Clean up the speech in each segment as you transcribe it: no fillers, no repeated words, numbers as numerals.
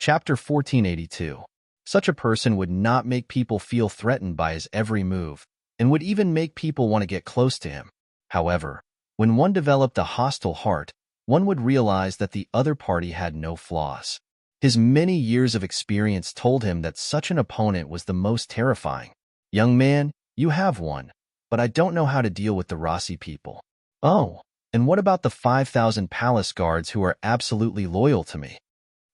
Chapter 1482. Such a person would not make people feel threatened by his every move, and would even make people want to get close to him. However, when one developed a hostile heart, one would realize that the other party had no flaws. His many years of experience told him that such an opponent was the most terrifying. "Young man, you have one, but I don't know how to deal with the Rossi people." "Oh, and what about the 5,000 palace guards who are absolutely loyal to me?"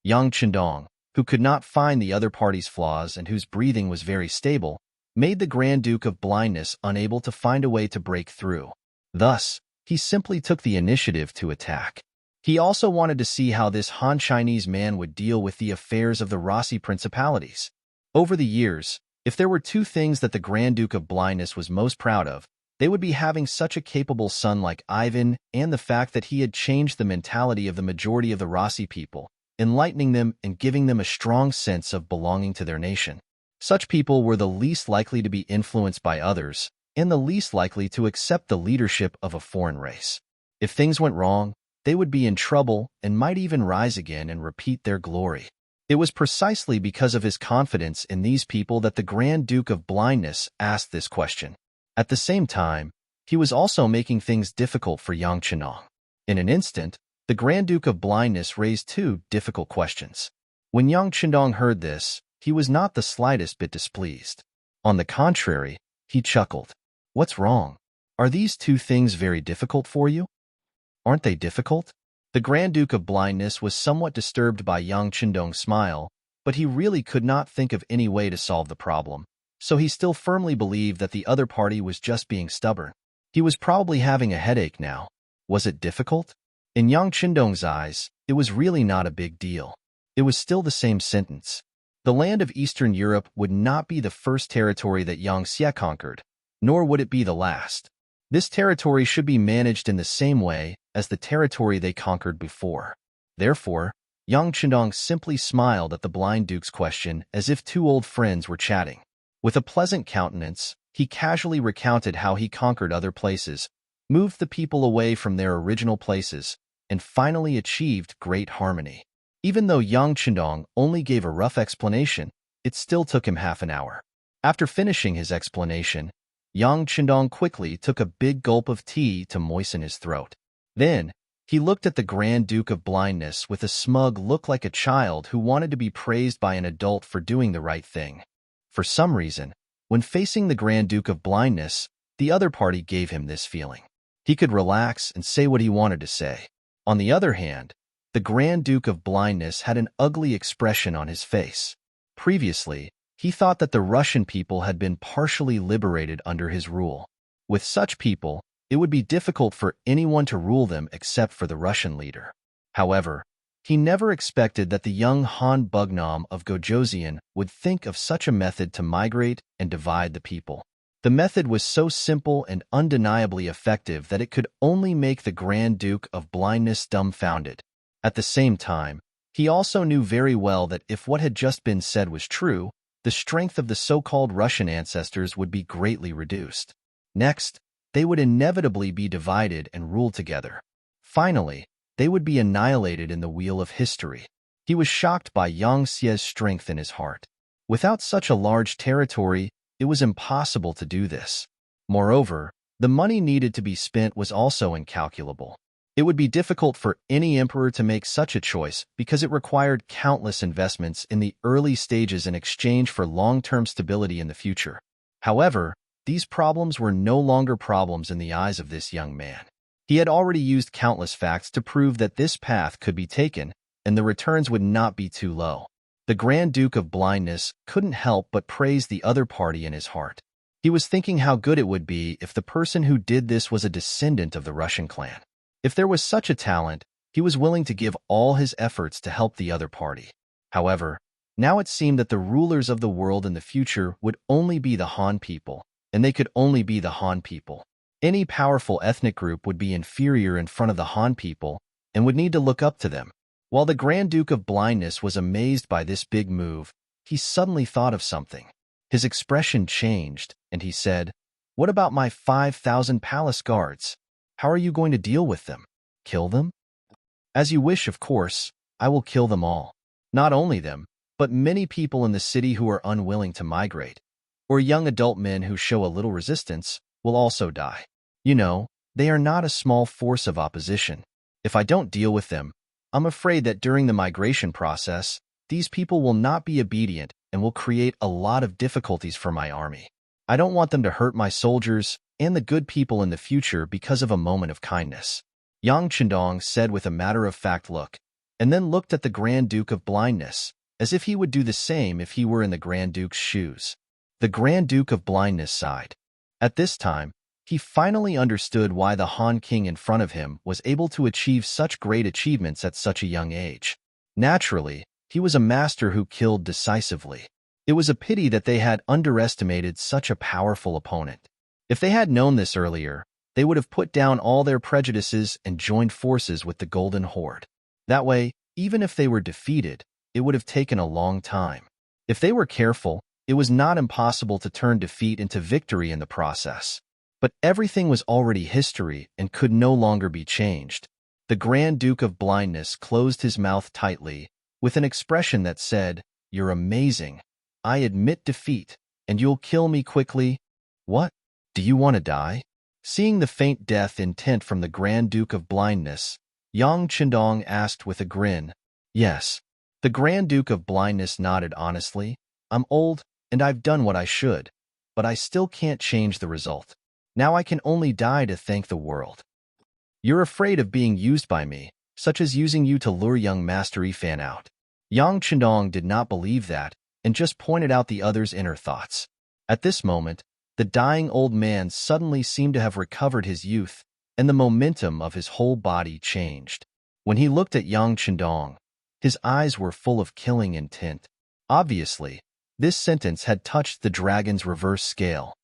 Yang Chendong, who could not find the other party's flaws and whose breathing was very stable, made the Grand Duke of Blindness unable to find a way to break through. Thus, he simply took the initiative to attack. He also wanted to see how this Han Chinese man would deal with the affairs of the Rossi principalities. Over the years, if there were two things that the Grand Duke of Blindness was most proud of, they would be having such a capable son like Ivan and the fact that he had changed the mentality of the majority of the Rossi people, enlightening them and giving them a strong sense of belonging to their nation. Such people were the least likely to be influenced by others and the least likely to accept the leadership of a foreign race. If things went wrong, they would be in trouble and might even rise again and repeat their glory. It was precisely because of his confidence in these people that the Grand Duke of Blindness asked this question. At the same time, he was also making things difficult for Yang Chenong. In an instant, the Grand Duke of Blindness raised two difficult questions. When Yang Chendong heard this, he was not the slightest bit displeased. On the contrary, he chuckled. "What's wrong? Are these two things very difficult for you?" "Aren't they difficult?" The Grand Duke of Blindness was somewhat disturbed by Yang Chendong's smile, but he really could not think of any way to solve the problem, so he still firmly believed that the other party was just being stubborn. He was probably having a headache now. Was it difficult? In Yang Chendong's eyes, it was really not a big deal. It was still the same sentence. The land of Eastern Europe would not be the first territory that Yang Xie conquered, nor would it be the last. This territory should be managed in the same way as the territory they conquered before. Therefore, Yang Chendong simply smiled at the blind duke's question as if two old friends were chatting. With a pleasant countenance, he casually recounted how he conquered other places, moved the people away from their original places, and finally achieved great harmony. Even though Yang Chendong only gave a rough explanation, it still took him half an hour. After finishing his explanation, Yang Chendong quickly took a big gulp of tea to moisten his throat. Then, he looked at the Grand Duke of Blindness with a smug look like a child who wanted to be praised by an adult for doing the right thing. For some reason, when facing the Grand Duke of Blindness, the other party gave him this feeling. He could relax and say what he wanted to say. On the other hand, the Grand Duke of Blindness had an ugly expression on his face. Previously, he thought that the Russian people had been partially liberated under his rule. With such people, it would be difficult for anyone to rule them except for the Russian leader. However, he never expected that the young Han Bugnam of Gojoseon would think of such a method to migrate and divide the people. The method was so simple and undeniably effective that it could only make the Grand Duke of Blindness dumbfounded. At the same time, he also knew very well that if what had just been said was true, the strength of the so-called Russian ancestors would be greatly reduced. Next, they would inevitably be divided and ruled together. Finally, they would be annihilated in the wheel of history. He was shocked by Yang Xie's strength in his heart. Without such a large territory, it was impossible to do this. Moreover, the money needed to be spent was also incalculable. It would be difficult for any emperor to make such a choice because it required countless investments in the early stages in exchange for long-term stability in the future. However, these problems were no longer problems in the eyes of this young man. He had already used countless facts to prove that this path could be taken, and the returns would not be too low. The Grand Duke of Blindness couldn't help but praise the other party in his heart. He was thinking how good it would be if the person who did this was a descendant of the Russian clan. If there was such a talent, he was willing to give all his efforts to help the other party. However, now it seemed that the rulers of the world in the future would only be the Han people, and they could only be the Han people. Any powerful ethnic group would be inferior in front of the Han people and would need to look up to them. While the Grand Duke of Blindness was amazed by this big move, he suddenly thought of something. His expression changed, and he said, "What about my 5,000 palace guards? How are you going to deal with them? Kill them?" "As you wish, of course. I will kill them all." Not only them, but many people in the city who are unwilling to migrate, or young adult men who show a little resistance, will also die. You know, they are not a small force of opposition. If I don't deal with them, I'm afraid that during the migration process, these people will not be obedient and will create a lot of difficulties for my army. I don't want them to hurt my soldiers and the good people in the future because of a moment of kindness. Yang Chendong said with a matter-of-fact look, and then looked at the Grand Duke of Blindness, as if he would do the same if he were in the Grand Duke's shoes. The Grand Duke of Blindness sighed. At this time, he finally understood why the Han King in front of him was able to achieve such great achievements at such a young age. Naturally, he was a master who killed decisively. It was a pity that they had underestimated such a powerful opponent. If they had known this earlier, they would have put down all their prejudices and joined forces with the Golden Horde. That way, even if they were defeated, it would have taken a long time. If they were careful, it was not impossible to turn defeat into victory in the process. But everything was already history and could no longer be changed. The Grand Duke of Blindness closed his mouth tightly, with an expression that said, "You're amazing. I admit defeat, and you'll kill me quickly. What? Do you want to die?" Seeing the faint death intent from the Grand Duke of Blindness, Yang Chendong asked with a grin. Yes. The Grand Duke of Blindness nodded honestly. I'm old, and I've done what I should, but I still can't change the result. Now I can only die to thank the world. You're afraid of being used by me, such as using you to lure young Master Yifan out. Yang Chendong did not believe that, and just pointed out the other's inner thoughts. At this moment, the dying old man suddenly seemed to have recovered his youth, and the momentum of his whole body changed. When he looked at Yang Chendong, his eyes were full of killing intent. Obviously, this sentence had touched the dragon's reverse scale.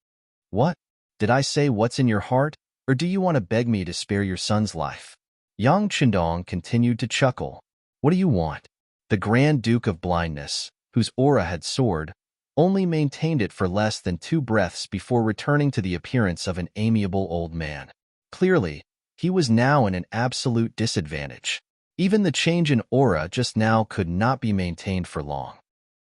What? Did I say what's in your heart, or do you want to beg me to spare your son's life? Yang Chendong continued to chuckle. What do you want? The Grand Duke of Blindness, whose aura had soared, only maintained it for less than 2 breaths before returning to the appearance of an amiable old man. Clearly, he was now in an absolute disadvantage. Even the change in aura just now could not be maintained for long.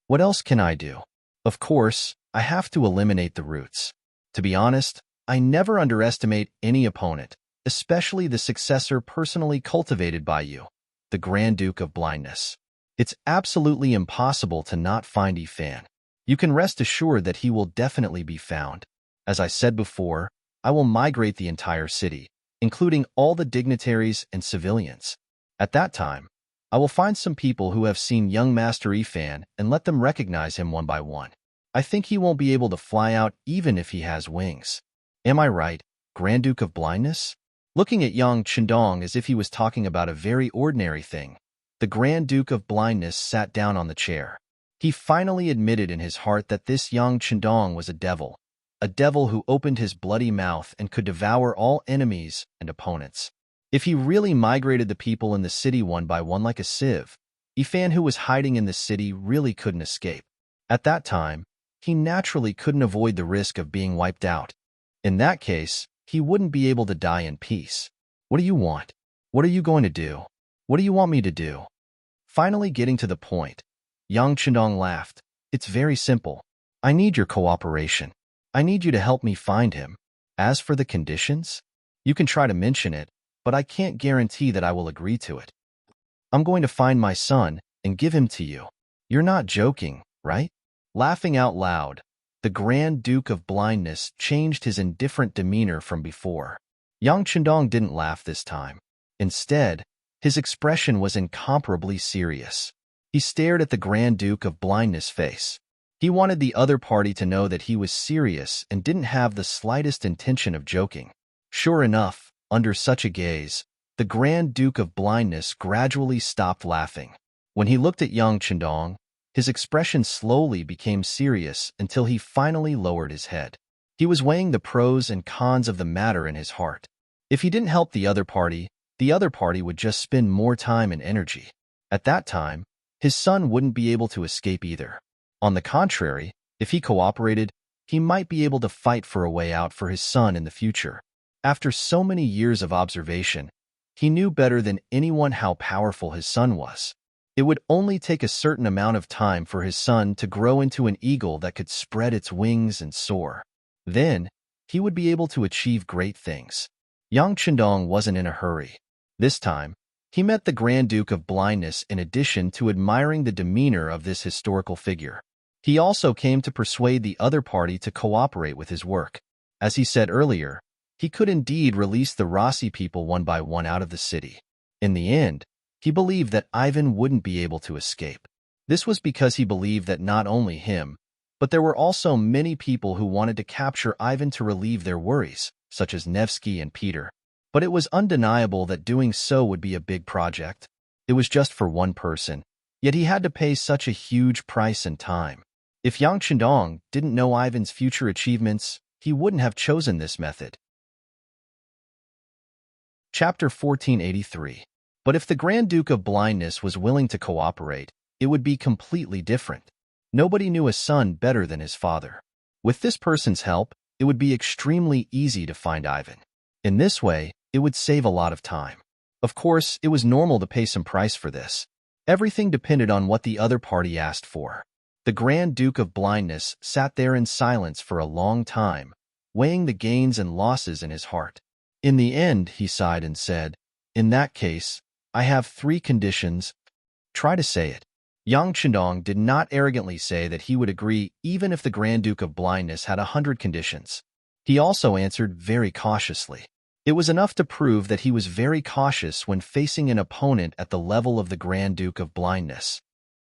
What else can I do? Of course, I have to eliminate the roots. To be honest, I never underestimate any opponent, especially the successor personally cultivated by you, the Grand Duke of Blindness. It's absolutely impossible to not find Yifan. You can rest assured that he will definitely be found. As I said before, I will migrate the entire city, including all the dignitaries and civilians. At that time, I will find some people who have seen young Master Yifan and let them recognize him one by one. I think he won't be able to fly out even if he has wings. Am I right, Grand Duke of Blindness? Looking at Yang Chendong as if he was talking about a very ordinary thing, the Grand Duke of Blindness sat down on the chair. He finally admitted in his heart that this Yang Chendong was a devil who opened his bloody mouth and could devour all enemies and opponents. If he really migrated the people in the city one by one like a sieve, Yifan who was hiding in the city really couldn't escape. At that time, he naturally couldn't avoid the risk of being wiped out. In that case, he wouldn't be able to die in peace. What do you want? What are you going to do? What do you want me to do? Finally getting to the point, Yang Chendong laughed. It's very simple. I need your cooperation. I need you to help me find him. As for the conditions, you can try to mention it, but I can't guarantee that I will agree to it. I'm going to find my son and give him to you. You're not joking, right? Laughing out loud, the Grand Duke of Blindness changed his indifferent demeanor from before. Yang Chendong didn't laugh this time. Instead, his expression was incomparably serious. He stared at the Grand Duke of Blindness' face. He wanted the other party to know that he was serious and didn't have the slightest intention of joking. Sure enough, under such a gaze, the Grand Duke of Blindness gradually stopped laughing. When he looked at Yang Chendong, his expression slowly became serious until he finally lowered his head. He was weighing the pros and cons of the matter in his heart. If he didn't help the other party would just spend more time and energy. At that time, his son wouldn't be able to escape either. On the contrary, if he cooperated, he might be able to fight for a way out for his son in the future. After so many years of observation, he knew better than anyone how powerful his son was. It would only take a certain amount of time for his son to grow into an eagle that could spread its wings and soar. Then, he would be able to achieve great things. Yang Chendong wasn't in a hurry. This time, he met the Grand Duke of Blindness in addition to admiring the demeanor of this historical figure. He also came to persuade the other party to cooperate with his work. As he said earlier, he could indeed release the Rossi people one by one out of the city. In the end, he believed that Ivan wouldn't be able to escape. This was because he believed that not only him, but there were also many people who wanted to capture Ivan to relieve their worries, such as Nevsky and Peter. But it was undeniable that doing so would be a big project. It was just for one person, yet he had to pay such a huge price and time. If Yang Chendong didn't know Ivan's future achievements, he wouldn't have chosen this method. Chapter 1483. But if the Grand Duke of Blindness was willing to cooperate, it would be completely different. Nobody knew a son better than his father. With this person's help, it would be extremely easy to find Ivan. In this way, it would save a lot of time. Of course, it was normal to pay some price for this. Everything depended on what the other party asked for. The Grand Duke of Blindness sat there in silence for a long time, weighing the gains and losses in his heart. In the end, he sighed and said, "In that case, I have 3 conditions. Try to say it." Yang Chendong did not arrogantly say that he would agree even if the Grand Duke of Blindness had 100 conditions. He also answered very cautiously. It was enough to prove that he was very cautious when facing an opponent at the level of the Grand Duke of Blindness.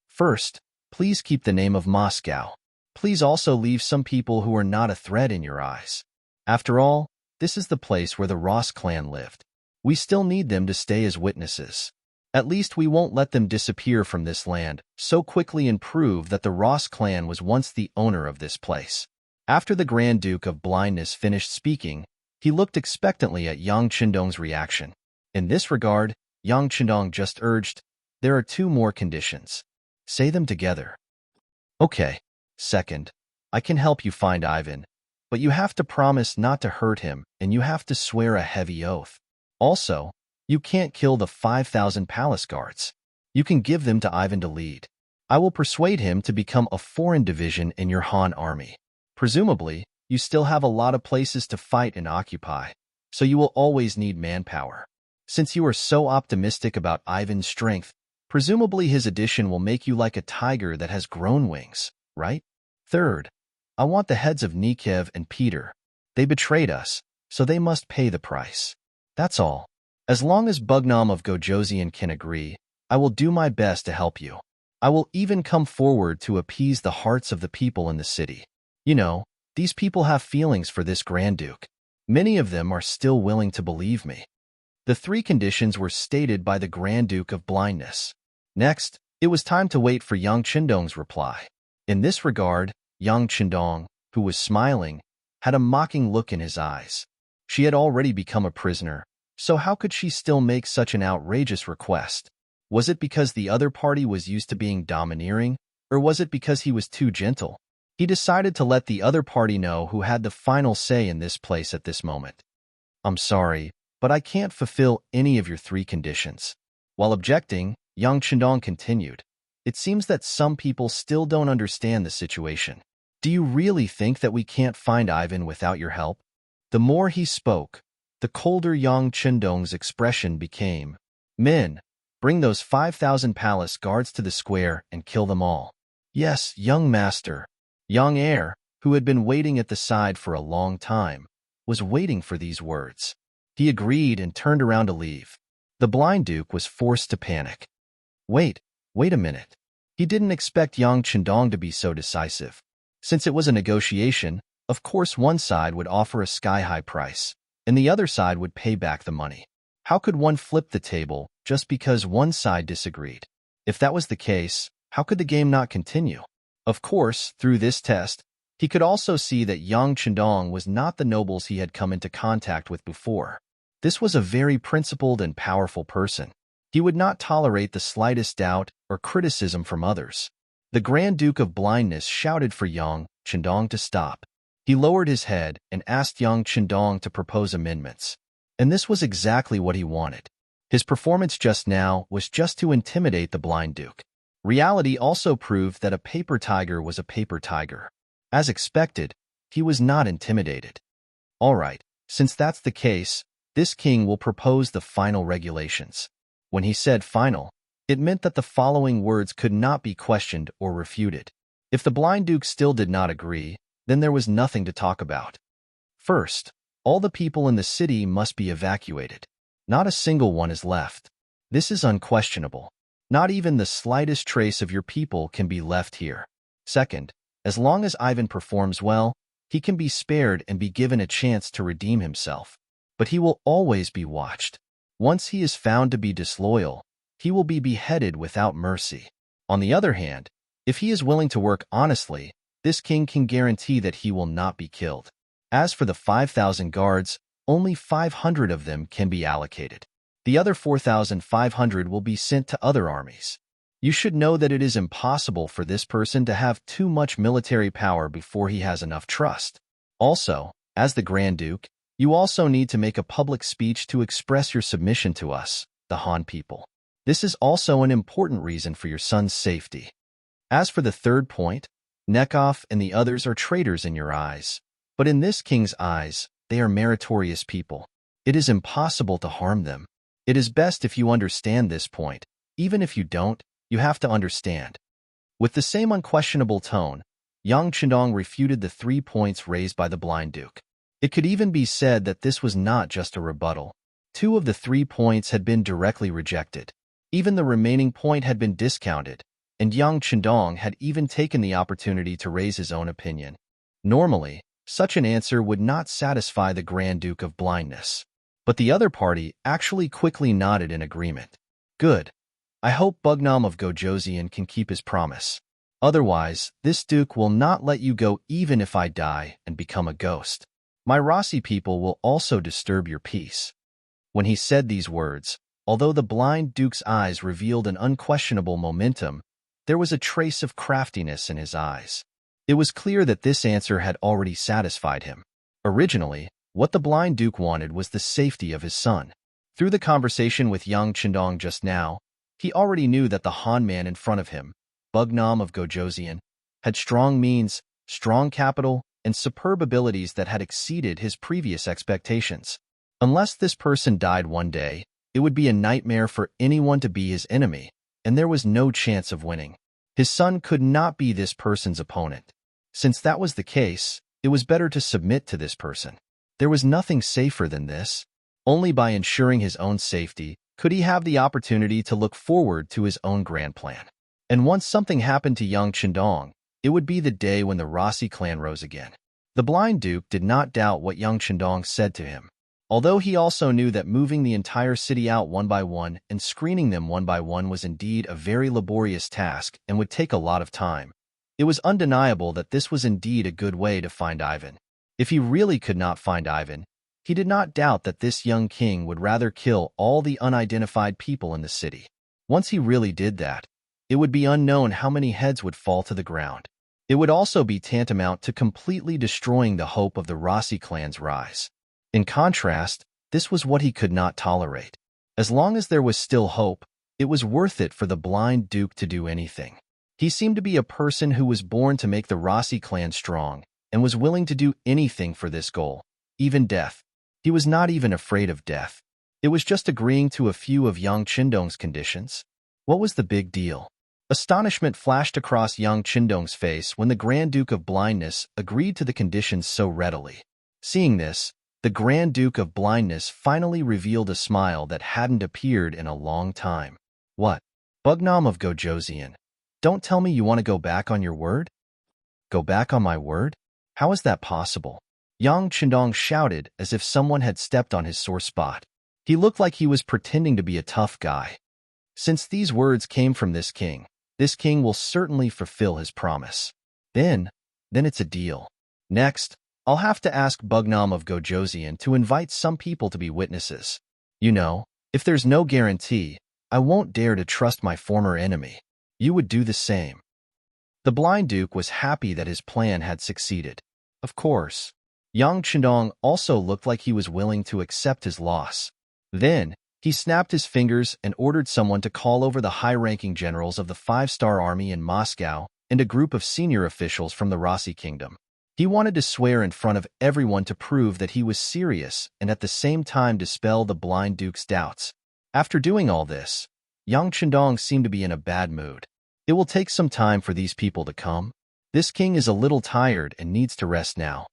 First, please keep the name of Moscow. Please also leave some people who are not a threat in your eyes. After all, this is the place where the Ross clan lived. We still need them to stay as witnesses. At least we won't let them disappear from this land so quickly and prove that the Ross clan was once the owner of this place. After the Grand Duke of Blindness finished speaking, he looked expectantly at Yang Chendong's reaction. In this regard, Yang Chendong just urged, "There are 2 more conditions. Say them together." "Okay. Second, I can help you find Ivan, but you have to promise not to hurt him and you have to swear a heavy oath. Also, you can't kill the 5,000 palace guards. You can give them to Ivan to lead. I will persuade him to become a foreign division in your Han army. Presumably, you still have a lot of places to fight and occupy, so you will always need manpower. Since you are so optimistic about Ivan's strength, presumably his addition will make you like a tiger that has grown wings, right? Third, I want the heads of Nikev and Peter. They betrayed us, so they must pay the price. That's all. As long as Bugnam of Gojoseon can agree, I will do my best to help you. I will even come forward to appease the hearts of the people in the city. You know, these people have feelings for this Grand Duke. Many of them are still willing to believe me." The 3 conditions were stated by the Grand Duke of Blindness. Next, it was time to wait for Yang Chendong's reply. In this regard, Yang Chendong, who was smiling, had a mocking look in his eyes. She had already become a prisoner, so how could she still make such an outrageous request? Was it because the other party was used to being domineering, or was it because he was too gentle? He decided to let the other party know who had the final say in this place at this moment. "I'm sorry, but I can't fulfill any of your 3 conditions." While objecting, Yang Chendong continued, "It seems that some people still don't understand the situation. Do you really think that we can't find Ivan without your help?" The more he spoke, the colder Yang Chendong's expression became. "Men, bring those 5,000 palace guards to the square and kill them all." "Yes, young master." Young heir, who had been waiting at the side for a long time, was waiting for these words. He agreed and turned around to leave. The blind duke was forced to panic. Wait a minute. He didn't expect Yang Chendong to be so decisive. Since it was a negotiation, of course one side would offer a sky-high price, and the other side would pay back the money. How could one flip the table just because one side disagreed? If that was the case, how could the game not continue? Of course, through this test, he could also see that Yang Chendong was not the nobles he had come into contact with before. This was a very principled and powerful person. He would not tolerate the slightest doubt or criticism from others. The Grand Duke of Blindness shouted for Yang Chendong to stop. He lowered his head and asked Yang Chendong to propose amendments. And this was exactly what he wanted. His performance just now was just to intimidate the blind duke. Reality also proved that a paper tiger was a paper tiger. As expected, he was not intimidated. All right, since that's the case, this king will propose the final regulations. When he said final, it meant that the following words could not be questioned or refuted. If the blind duke still did not agree, then there was nothing to talk about. First, all the people in the city must be evacuated. Not a single one is left. This is unquestionable. Not even the slightest trace of your people can be left here. Second, as long as Ivan performs well, he can be spared and be given a chance to redeem himself. But he will always be watched. Once he is found to be disloyal, he will be beheaded without mercy. On the other hand, if he is willing to work honestly, this king can guarantee that he will not be killed. As for the 5,000 guards, only 500 of them can be allocated. The other 4,500 will be sent to other armies. You should know that it is impossible for this person to have too much military power before he has enough trust. Also, as the Grand Duke, you also need to make a public speech to express your submission to us, the Han people. This is also an important reason for your son's safety. As for the third point, Nekov and the others are traitors in your eyes. But in this king's eyes, they are meritorious people. It is impossible to harm them. It is best if you understand this point. Even if you don't, you have to understand. With the same unquestionable tone, Yang Chendong refuted the 3 points raised by the blind duke. It could even be said that this was not just a rebuttal. 2 of the 3 points had been directly rejected. Even the remaining point had been discounted, and Yang Chendong had even taken the opportunity to raise his own opinion. Normally, such an answer would not satisfy the Grand Duke of Blindness. But the other party actually quickly nodded in agreement. Good. I hope Bugnam of Gojosian can keep his promise. Otherwise, this duke will not let you go even if I die and become a ghost. My Rossi people will also disturb your peace. When he said these words, although the blind duke's eyes revealed an unquestionable momentum, there was a trace of craftiness in his eyes. It was clear that this answer had already satisfied him. Originally, what the blind duke wanted was the safety of his son. Through the conversation with Yang Chendong just now, he already knew that the Han man in front of him, Bugnam of Gojosian, had strong means, strong capital, and superb abilities that had exceeded his previous expectations. Unless this person died one day, it would be a nightmare for anyone to be his enemy, and there was no chance of winning. His son could not be this person's opponent. Since that was the case, it was better to submit to this person. There was nothing safer than this. Only by ensuring his own safety could he have the opportunity to look forward to his own grand plan. And once something happened to Yang Chendong, it would be the day when the Rossi clan rose again. The blind duke did not doubt what Yang Chendong said to him. Although he also knew that moving the entire city out one by one and screening them one by one was indeed a very laborious task and would take a lot of time, it was undeniable that this was indeed a good way to find Ivan. If he really could not find Ivan, he did not doubt that this young king would rather kill all the unidentified people in the city. Once he really did that, it would be unknown how many heads would fall to the ground. It would also be tantamount to completely destroying the hope of the Rossi clan's rise. In contrast, this was what he could not tolerate. As long as there was still hope, it was worth it for the blind duke to do anything. He seemed to be a person who was born to make the Rossi clan strong and was willing to do anything for this goal, even death. He was not even afraid of death. It was just agreeing to a few of Yang Chendong's conditions. What was the big deal? Astonishment flashed across Yang Chendong's face when the Grand Duke of Blindness agreed to the conditions so readily. Seeing this, the Grand Duke of Blindness finally revealed a smile that hadn't appeared in a long time. What? Bugnam of Gojosian, don't tell me you want to go back on your word? Go back on my word? How is that possible? Yang Chendong shouted as if someone had stepped on his sore spot. He looked like he was pretending to be a tough guy. Since these words came from this king will certainly fulfill his promise. Then it's a deal. Next, I'll have to ask Bugnam of Gojosian to invite some people to be witnesses. You know, if there's no guarantee, I won't dare to trust my former enemy. You would do the same. The blind duke was happy that his plan had succeeded. Of course, Yang Chendong also looked like he was willing to accept his loss. Then, He snapped his fingers and ordered someone to call over the high-ranking generals of the five-star army in Moscow and a group of senior officials from the Rossi kingdom. He wanted to swear in front of everyone to prove that he was serious and at the same time dispel the blind duke's doubts. After doing all this, Yang Chendong seemed to be in a bad mood. It will take some time for these people to come. This king is a little tired and needs to rest now.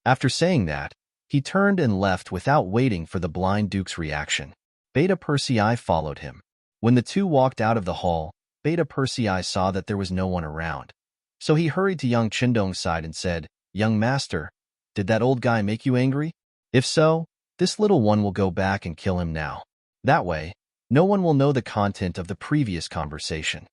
After saying that, he turned and left without waiting for the blind duke's reaction. Beta Persei followed him. When the two walked out of the hall, Beta Persei saw that there was no one around. So he hurried to Yang Chendong's side and said, "Young master, did that old guy make you angry? If so, this little one will go back and kill him now. That way, no one will know the content of the previous conversation."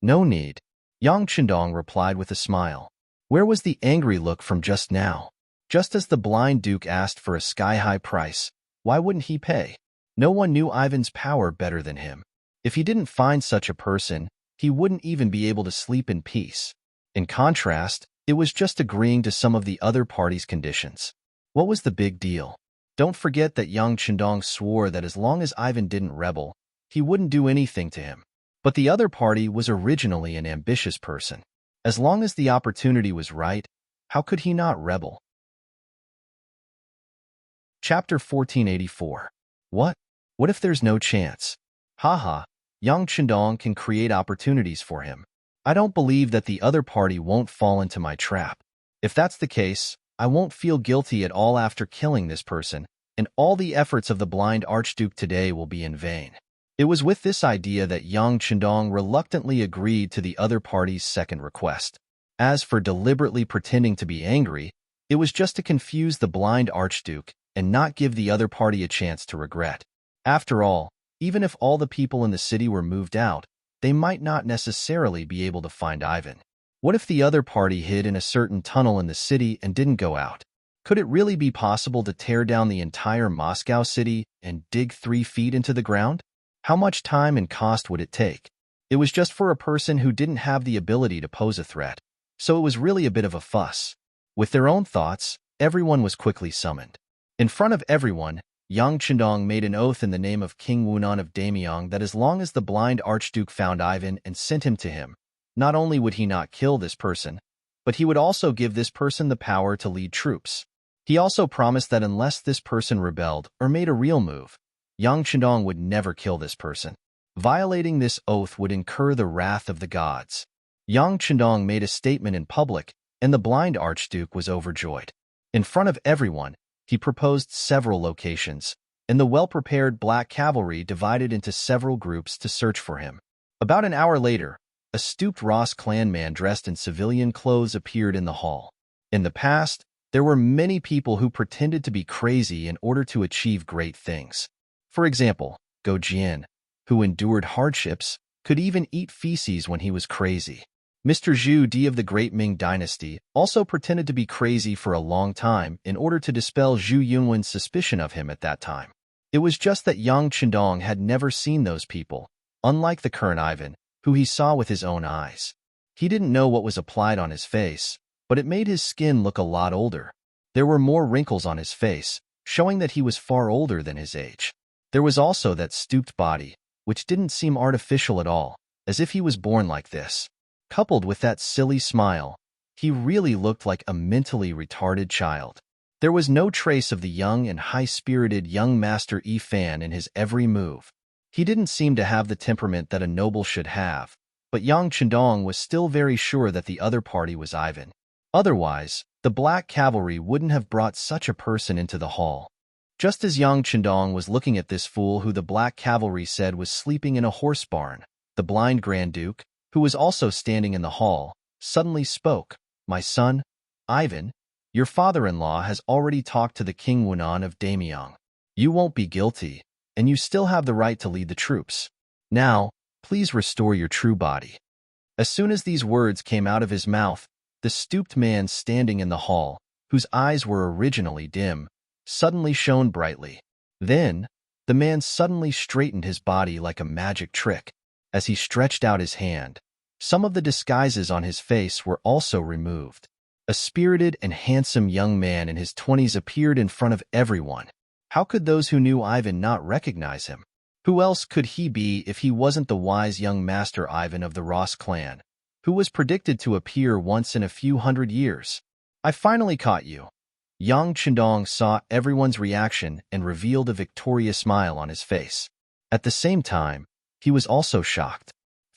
"No need," Yang Chendong replied with a smile. Where was the angry look from just now? Just as the blind duke asked for a sky-high price, why wouldn't he pay? No one knew Ivan's power better than him. If he didn't find such a person, he wouldn't even be able to sleep in peace. In contrast, it was just agreeing to some of the other party's conditions. What was the big deal? Don't forget that Yang Chendong swore that as long as Ivan didn't rebel, he wouldn't do anything to him. But the other party was originally an ambitious person. As long as the opportunity was right, how could he not rebel? Chapter 1484. What? What if there's no chance? Haha, Yang Chendong can create opportunities for him. I don't believe that the other party won't fall into my trap. If that's the case, I won't feel guilty at all after killing this person, and all the efforts of the blind archduke today will be in vain. It was with this idea that Yang Chendong reluctantly agreed to the other party's second request. As for deliberately pretending to be angry, it was just to confuse the blind archduke and not give the other party a chance to regret. After all, even if all the people in the city were moved out, they might not necessarily be able to find Ivan. What if the other party hid in a certain tunnel in the city and didn't go out? Could it really be possible to tear down the entire Moscow city and dig 3 feet into the ground? How much time and cost would it take? It was just for a person who didn't have the ability to pose a threat, so it was really a bit of a fuss. With their own thoughts, everyone was quickly summoned. In front of everyone, Yang Chendong made an oath in the name of King Wunan of Damyang that as long as the blind archduke found Ivan and sent him to him, not only would he not kill this person, but he would also give this person the power to lead troops. He also promised that unless this person rebelled or made a real move, Yang Chendong would never kill this person. Violating this oath would incur the wrath of the gods. Yang Chendong made a statement in public, and the blind archduke was overjoyed. In front of everyone, he proposed several locations, and the well-prepared black cavalry divided into several groups to search for him. About an hour later, a stooped Ross clan man dressed in civilian clothes appeared in the hall. In the past, there were many people who pretended to be crazy in order to achieve great things. For example, Go Jian, who endured hardships, could even eat feces when he was crazy. Mr. Zhu Di of the Great Ming dynasty also pretended to be crazy for a long time in order to dispel Zhu Yunwen's suspicion of him at that time. It was just that Yang Chendong had never seen those people, unlike the current Ivan, who he saw with his own eyes. He didn't know what was applied on his face, but it made his skin look a lot older. There were more wrinkles on his face, showing that he was far older than his age. There was also that stooped body, which didn't seem artificial at all, as if he was born like this. Coupled with that silly smile, he really looked like a mentally retarded child. There was no trace of the young and high-spirited young Master Yi Fan in his every move. He didn't seem to have the temperament that a noble should have, but Yang Chendong was still very sure that the other party was Ivan. Otherwise, the black cavalry wouldn't have brought such a person into the hall. Just as Yang Chendong was looking at this fool who the black cavalry said was sleeping in a horse barn, the blind Grand Duke, who was also standing in the hall, suddenly spoke. "My son, Ivan, your father-in-law has already talked to the King Wunan of Damyang. You won't be guilty, and you still have the right to lead the troops. Now, please restore your true body." As soon as these words came out of his mouth, the stooped man standing in the hall, whose eyes were originally dim, suddenly shone brightly. Then, the man suddenly straightened his body like a magic trick. As he stretched out his hand, some of the disguises on his face were also removed. A spirited and handsome young man in his 20s appeared in front of everyone. How could those who knew Ivan not recognize him? Who else could he be if he wasn't the wise young master Ivan of the Ross clan, who was predicted to appear once in a few hundred years? I finally caught you. Yang Chendong saw everyone's reaction and revealed a victorious smile on his face. At the same time, he was also shocked.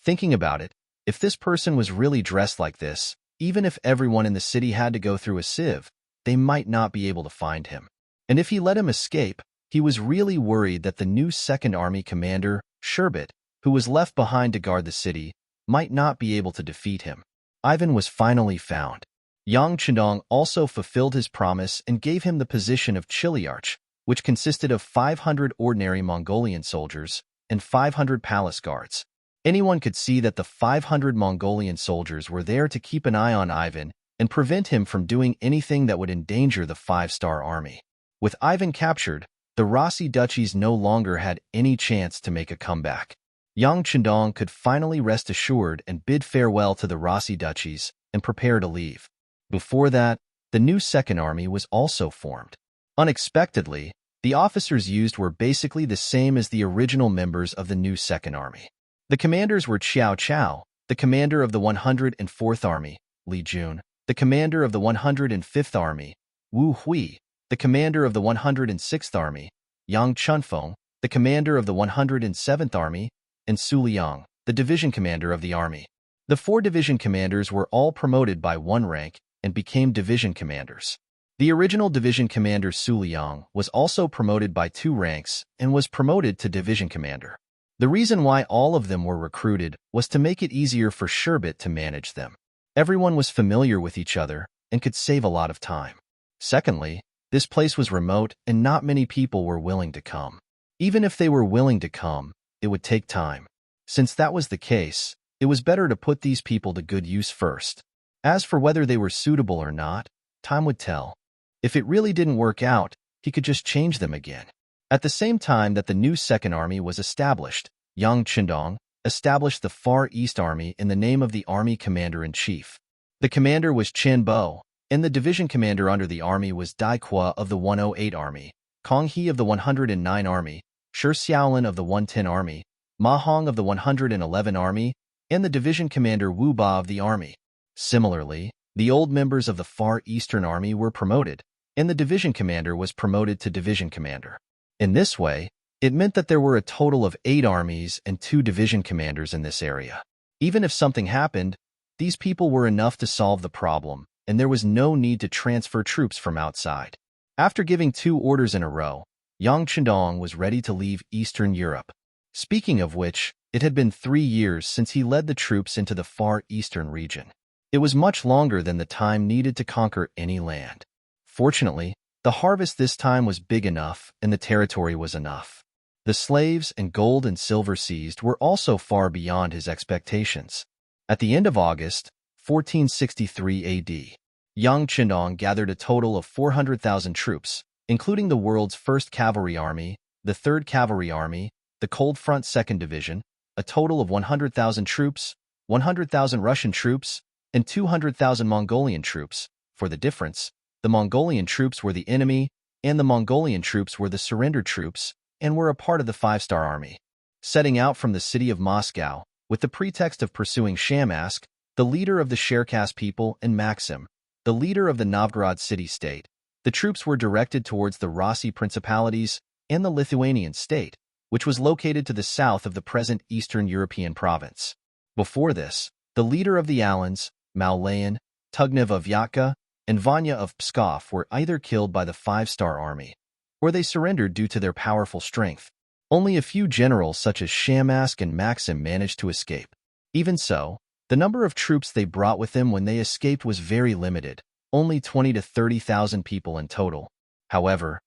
Thinking about it, if this person was really dressed like this, even if everyone in the city had to go through a sieve, they might not be able to find him. And if he let him escape, he was really worried that the new Second Army commander, Sherbet, who was left behind to guard the city, might not be able to defeat him. Ivan was finally found. Yang Chendong also fulfilled his promise and gave him the position of Chiliarch, which consisted of 500 ordinary Mongolian soldiers and 500 palace guards. Anyone could see that the 500 Mongolian soldiers were there to keep an eye on Ivan and prevent him from doing anything that would endanger the five-star army. With Ivan captured, the Rossi duchies no longer had any chance to make a comeback. Yang Chendong could finally rest assured and bid farewell to the Rossi duchies and prepare to leave. Before that, the new Second Army was also formed. Unexpectedly, the officers used were basically the same as the original members of the new Second Army. The commanders were Qiao Chao, the commander of the 104th Army, Li Jun, the commander of the 105th Army, Wu Hui, the commander of the 106th Army, Yang Chunfeng, the commander of the 107th Army, and Su Liang, the division commander of the army. The 4 division commanders were all promoted by 1 rank and became division commanders. The original division commander Su Liang was also promoted by 2 ranks and was promoted to division commander. The reason why all of them were recruited was to make it easier for Sherbet to manage them. Everyone was familiar with each other and could save a lot of time. Secondly, this place was remote and not many people were willing to come. Even if they were willing to come, it would take time. Since that was the case, it was better to put these people to good use first. As for whether they were suitable or not, time would tell. If it really didn't work out, he could just change them again. At the same time that the new Second Army was established, Yang Chendong established the Far East Army in the name of the Army Commander-in-Chief. The commander was Chen Bo, and the division commander under the army was Dai Qua of the 108 Army, Kong He of the 109 Army, Shi Xiaolin of the 110 Army, Ma Hong of the 111 Army, and the division commander Wu Ba of the army. Similarly, the old members of the Far Eastern Army were promoted, and the division commander was promoted to division commander. In this way, it meant that there were a total of 8 armies and 2 division commanders in this area. Even if something happened, these people were enough to solve the problem, and there was no need to transfer troops from outside. After giving 2 orders in a row, Yang Chendong was ready to leave Eastern Europe. Speaking of which, it had been 3 years since he led the troops into the Far Eastern region. It was much longer than the time needed to conquer any land. Fortunately, the harvest this time was big enough and the territory was enough. The slaves and gold and silver seized were also far beyond his expectations. At the end of August, 1463 AD, Yang Chendong gathered a total of 400,000 troops, including the world's first cavalry army, the 3rd Cavalry Army, the Cold Front 2nd Division, a total of 100,000 troops, 100,000 Russian troops, and 200,000 Mongolian troops. For the difference, the Mongolian troops were the enemy, and the Mongolian troops were the surrendered troops, and were a part of the 5-star army. Setting out from the city of Moscow, with the pretext of pursuing Shamask, the leader of the Cherkass people, and Maxim, the leader of the Novgorod city-state, the troops were directed towards the Rossi principalities and the Lithuanian state, which was located to the south of the present Eastern European province. Before this, the leader of the Alans, Maulayan, Tugnev of Yatka, and Vanya of Pskov were either killed by the 5-star army, or they surrendered due to their powerful strength. Only a few generals such as Shamask and Maxim managed to escape. Even so, the number of troops they brought with them when they escaped was very limited, only 20 to 30,000 people in total. However,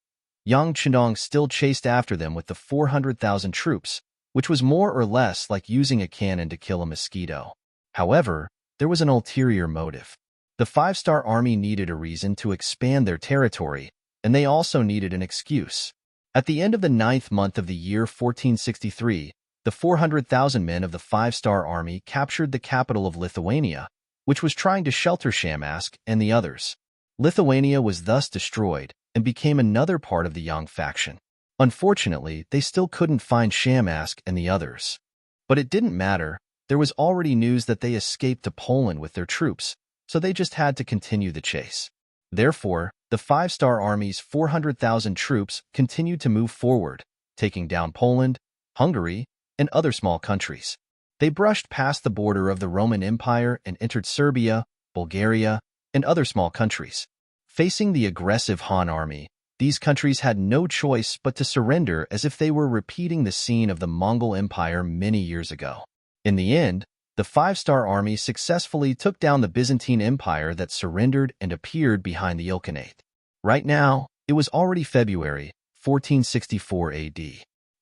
Yang Chendong still chased after them with the 400,000 troops, which was more or less like using a cannon to kill a mosquito. However, there was an ulterior motive. The 5-star army needed a reason to expand their territory, and they also needed an excuse. At the end of the 9th month of the year 1463, the 400,000 men of the 5-star army captured the capital of Lithuania, which was trying to shelter Shamask and the others. Lithuania was thus destroyed and became another part of the Yang faction. Unfortunately, they still couldn't find Shamask and the others. But it didn't matter. There was already news that they escaped to Poland with their troops, so they just had to continue the chase. Therefore, the Five-Star Army's 400,000 troops continued to move forward, taking down Poland, Hungary, and other small countries. They brushed past the border of the Roman Empire and entered Serbia, Bulgaria, and other small countries. Facing the aggressive Han army, these countries had no choice but to surrender, as if they were repeating the scene of the Mongol Empire many years ago. In the end, the Five-Star Army successfully took down the Byzantine Empire that surrendered and appeared behind the Ilkhanate. Right now, it was already February, 1464 AD.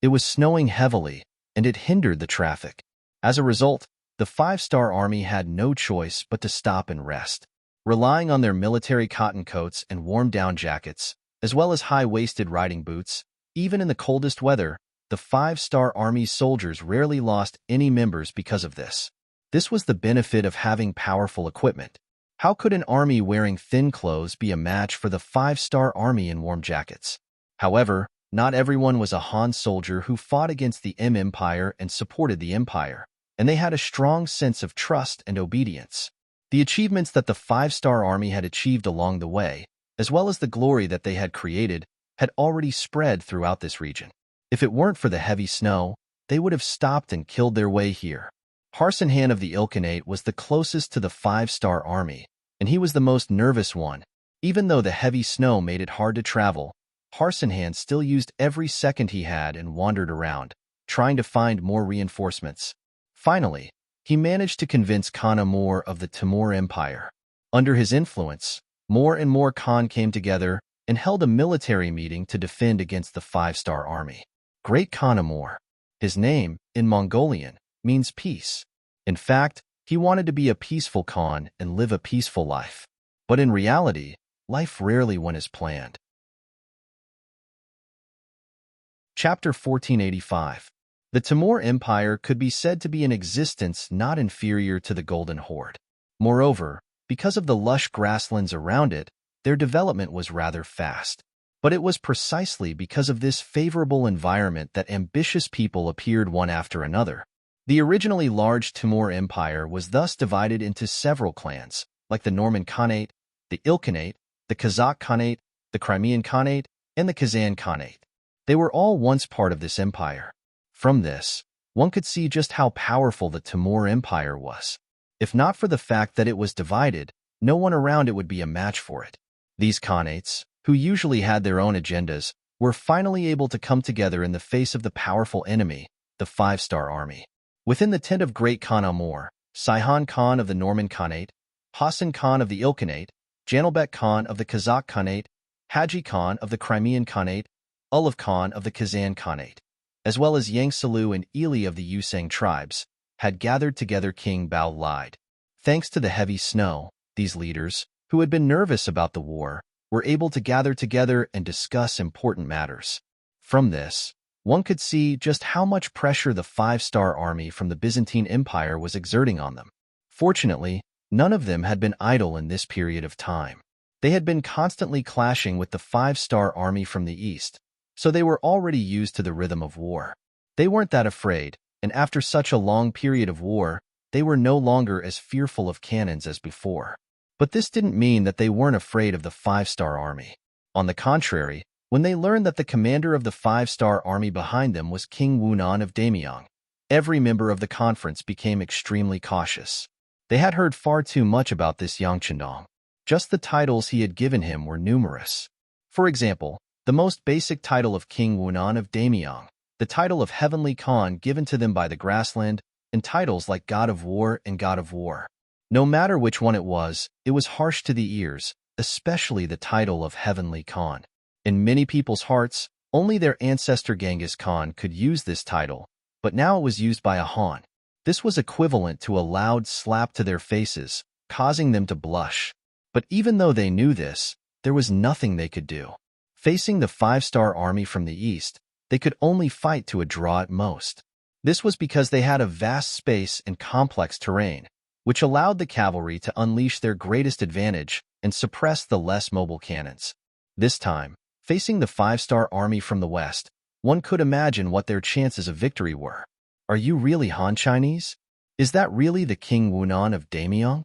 It was snowing heavily, and it hindered the traffic. As a result, the Five-Star Army had no choice but to stop and rest. Relying on their military cotton coats and warm down jackets, as well as high-waisted riding boots, even in the coldest weather, the Five-Star Army's soldiers rarely lost any members because of this. This was the benefit of having powerful equipment. How could an army wearing thin clothes be a match for the Five-Star Army in warm jackets? However, not everyone was a Han soldier who fought against the M Empire and supported the Empire, and they had a strong sense of trust and obedience. The achievements that the Five-Star Army had achieved along the way, as well as the glory that they had created, had already spread throughout this region. If it weren't for the heavy snow, they would have stopped and killed their way here. Harsinhan of the Ilkhanate was the closest to the Five-Star Army, and he was the most nervous one. Even though the heavy snow made it hard to travel, Harsinhan still used every second he had and wandered around, trying to find more reinforcements. Finally, he managed to convince Khan Amur of the Timur Empire. Under his influence, more and more Khan came together and held a military meeting to defend against the Five-Star Army. Great Khan Amur. His name, in Mongolian, means peace. In fact, he wanted to be a peaceful Khan and live a peaceful life. But in reality, life rarely went as planned. Chapter 1485. The Timur Empire could be said to be an existence not inferior to the Golden Horde. Moreover, because of the lush grasslands around it, their development was rather fast. But it was precisely because of this favorable environment that ambitious people appeared one after another. The originally large Timur Empire was thus divided into several clans, like the Norman Khanate, the Ilkhanate, the Kazakh Khanate, the Crimean Khanate, and the Kazan Khanate. They were all once part of this empire. From this, one could see just how powerful the Timur Empire was. If not for the fact that it was divided, no one around it would be a match for it. These Khanates, who usually had their own agendas, were finally able to come together in the face of the powerful enemy, the Five-Star Army. Within the tent of Great Khan Amur, Saihan Khan of the Norman Khanate, Hassan Khan of the Ilkhanate, Janilbek Khan of the Kazakh Khanate, Haji Khan of the Crimean Khanate, Ulev Khan of the Kazan Khanate, as well as Yang Salu and Ili of the Yusang tribes, had gathered together. King Bao lied. Thanks to the heavy snow, these leaders, who had been nervous about the war, were able to gather together and discuss important matters. From this, one could see just how much pressure the Five-Star Army from the Byzantine Empire was exerting on them. Fortunately, none of them had been idle in this period of time. They had been constantly clashing with the Five-Star Army from the east, so they were already used to the rhythm of war. They weren't that afraid, and after such a long period of war, they were no longer as fearful of cannons as before. But this didn't mean that they weren't afraid of the Five-Star Army. On the contrary, when they learned that the commander of the Five-Star Army behind them was King Wunan of Damyang, every member of the conference became extremely cautious. They had heard far too much about this Yang Chendong. Just the titles he had given him were numerous. For example, the most basic title of King Wunan of Damyang, the title of Heavenly Khan given to them by the grassland, and titles like God of War and God of War. No matter which one it was harsh to the ears, especially the title of Heavenly Khan. In many people's hearts, only their ancestor Genghis Khan could use this title, but now it was used by a Han. This was equivalent to a loud slap to their faces, causing them to blush. But even though they knew this, there was nothing they could do. Facing the Five-Star Army from the east, they could only fight to a draw at most. This was because they had a vast space and complex terrain, which allowed the cavalry to unleash their greatest advantage and suppress the less mobile cannons. This time, facing the Five-Star Army from the west, one could imagine what their chances of victory were. Are you really Han Chinese? Is that really the King Wunan of Daemyong?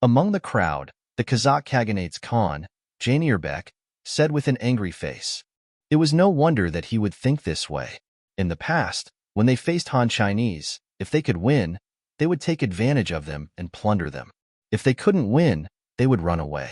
Among the crowd, the Kazakh Kaganate's Khan, Janierbek, said with an angry face. It was no wonder that he would think this way. In the past, when they faced Han Chinese, if they could win, they would take advantage of them and plunder them. If they couldn't win, they would run away.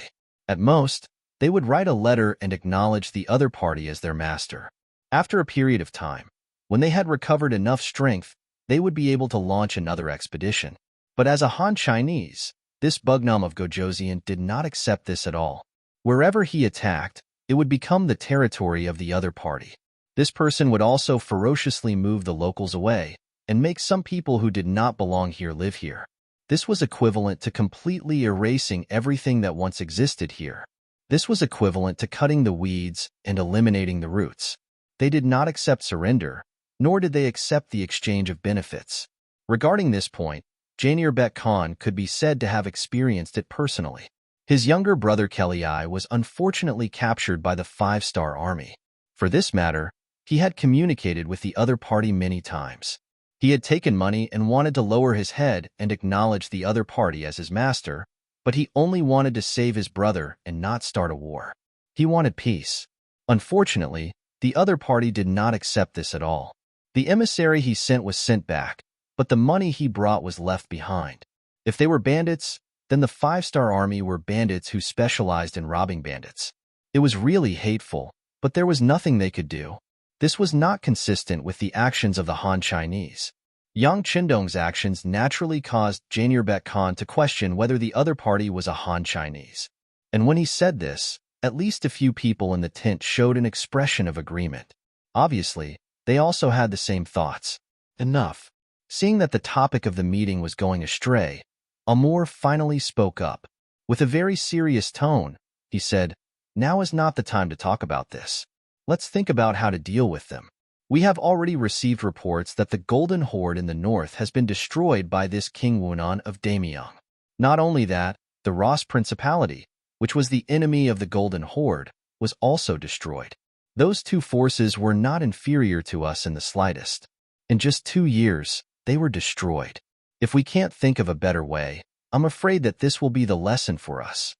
At most, they would write a letter and acknowledge the other party as their master. After a period of time, when they had recovered enough strength, they would be able to launch another expedition. But as a Han Chinese, this Bugnam of Gojoseon did not accept this at all. Wherever he attacked, it would become the territory of the other party. This person would also ferociously move the locals away and make some people who did not belong here live here. This was equivalent to completely erasing everything that once existed here. This was equivalent to cutting the weeds and eliminating the roots. They did not accept surrender, nor did they accept the exchange of benefits. Regarding this point, Janierbek Khan could be said to have experienced it personally. His younger brother Kelly was unfortunately captured by the Five-Star Army. For this matter, he had communicated with the other party many times. He had taken money and wanted to lower his head and acknowledge the other party as his master, but he only wanted to save his brother and not start a war. He wanted peace. Unfortunately, the other party did not accept this at all. The emissary he sent was sent back, but the money he brought was left behind. If they were bandits, then the Five-Star Army were bandits who specialized in robbing bandits. It was really hateful, but there was nothing they could do. This was not consistent with the actions of the Han Chinese. Yang Qindong's actions naturally caused Janierbek Khan to question whether the other party was a Han Chinese. And when he said this, at least a few people in the tent showed an expression of agreement. Obviously, they also had the same thoughts. Enough. Seeing that the topic of the meeting was going astray, Amor finally spoke up. With a very serious tone, he said, "Now is not the time to talk about this. Let's think about how to deal with them. We have already received reports that the Golden Horde in the north has been destroyed by this King Wunan of Daemyong. Not only that, the Ross Principality, which was the enemy of the Golden Horde, was also destroyed. Those two forces were not inferior to us in the slightest. In just 2 years, they were destroyed. If we can't think of a better way, I'm afraid that this will be the lesson for us."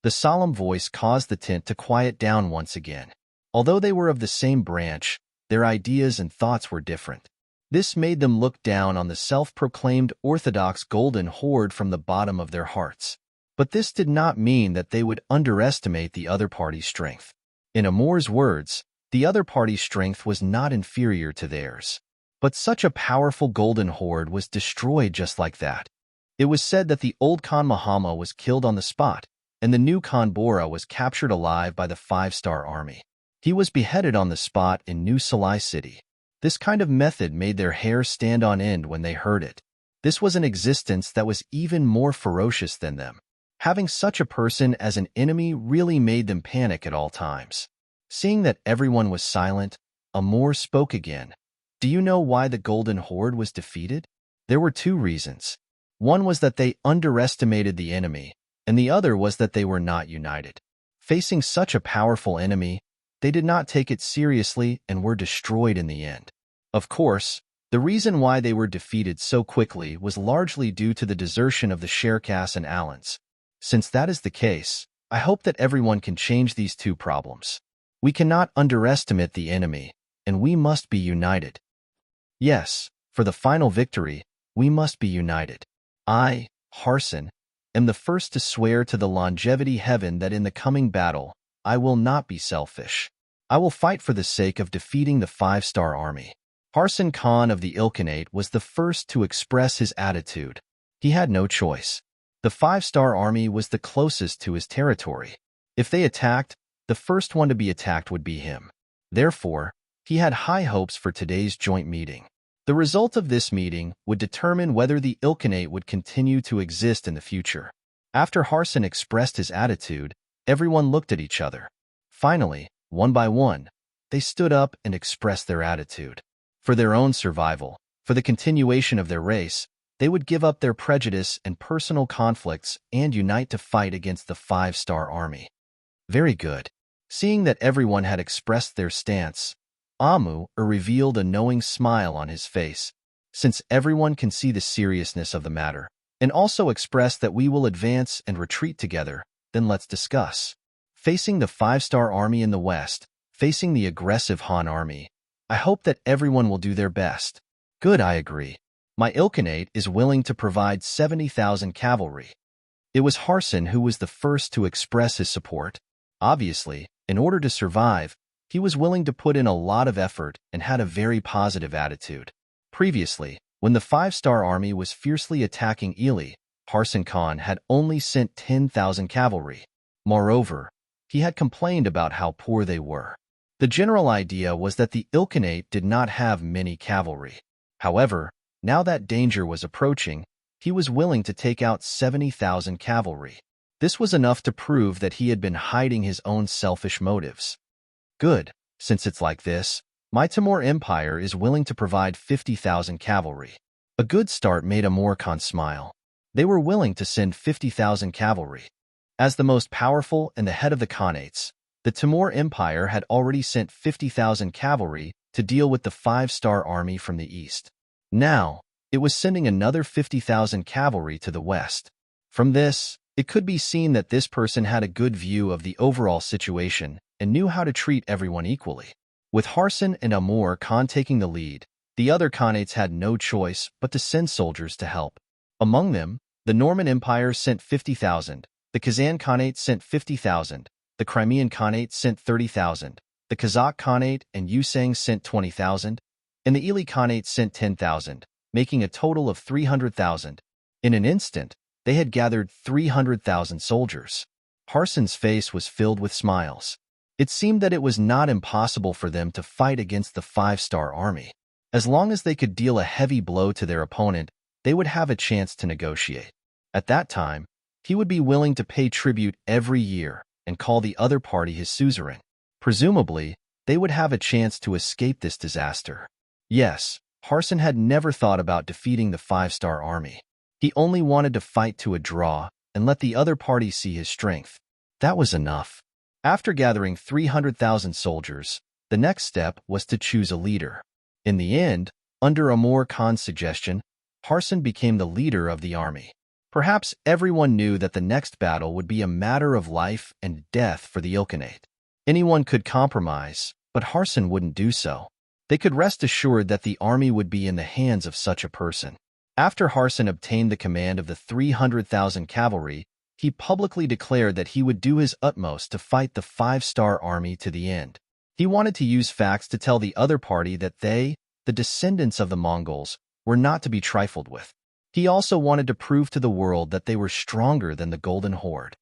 The solemn voice caused the tent to quiet down once again. Although they were of the same branch, their ideas and thoughts were different. This made them look down on the self-proclaimed Orthodox Golden Horde from the bottom of their hearts. But this did not mean that they would underestimate the other party's strength. In Amor's words, the other party's strength was not inferior to theirs. But such a powerful Golden Horde was destroyed just like that. It was said that the old Khan Mahama was killed on the spot, and the new Khan Bora was captured alive by the Five-Star Army. He was beheaded on the spot in New Salai City. This kind of method made their hair stand on end when they heard it. This was an existence that was even more ferocious than them. Having such a person as an enemy really made them panic at all times. Seeing that everyone was silent, Amor spoke again. "Do you know why the Golden Horde was defeated? There were 2 reasons. One was that they underestimated the enemy, and the other was that they were not united. Facing such a powerful enemy, they did not take it seriously and were destroyed in the end. Of course, the reason why they were defeated so quickly was largely due to the desertion of the Sherkas and Allans. Since that is the case, I hope that everyone can change these 2 problems. We cannot underestimate the enemy, and we must be united. Yes, for the final victory, we must be united. I, Harson, am the first to swear to the longevity heaven that in the coming battle, I will not be selfish. I will fight for the sake of defeating the Five-Star Army." Harson Khan of the Ilkhanate was the first to express his attitude. He had no choice. The Five-Star Army was the closest to his territory. If they attacked, the first one to be attacked would be him. Therefore, he had high hopes for today's joint meeting. The result of this meeting would determine whether the Ilkhanate would continue to exist in the future. After Harson expressed his attitude, everyone looked at each other. Finally, one by one, they stood up and expressed their attitude. For their own survival, for the continuation of their race, they would give up their prejudice and personal conflicts and unite to fight against the Five-Star Army. Very good. Seeing that everyone had expressed their stance, Amu revealed a knowing smile on his face, since everyone can see the seriousness of the matter, and also expressed that we will advance and retreat together, then let's discuss. Facing the 5-star army in the west, facing the aggressive Han army, I hope that everyone will do their best. Good, I agree. My Ilkhanate is willing to provide 70,000 cavalry. It was Harson who was the first to express his support. Obviously, in order to survive, he was willing to put in a lot of effort and had a very positive attitude. Previously, when the 5-star army was fiercely attacking Ely, Harson Khan had only sent 10,000 cavalry. Moreover, he had complained about how poor they were. The general idea was that the Ilkhanate did not have many cavalry. However, now that danger was approaching, he was willing to take out 70,000 cavalry. This was enough to prove that he had been hiding his own selfish motives. Good, since it's like this, my Timur Empire is willing to provide 50,000 cavalry. A good start made Amur Khan smile. They were willing to send 50,000 cavalry. As the most powerful and the head of the Khanates, the Timur Empire had already sent 50,000 cavalry to deal with the 5-star army from the east. Now, it was sending another 50,000 cavalry to the west. From this, it could be seen that this person had a good view of the overall situation and knew how to treat everyone equally. With Harson and Amur Khan taking the lead, the other Khanates had no choice but to send soldiers to help. Among them, the Norman Empire sent 50,000, the Kazan Khanate sent 50,000, the Crimean Khanate sent 30,000, the Kazakh Khanate and Yusang sent 20,000, and the Ely Khanate sent 10,000, making a total of 300,000. In an instant, they had gathered 300,000 soldiers. Harson's face was filled with smiles. It seemed that it was not impossible for them to fight against the 5-star army. As long as they could deal a heavy blow to their opponent, they would have a chance to negotiate. At that time, he would be willing to pay tribute every year and call the other party his suzerain. Presumably, they would have a chance to escape this disaster. Yes, Harson had never thought about defeating the 5-star army. He only wanted to fight to a draw and let the other party see his strength. That was enough. After gathering 300,000 soldiers, the next step was to choose a leader. In the end, under Amur Khan's suggestion, Harson became the leader of the army. Perhaps everyone knew that the next battle would be a matter of life and death for the Ilkhanate. Anyone could compromise, but Harson wouldn't do so. They could rest assured that the army would be in the hands of such a person. After Harson obtained the command of the 300,000 cavalry, he publicly declared that he would do his utmost to fight the 5-star army to the end. He wanted to use facts to tell the other party that they, the descendants of the Mongols, were not to be trifled with. He also wanted to prove to the world that they were stronger than the Golden Horde.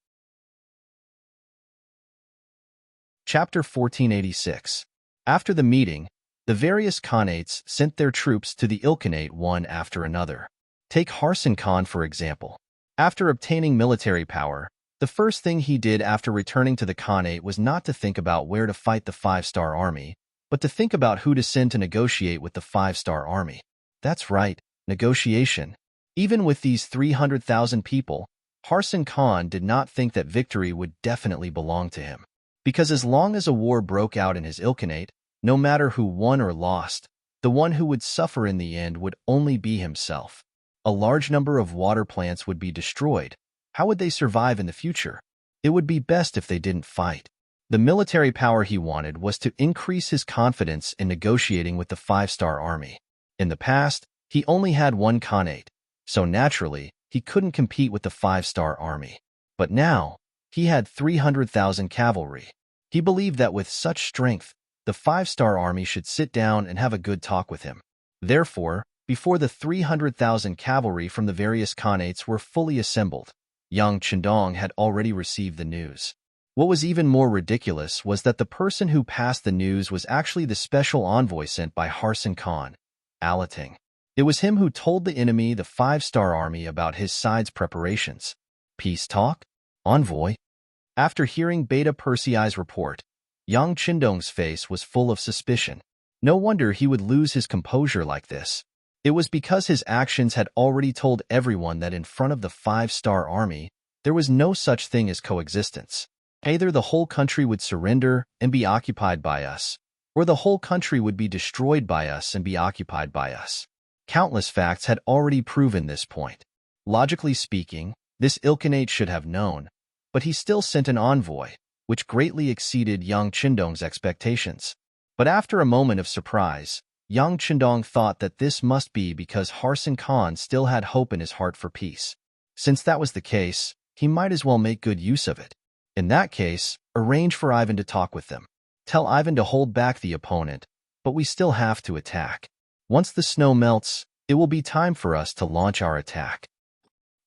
Chapter 1486. After the meeting, the various Khanates sent their troops to the Ilkhanate one after another. Take Harson Khan, for example. After obtaining military power, the first thing he did after returning to the Khanate was not to think about where to fight the 5-star army, but to think about who to send to negotiate with the 5-star army. That's right, negotiation. Even with these 300,000 people, Harson Khan did not think that victory would definitely belong to him. Because as long as a war broke out in his Ilkhanate, no matter who won or lost, the one who would suffer in the end would only be himself. A large number of water plants would be destroyed. How would they survive in the future? It would be best if they didn't fight. The military power he wanted was to increase his confidence in negotiating with the 5-star army. In the past, he only had one Khanate, so naturally, he couldn't compete with the 5-star army. But now, he had 300,000 cavalry. He believed that with such strength, the 5-star army should sit down and have a good talk with him. Therefore, before the 300,000 cavalry from the various Khanates were fully assembled, Yang Chendong had already received the news. What was even more ridiculous was that the person who passed the news was actually the special envoy sent by Harson Khan, Alating. It was him who told the enemy, the 5-star army, about his side's preparations. Peace talk? Envoy? After hearing Beta Persei's report, Yang Chendong's face was full of suspicion. No wonder he would lose his composure like this. It was because his actions had already told everyone that in front of the 5-star army, there was no such thing as coexistence. Either the whole country would surrender and be occupied by us, or the whole country would be destroyed by us and be occupied by us. Countless facts had already proven this point. Logically speaking, this Ilkhanate should have known, but he still sent an envoy, which greatly exceeded Yang Qindong's expectations. But after a moment of surprise, Yang Qindong thought that this must be because Harsan Khan still had hope in his heart for peace. Since that was the case, he might as well make good use of it. In that case, arrange for Ivan to talk with them. Tell Ivan to hold back the opponent, but we still have to attack. Once the snow melts, it will be time for us to launch our attack.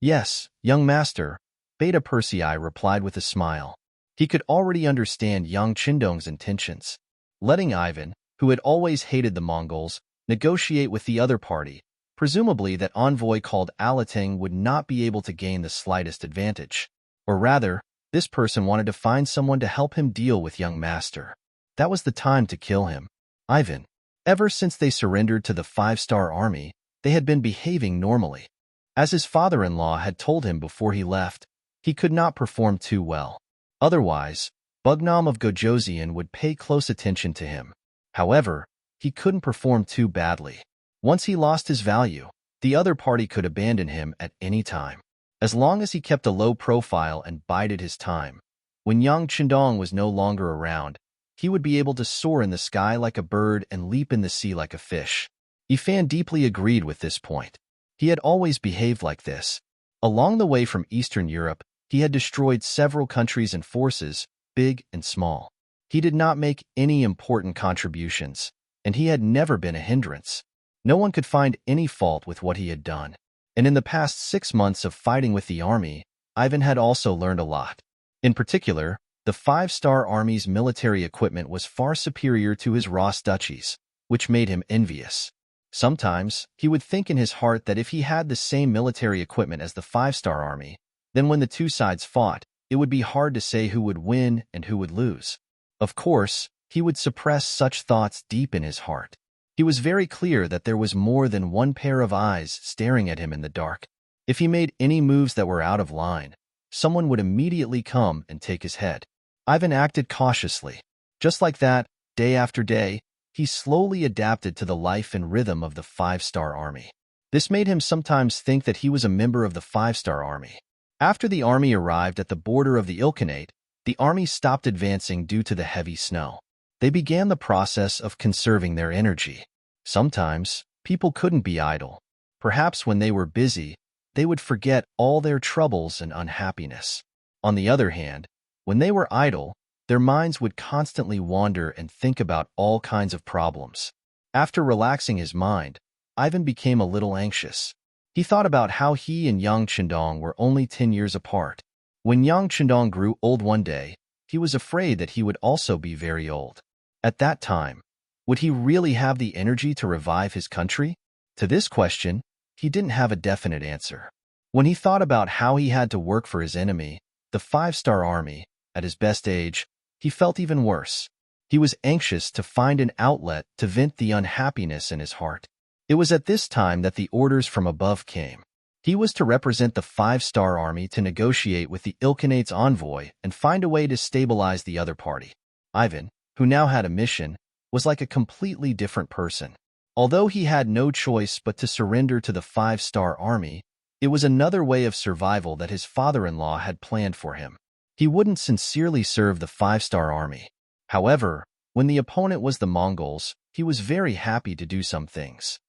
Yes, young master, Beta Persei replied with a smile. He could already understand Yang Qindong's intentions. Letting Ivan, who had always hated the Mongols, negotiate with the other party, presumably that envoy called Alateng would not be able to gain the slightest advantage. Or rather, this person wanted to find someone to help him deal with young master. That was the time to kill him. Ivan. Ever since they surrendered to the 5-star army, they had been behaving normally. As his father-in-law had told him before he left, he could not perform too well. Otherwise, Bugnam of Gojoseon would pay close attention to him. However, he couldn't perform too badly. Once he lost his value, the other party could abandon him at any time. As long as he kept a low profile and bided his time, when Yang Qindong was no longer around, he would be able to soar in the sky like a bird and leap in the sea like a fish. Ifan deeply agreed with this point. He had always behaved like this. Along the way from Eastern Europe, he had destroyed several countries and forces, big and small. He did not make any important contributions, and he had never been a hindrance. No one could find any fault with what he had done. And in the past 6 months of fighting with the army, Ivan had also learned a lot. In particular, the 5-star army's military equipment was far superior to his Ross duchies, which made him envious. Sometimes, he would think in his heart that if he had the same military equipment as the 5-star army, then when the two sides fought, it would be hard to say who would win and who would lose. Of course, he would suppress such thoughts deep in his heart. He was very clear that there was more than one pair of eyes staring at him in the dark. If he made any moves that were out of line, someone would immediately come and take his head. Ivan acted cautiously. Just like that, day after day, he slowly adapted to the life and rhythm of the 5-star army. This made him sometimes think that he was a member of the 5-star army. After the army arrived at the border of the Ilkhanate, the army stopped advancing due to the heavy snow. They began the process of conserving their energy. Sometimes, people couldn't be idle. Perhaps when they were busy, they would forget all their troubles and unhappiness. On the other hand, when they were idle, their minds would constantly wander and think about all kinds of problems. After relaxing his mind, Ivan became a little anxious. He thought about how he and Yang Qindong were only 10 years apart. When Yang Qindong grew old one day, he was afraid that he would also be very old. At that time, would he really have the energy to revive his country? To this question, he didn't have a definite answer. When he thought about how he had to work for his enemy, the 5-star army, at his best age, he felt even worse. He was anxious to find an outlet to vent the unhappiness in his heart. It was at this time that the orders from above came. He was to represent the 5-star army to negotiate with the Ilkhanate's envoy and find a way to stabilize the other party. Ivan, who now had a mission, was like a completely different person. Although he had no choice but to surrender to the 5-star army, it was another way of survival that his father-in-law had planned for him. He wouldn't sincerely serve the 5-star army. However, when the opponent was the Mongols, he was very happy to do some things.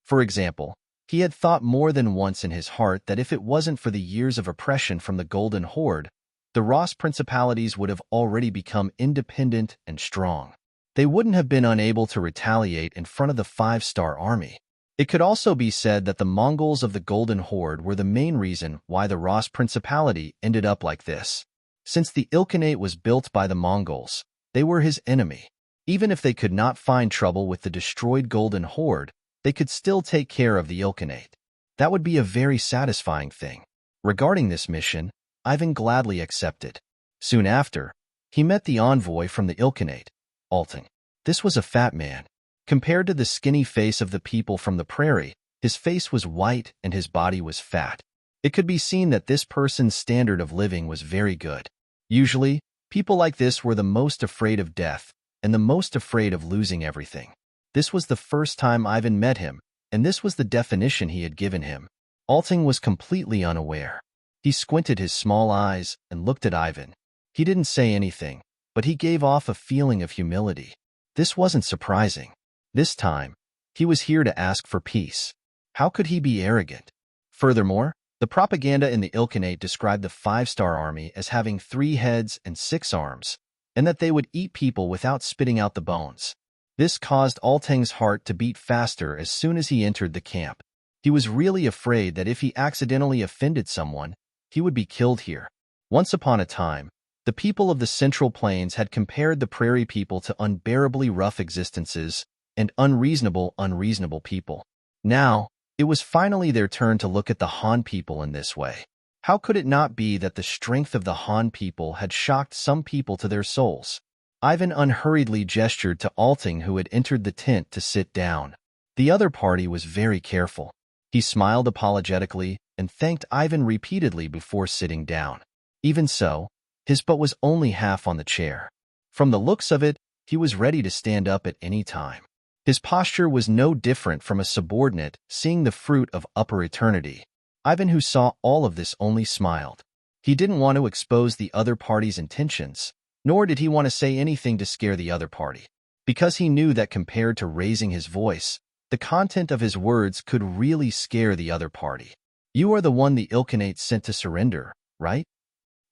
For example, he had thought more than once in his heart that if it wasn't for the years of oppression from the Golden Horde, the Ross principalities would have already become independent and strong. They wouldn't have been unable to retaliate in front of the 5-star army. It could also be said that the Mongols of the Golden Horde were the main reason why the Ross principality ended up like this. Since the Ilkhanate was built by the Mongols, they were his enemy. Even if they could not find trouble with the destroyed Golden Horde, they could still take care of the Ilkhanate. That would be a very satisfying thing. Regarding this mission, Ivan gladly accepted. Soon after, he met the envoy from the Ilkhanate, Alting. This was a fat man. Compared to the skinny face of the people from the prairie, his face was white and his body was fat. It could be seen that this person's standard of living was very good. Usually, people like this were the most afraid of death, and the most afraid of losing everything. This was the first time Ivan met him, and this was the definition he had given him. Alting was completely unaware. He squinted his small eyes and looked at Ivan. He didn't say anything, but he gave off a feeling of humility. This wasn't surprising. This time, he was here to ask for peace. How could he be arrogant? Furthermore, the propaganda in the Ilkhanate described the five-star army as having 3 heads and 6 arms, and that they would eat people without spitting out the bones. This caused Alting's heart to beat faster as soon as he entered the camp. He was really afraid that if he accidentally offended someone, he would be killed here. Once upon a time, the people of the Central Plains had compared the prairie people to unbearably rough existences and unreasonable people. Now, it was finally their turn to look at the Han people in this way. How could it not be that the strength of the Han people had shocked some people to their souls? Ivan unhurriedly gestured to Alting, who had entered the tent, to sit down. The other party was very careful. He smiled apologetically and thanked Ivan repeatedly before sitting down. Even so, his butt was only half on the chair. From the looks of it, he was ready to stand up at any time. His posture was no different from a subordinate seeing the fruit of upper eternity. Ivan, who saw all of this, only smiled. He didn't want to expose the other party's intentions, nor did he want to say anything to scare the other party, because he knew that compared to raising his voice, the content of his words could really scare the other party. You are the one the Ilkhanate sent to surrender, right?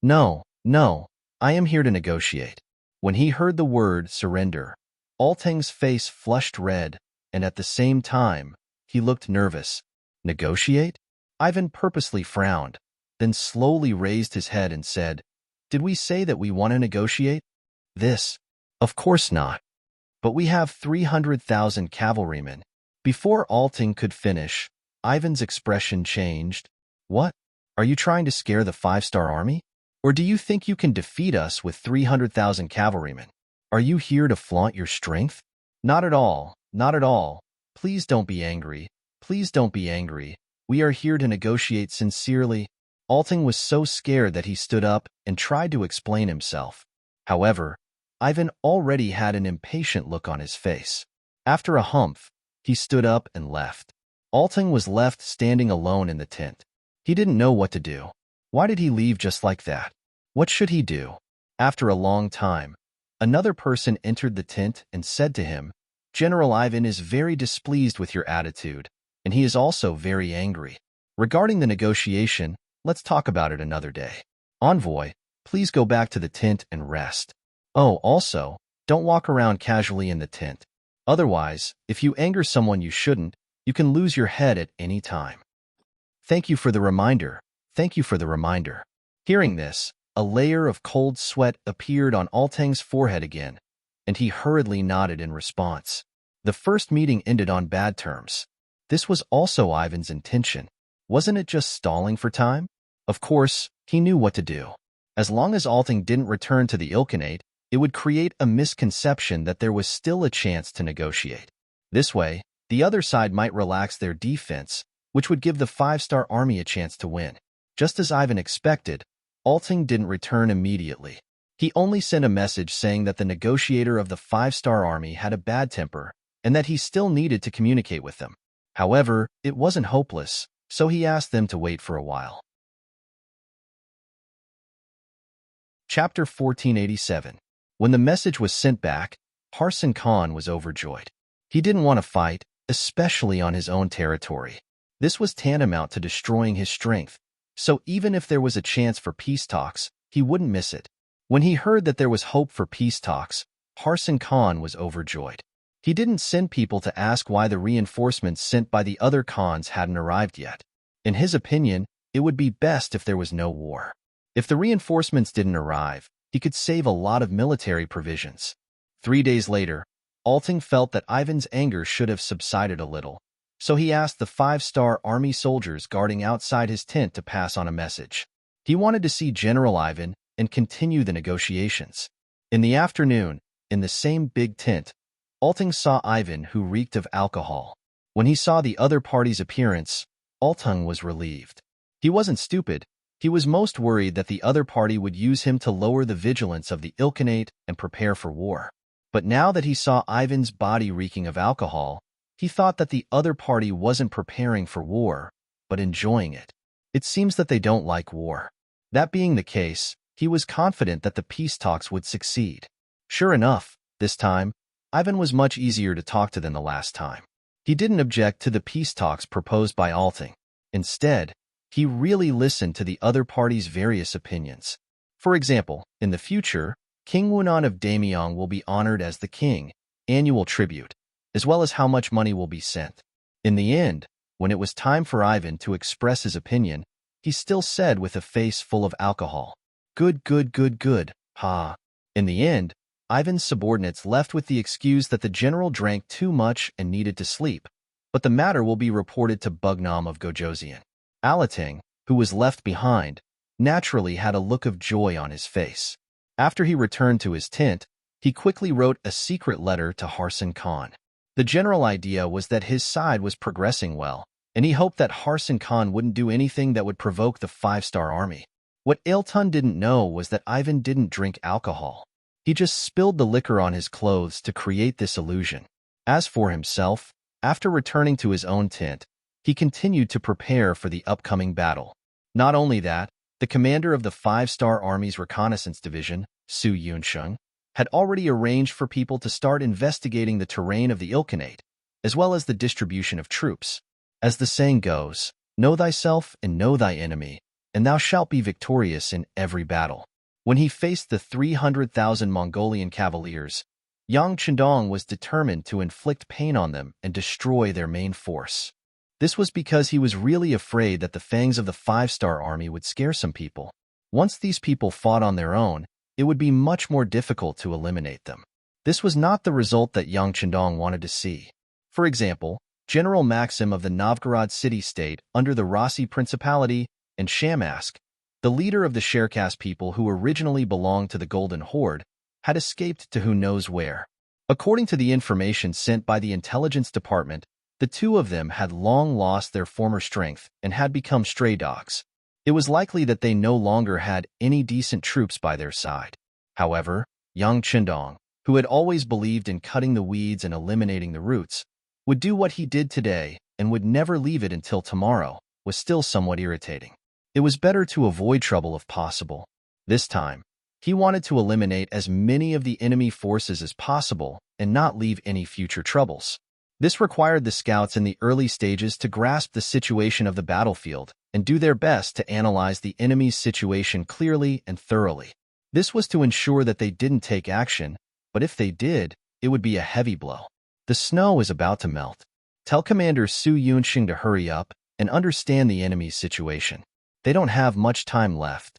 No, I am here to negotiate. When he heard the word surrender, Alting's face flushed red, and at the same time, he looked nervous. Negotiate? Ivan purposely frowned, then slowly raised his head and said, Did we say that we want to negotiate? This? Of course not. But we have 300,000 cavalrymen. Before Alting could finish, Ivan's expression changed. What? Are you trying to scare the 5-star army? Or do you think you can defeat us with 300,000 cavalrymen? Are you here to flaunt your strength? Not at all. Please don't be angry. We are here to negotiate sincerely. Alting was so scared that he stood up and tried to explain himself. However, Ivan already had an impatient look on his face. After a humph, he stood up and left. Alting was left standing alone in the tent. He didn't know what to do. Why did he leave just like that? What should he do? After a long time, another person entered the tent and said to him, General Ivan is very displeased with your attitude, and he is also very angry. Regarding the negotiation, let's talk about it another day. Envoy, please go back to the tent and rest. Oh, also, don't walk around casually in the tent. Otherwise, if you anger someone you shouldn't, you can lose your head at any time. Thank you for the reminder. Hearing this, a layer of cold sweat appeared on Alting's forehead again, and he hurriedly nodded in response. The first meeting ended on bad terms. This was also Ivan's intention. Wasn't it just stalling for time? Of course, he knew what to do. As long as Alting didn't return to the Ilkhanate, it would create a misconception that there was still a chance to negotiate. This way, the other side might relax their defense, which would give the 5-star army a chance to win. Just as Ivan expected, Alting didn't return immediately. He only sent a message saying that the negotiator of the 5-star army had a bad temper and that he still needed to communicate with them. However, it wasn't hopeless, so he asked them to wait for a while. Chapter 1487. When the message was sent back, Parson Khan was overjoyed. He didn't want to fight, especially on his own territory. This was tantamount to destroying his strength, so even if there was a chance for peace talks, he wouldn't miss it. When he heard that there was hope for peace talks, Parson Khan was overjoyed. He didn't send people to ask why the reinforcements sent by the other Khans hadn't arrived yet. In his opinion, it would be best if there was no war. If the reinforcements didn't arrive, he could save a lot of military provisions. 3 days later, Alting felt that Ivan's anger should have subsided a little, so he asked the 5-star army soldiers guarding outside his tent to pass on a message. He wanted to see General Ivan and continue the negotiations. In the afternoon, in the same big tent, Alting saw Ivan, who reeked of alcohol. When he saw the other party's appearance, Alting was relieved. He wasn't stupid. He was most worried that the other party would use him to lower the vigilance of the Ilkhanate and prepare for war. But now that he saw Ivan's body reeking of alcohol, he thought that the other party wasn't preparing for war, but enjoying it. It seems that they don't like war. That being the case, he was confident that the peace talks would succeed. Sure enough, this time, Ivan was much easier to talk to than the last time. He didn't object to the peace talks proposed by Alting. Instead, he really listened to the other party's various opinions. For example, in the future, King Wunan of Damyong will be honored as the king, annual tribute, as well as how much money will be sent. In the end, when it was time for Ivan to express his opinion, he still said with a face full of alcohol, "Good, good, good, good, ha." In the end, Ivan's subordinates left with the excuse that the general drank too much and needed to sleep, but the matter will be reported to Bugnam of Gojoseon. Alating, who was left behind, naturally had a look of joy on his face. After he returned to his tent, he quickly wrote a secret letter to Harsan Khan. The general idea was that his side was progressing well, and he hoped that Harsan Khan wouldn't do anything that would provoke the five-star army. What Ailton didn't know was that Ivan didn't drink alcohol. He just spilled the liquor on his clothes to create this illusion. As for himself, after returning to his own tent, he continued to prepare for the upcoming battle. Not only that, the commander of the five-star army's reconnaissance division, Su Yunsheng, had already arranged for people to start investigating the terrain of the Ilkhanate, as well as the distribution of troops. As the saying goes, know thyself and know thy enemy, and thou shalt be victorious in every battle. When he faced the 300,000 Mongolian cavaliers, Yang Chendong was determined to inflict pain on them and destroy their main force. This was because he was really afraid that the fangs of the five-star army would scare some people. Once these people fought on their own, it would be much more difficult to eliminate them. This was not the result that Yang Chendong wanted to see. For example, General Maxim of the Novgorod city-state under the Rossi Principality and Shamask, the leader of the Cherkass people who originally belonged to the Golden Horde, had escaped to who knows where. According to the information sent by the intelligence department, the two of them had long lost their former strength and had become stray dogs. It was likely that they no longer had any decent troops by their side. However, Yang Chendong, who had always believed in cutting the weeds and eliminating the roots, would do what he did today and would never leave it until tomorrow, was still somewhat irritating. It was better to avoid trouble if possible. This time, he wanted to eliminate as many of the enemy forces as possible and not leave any future troubles. This required the scouts in the early stages to grasp the situation of the battlefield and do their best to analyze the enemy's situation clearly and thoroughly. This was to ensure that they didn't take action, but if they did, it would be a heavy blow. The snow is about to melt. Tell Commander Su Yunsheng to hurry up and understand the enemy's situation. They don't have much time left.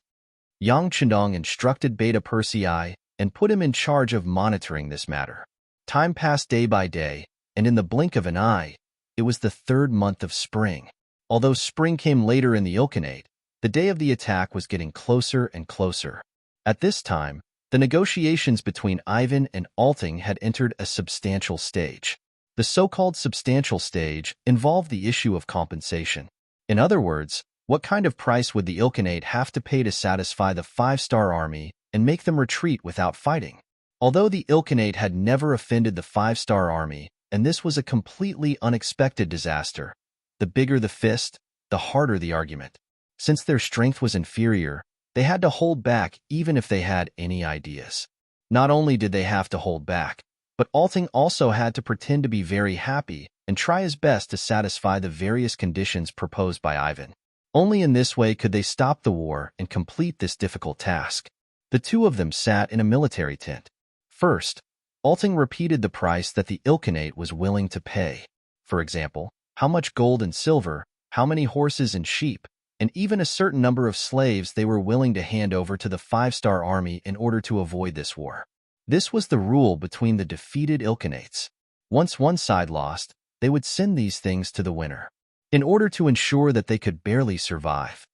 Yang Chendong instructed Beta Persei and put him in charge of monitoring this matter. Time passed day by day, and in the blink of an eye, it was the 3rd month of spring. Although spring came later in the Ilkhanate, the day of the attack was getting closer and closer. At this time, the negotiations between Ivan and Alting had entered a substantial stage. The so-called substantial stage involved the issue of compensation. In other words, what kind of price would the Ilkhanate have to pay to satisfy the five-star army and make them retreat without fighting? Although the Ilkhanate had never offended the five-star army, and this was a completely unexpected disaster, the bigger the fist, the harder the argument. Since their strength was inferior, they had to hold back even if they had any ideas. Not only did they have to hold back, but Alting also had to pretend to be very happy and try his best to satisfy the various conditions proposed by Ivan. Only in this way could they stop the war and complete this difficult task. The two of them sat in a military tent. First, Alting repeated the price that the Ilkhanate was willing to pay. For example, how much gold and silver, how many horses and sheep, and even a certain number of slaves they were willing to hand over to the five-star army in order to avoid this war. This was the rule between the defeated Ilkhanates. Once one side lost, they would send these things to the winner. In order to ensure that they could barely survive,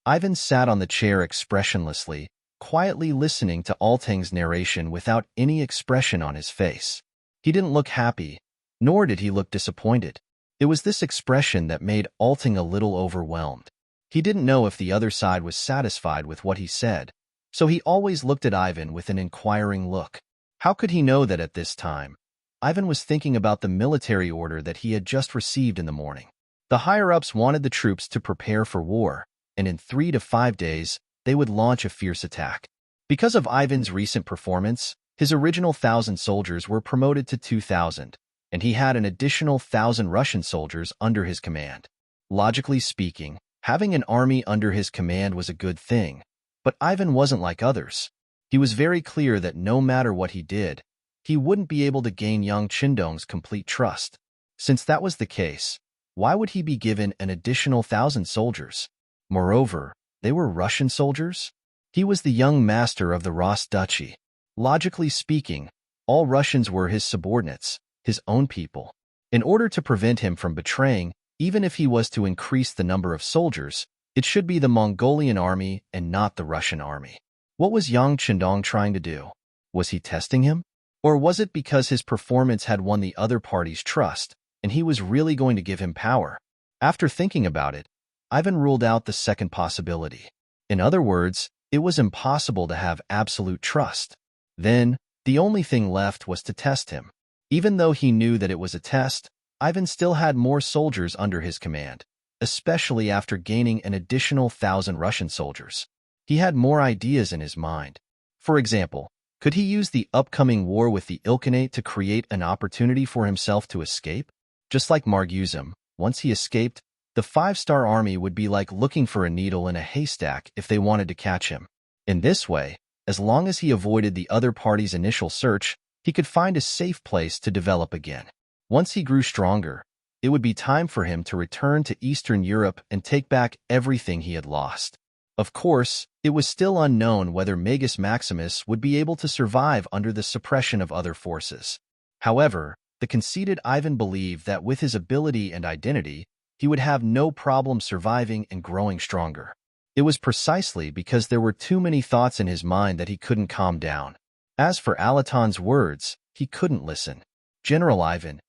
Ivan sat on the chair expressionlessly, quietly listening to Alting's narration without any expression on his face. He didn't look happy, nor did he look disappointed. It was this expression that made Alting a little overwhelmed. He didn't know if the other side was satisfied with what he said, so he always looked at Ivan with an inquiring look. How could he know that at this time? Ivan was thinking about the military order that he had just received in the morning. The higher-ups wanted the troops to prepare for war, and in 3 to 5 days, they would launch a fierce attack. Because of Ivan's recent performance, his original 1,000 soldiers were promoted to 2,000, and he had an additional 1,000 Russian soldiers under his command. Logically speaking, having an army under his command was a good thing, but Ivan wasn't like others. He was very clear that no matter what he did, he wouldn't be able to gain young Qindong's complete trust. Since that was the case, why would he be given an additional 1,000 soldiers? Moreover, they were Russian soldiers? He was the young master of the Rus Duchy. Logically speaking, all Russians were his subordinates, his own people. In order to prevent him from betraying, even if he was to increase the number of soldiers, it should be the Mongolian army and not the Russian army. What was Yang Qindong trying to do? Was he testing him? Or was it because his performance had won the other party's trust, and he was really going to give him power? After thinking about it, Ivan ruled out the second possibility. In other words, it was impossible to have absolute trust. Then, the only thing left was to test him. Even though he knew that it was a test, Ivan still had more soldiers under his command, especially after gaining an additional 1,000 Russian soldiers. He had more ideas in his mind. For example, could he use the upcoming war with the Ilkhanate to create an opportunity for himself to escape? Just like Marguzim, once he escaped, the 5-star army would be like looking for a needle in a haystack if they wanted to catch him. In this way, as long as he avoided the other party's initial search, he could find a safe place to develop again. Once he grew stronger, it would be time for him to return to Eastern Europe and take back everything he had lost. Of course, it was still unknown whether Magus Maximus would be able to survive under the suppression of other forces. However, the conceited Ivan believed that with his ability and identity, he would have no problem surviving and growing stronger. It was precisely because there were too many thoughts in his mind that he couldn't calm down. As for Alaton's words, he couldn't listen. General Ivan,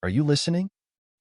are you listening?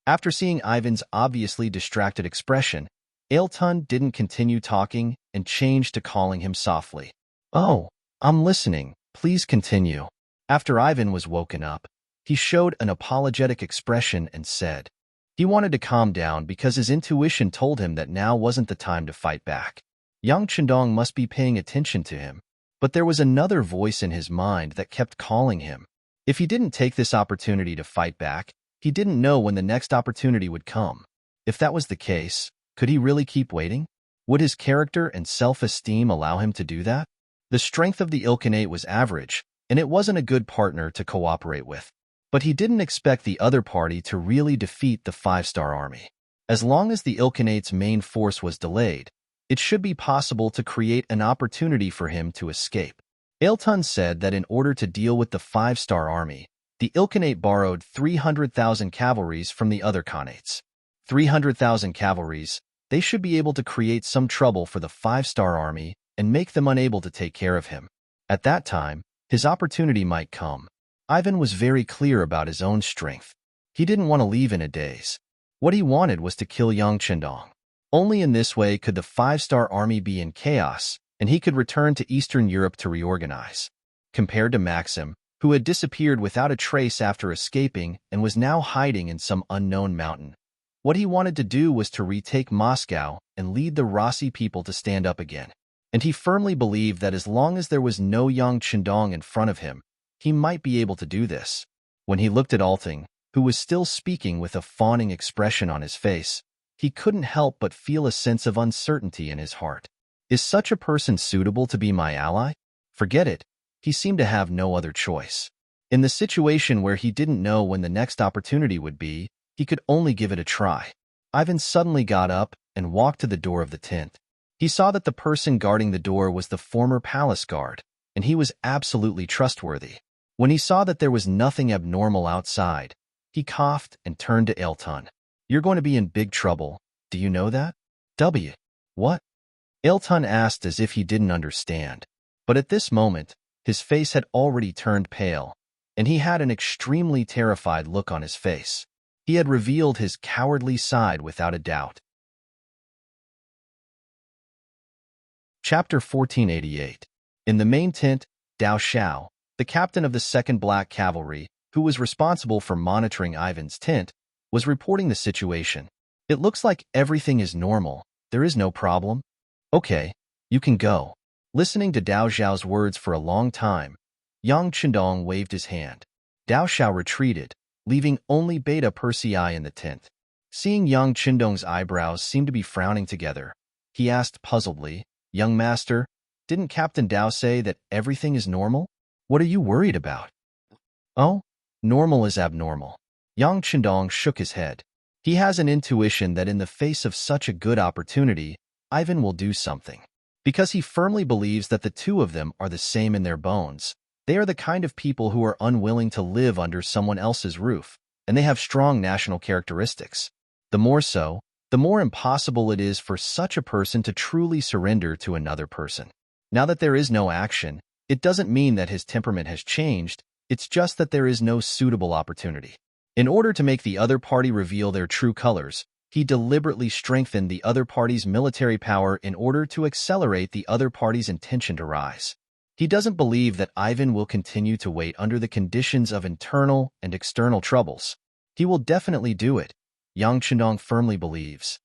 After seeing Ivan's obviously distracted expression, Alaton didn't continue talking and changed to calling him softly. Oh, I'm listening. Please continue. After Ivan was woken up, he showed an apologetic expression and said he wanted to calm down because his intuition told him that now wasn't the time to fight back. Yang Qindong must be paying attention to him, but there was another voice in his mind that kept calling him. If he didn't take this opportunity to fight back, he didn't know when the next opportunity would come. If that was the case, could he really keep waiting? Would his character and self-esteem allow him to do that? The strength of the Ilkhanate was average, and it wasn't a good partner to cooperate with. But he didn't expect the other party to really defeat the 5-star army. As long as the Ilkhanate's main force was delayed, it should be possible to create an opportunity for him to escape. Alaton said that in order to deal with the 5-star army, the Ilkhanate borrowed 300,000 cavalries from the other Khanates. 300,000 cavalries, they should be able to create some trouble for the 5-star army and make them unable to take care of him. At that time, his opportunity might come. Ivan was very clear about his own strength. He didn't want to leave in a daze. What he wanted was to kill Yang Qindong. Only in this way could the 5-star army be in chaos, and he could return to Eastern Europe to reorganize. Compared to Maxim, who had disappeared without a trace after escaping and was now hiding in some unknown mountain, what he wanted to do was to retake Moscow and lead the Rossi people to stand up again. And he firmly believed that as long as there was no Yang Qindong in front of him, he might be able to do this. When he looked at Alting, who was still speaking with a fawning expression on his face, he couldn't help but feel a sense of uncertainty in his heart. Is such a person suitable to be my ally? Forget it. He seemed to have no other choice. In the situation where he didn't know when the next opportunity would be, he could only give it a try. Ivan suddenly got up and walked to the door of the tent. He saw that the person guarding the door was the former palace guard, and he was absolutely trustworthy. When he saw that there was nothing abnormal outside, he coughed and turned to Alaton. You're going to be in big trouble. Do you know that? What? Alaton asked as if he didn't understand. But at this moment, his face had already turned pale, and he had an extremely terrified look on his face. He had revealed his cowardly side without a doubt. Chapter 1488. In the main tent, Dao Xiao, The captain of the 2nd Black Cavalry, who was responsible for monitoring Ivan's tent, was reporting the situation. It looks like everything is normal. There is no problem. Okay, you can go. Listening to Dao Xiao's words for a long time, Yang Chendong waved his hand. Dao Xiao retreated, leaving only Beta Persei in the tent. Seeing Yang Chendong's eyebrows seem to be frowning together, he asked puzzledly, "Young master, didn't Captain Dao say that everything is normal? What are you worried about?" "Oh, normal is abnormal." Yang Chendong shook his head. He has an intuition that in the face of such a good opportunity, Ivan will do something. Because he firmly believes that the two of them are the same in their bones. They are the kind of people who are unwilling to live under someone else's roof, and they have strong national characteristics. The more so, the more impossible it is for such a person to truly surrender to another person. Now that there is no action, it doesn't mean that his temperament has changed, it's just that there is no suitable opportunity. In order to make the other party reveal their true colors, he deliberately strengthened the other party's military power in order to accelerate the other party's intention to rise. He doesn't believe that Ivan will continue to wait under the conditions of internal and external troubles. He will definitely do it, Yang Chendong firmly believes.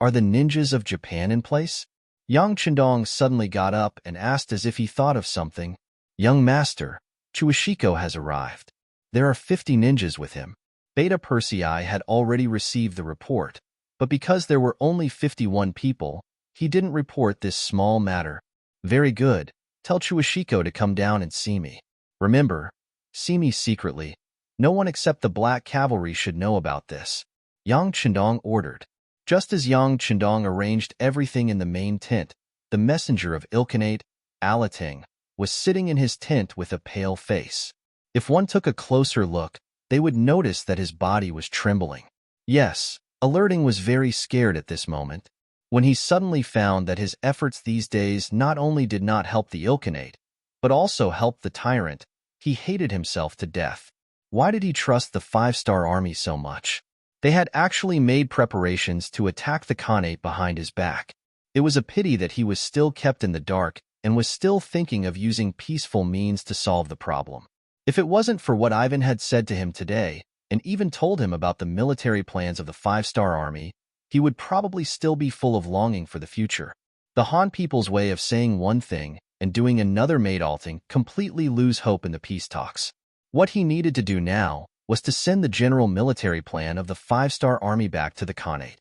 Are the ninjas of Japan in place? Yang Chendong suddenly got up and asked as if he thought of something. Young master, Chuishiko has arrived. There are 50 ninjas with him. Beta Persei had already received the report, but because there were only 51 people, he didn't report this small matter. Very good. Tell Chuishiko to come down and see me. Remember, see me secretly. No one except the Black Cavalry should know about this. Yang Chendong ordered. Just as Yang Chendong arranged everything in the main tent, the messenger of Ilkhanate, Alating, was sitting in his tent with a pale face. If one took a closer look, they would notice that his body was trembling. Yes, Alerting was very scared at this moment, when he suddenly found that his efforts these days not only did not help the Ilkhanate, but also helped the tyrant. He hated himself to death. Why did he trust the 5-star army so much? They had actually made preparations to attack the Khanate behind his back. It was a pity that he was still kept in the dark and was still thinking of using peaceful means to solve the problem. If it wasn't for what Ivan had said to him today, and even told him about the military plans of the 5-star army, he would probably still be full of longing for the future. The Han people's way of saying one thing and doing another made Alting completely lose hope in the peace talks. What he needed to do now was to send the general military plan of the 5-star army back to the Khanate.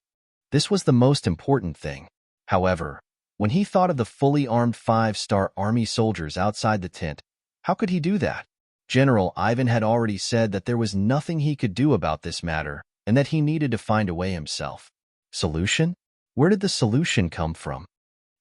This was the most important thing. However, when he thought of the fully armed 5-star army soldiers outside the tent, how could he do that? General Ivan had already said that there was nothing he could do about this matter and that he needed to find a way himself. Solution? Where did the solution come from?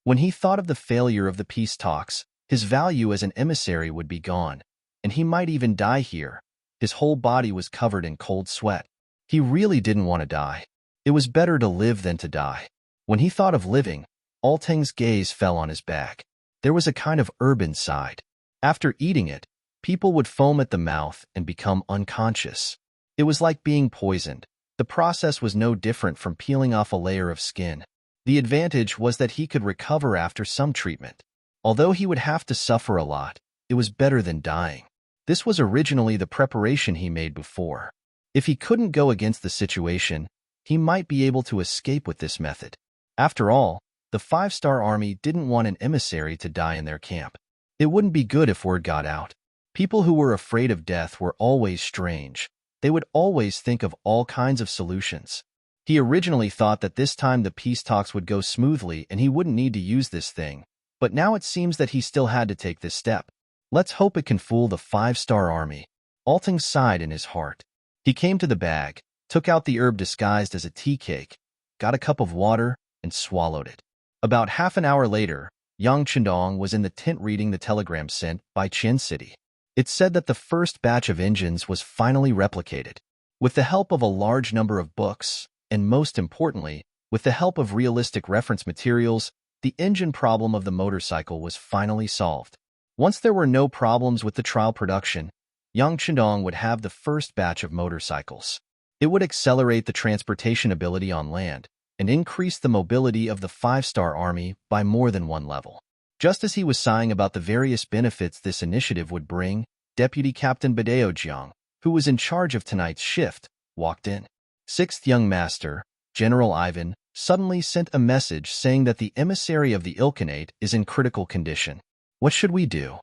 When he thought of the failure of the peace talks, his value as an emissary would be gone, and he might even die here. His whole body was covered in cold sweat. He really didn't want to die. It was better to live than to die. When he thought of living, Alting's gaze fell on his back. There was a kind of herb inside. After eating it, people would foam at the mouth and become unconscious. It was like being poisoned. The process was no different from peeling off a layer of skin. The advantage was that he could recover after some treatment. Although he would have to suffer a lot, it was better than dying. This was originally the preparation he made before. If he couldn't go against the situation, he might be able to escape with this method. After all, the 5-star army didn't want an emissary to die in their camp. It wouldn't be good if word got out. People who were afraid of death were always strange. They would always think of all kinds of solutions. He originally thought that this time the peace talks would go smoothly and he wouldn't need to use this thing, but now it seems that he still had to take this step. Let's hope it can fool the 5-star army. Alting sighed in his heart. He came to the bag, took out the herb disguised as a tea cake, got a cup of water, and swallowed it. About half an hour later, Yang Chendong was in the tent reading the telegram sent by Chen City. It said that the first batch of engines was finally replicated. With the help of a large number of books, and most importantly, with the help of realistic reference materials, the engine problem of the motorcycle was finally solved. Once there were no problems with the trial production, Yang Chendong would have the first batch of motorcycles. It would accelerate the transportation ability on land and increase the mobility of the 5-star army by more than one level. Just as he was sighing about the various benefits this initiative would bring, Deputy Captain Badeo Jiang, who was in charge of tonight's shift, walked in. Sixth young master, General Ivan, suddenly sent a message saying that the emissary of the Ilkhanate is in critical condition. What should we do?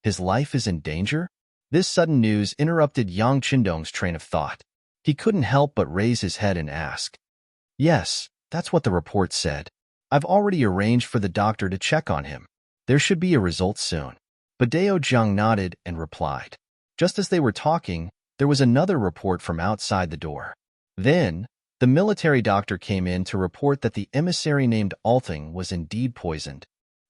His life is in danger? This sudden news interrupted Yang Qindong's train of thought. He couldn't help but raise his head and ask. Yes, that's what the report said. I've already arranged for the doctor to check on him. There should be a result soon. Badeo Jiang nodded and replied. Just as they were talking, there was another report from outside the door. Then, the military doctor came in to report that the emissary named Alting was indeed poisoned.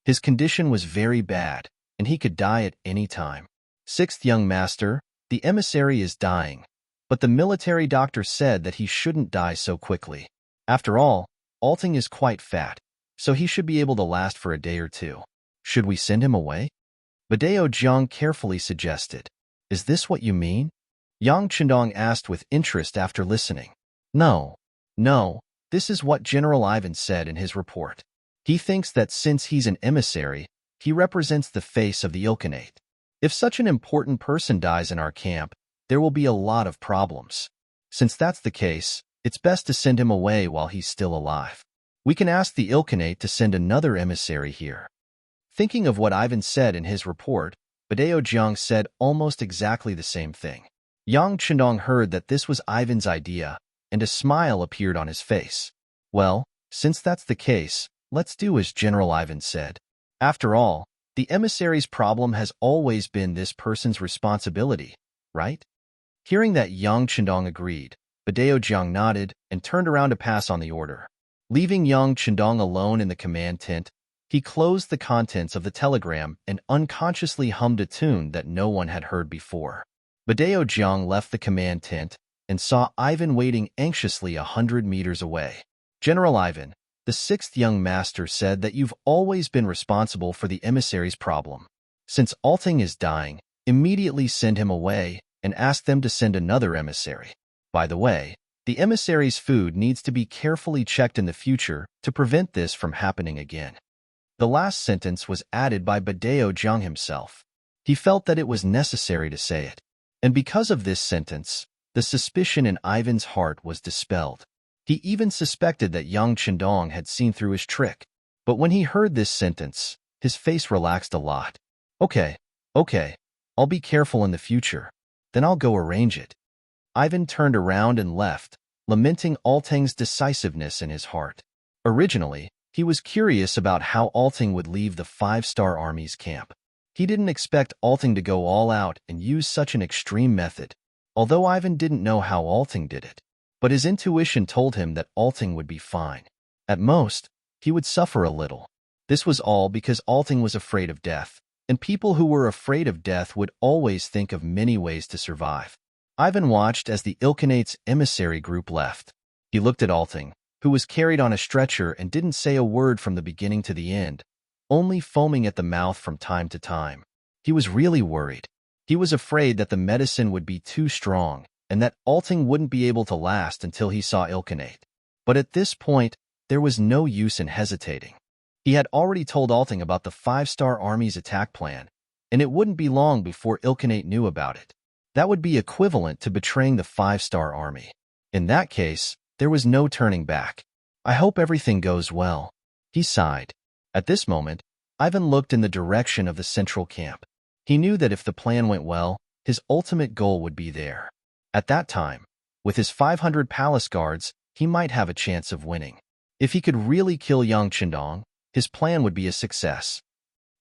His condition was very bad, and he could die at any time. Sixth young master, the emissary is dying, but the military doctor said that he shouldn't die so quickly. After all, Alting is quite fat, so he should be able to last for a day or two. Should we send him away? Badeo Jiang carefully suggested. Is this what you mean? Yang Qindong asked with interest after listening. No, this is what General Ivan said in his report. He thinks that since he's an emissary, he represents the face of the Ilkhanate. If such an important person dies in our camp, there will be a lot of problems. Since that's the case, it's best to send him away while he's still alive. We can ask the Ilkhanate to send another emissary here. Thinking of what Ivan said in his report, Badeo Jiang said almost exactly the same thing. Yang Qindong heard that this was Ivan's idea, and a smile appeared on his face. Well, since that's the case, let's do as General Ivan said. After all, the emissary's problem has always been this person's responsibility, right? Hearing that Yang Qindong agreed, Badeo Jiang nodded and turned around to pass on the order. Leaving Yang Qindong alone in the command tent, he closed the contents of the telegram and unconsciously hummed a tune that no one had heard before. Badeo Jiang left the command tent and saw Ivan waiting anxiously 100 meters away. General Ivan, the sixth young master said that you've always been responsible for the emissary's problem. Since Alting is dying, immediately send him away and ask them to send another emissary. By the way, the emissary's food needs to be carefully checked in the future to prevent this from happening again. The last sentence was added by Badeo Jiang himself. He felt that it was necessary to say it. And because of this sentence, the suspicion in Ivan's heart was dispelled. He even suspected that Yang Qindong had seen through his trick. But when he heard this sentence, his face relaxed a lot. Okay, I'll be careful in the future. Then I'll go arrange it. Ivan turned around and left, lamenting Alting's decisiveness in his heart. Originally, he was curious about how Alting would leave the 5-star Army's camp. He didn't expect Alting to go all out and use such an extreme method, although Ivan didn't know how Alting did it. But his intuition told him that Alting would be fine. At most, he would suffer a little. This was all because Alting was afraid of death, and people who were afraid of death would always think of many ways to survive. Ivan watched as the Ilkhanate's emissary group left. He looked at Alting, who was carried on a stretcher and didn't say a word from the beginning to the end, only foaming at the mouth from time to time. He was really worried. He was afraid that the medicine would be too strong, and that Alting wouldn't be able to last until he saw Ilkhanate. But at this point, there was no use in hesitating. He had already told Alting about the 5-star Army's attack plan, and it wouldn't be long before Ilkhanate knew about it. That would be equivalent to betraying the 5-star Army. In that case, there was no turning back. I hope everything goes well. He sighed. At this moment, Ivan looked in the direction of the central camp. He knew that if the plan went well, his ultimate goal would be there. At that time, with his 500 palace guards, he might have a chance of winning. If he could really kill Yang Qindong, his plan would be a success.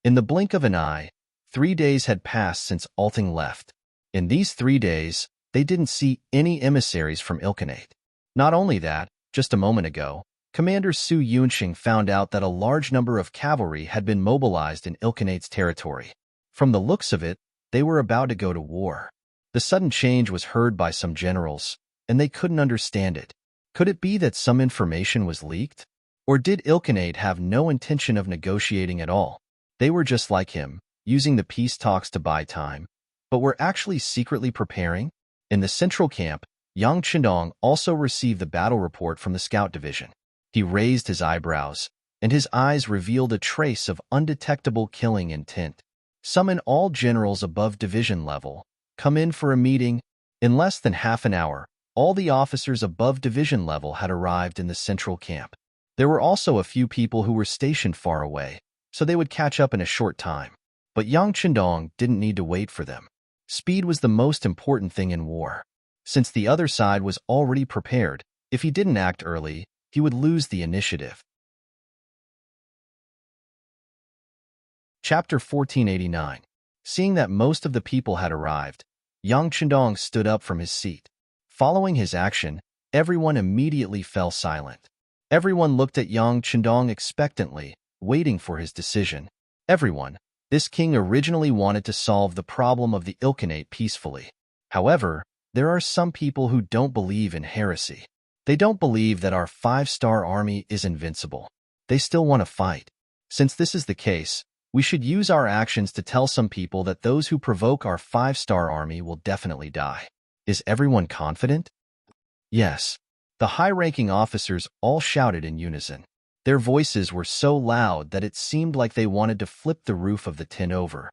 In the blink of an eye, 3 days had passed since Alting left. In these 3 days, they didn't see any emissaries from Ilkhanate. Not only that, just a moment ago, Commander Su Yunxing found out that a large number of cavalry had been mobilized in Ilkhanate's territory. From the looks of it, they were about to go to war. The sudden change was heard by some generals, and they couldn't understand it. Could it be that some information was leaked? Or did Ilkhanate have no intention of negotiating at all? They were just like him, using the peace talks to buy time, but were actually secretly preparing? In the central camp, Yang Qindong also received the battle report from the scout division. He raised his eyebrows, and his eyes revealed a trace of undetectable killing intent. Summon all generals above division level. Come in for a meeting. In less than half an hour, all the officers above division level had arrived in the central camp. There were also a few people who were stationed far away, so they would catch up in a short time. But Yang Chendong didn't need to wait for them. Speed was the most important thing in war. Since the other side was already prepared, if he didn't act early, he would lose the initiative. Chapter 1489. Seeing that most of the people had arrived, Yang Chendong stood up from his seat. Following his action, everyone immediately fell silent. Everyone looked at Yang Chendong expectantly, waiting for his decision. Everyone, this king originally wanted to solve the problem of the Ilkhanate peacefully. However, there are some people who don't believe in heresy. They don't believe that our 5-star army is invincible. They still want to fight. Since this is the case, we should use our actions to tell some people that those who provoke our 5-star army will definitely die. Is everyone confident? Yes. The high-ranking officers all shouted in unison. Their voices were so loud that it seemed like they wanted to flip the roof of the tin over.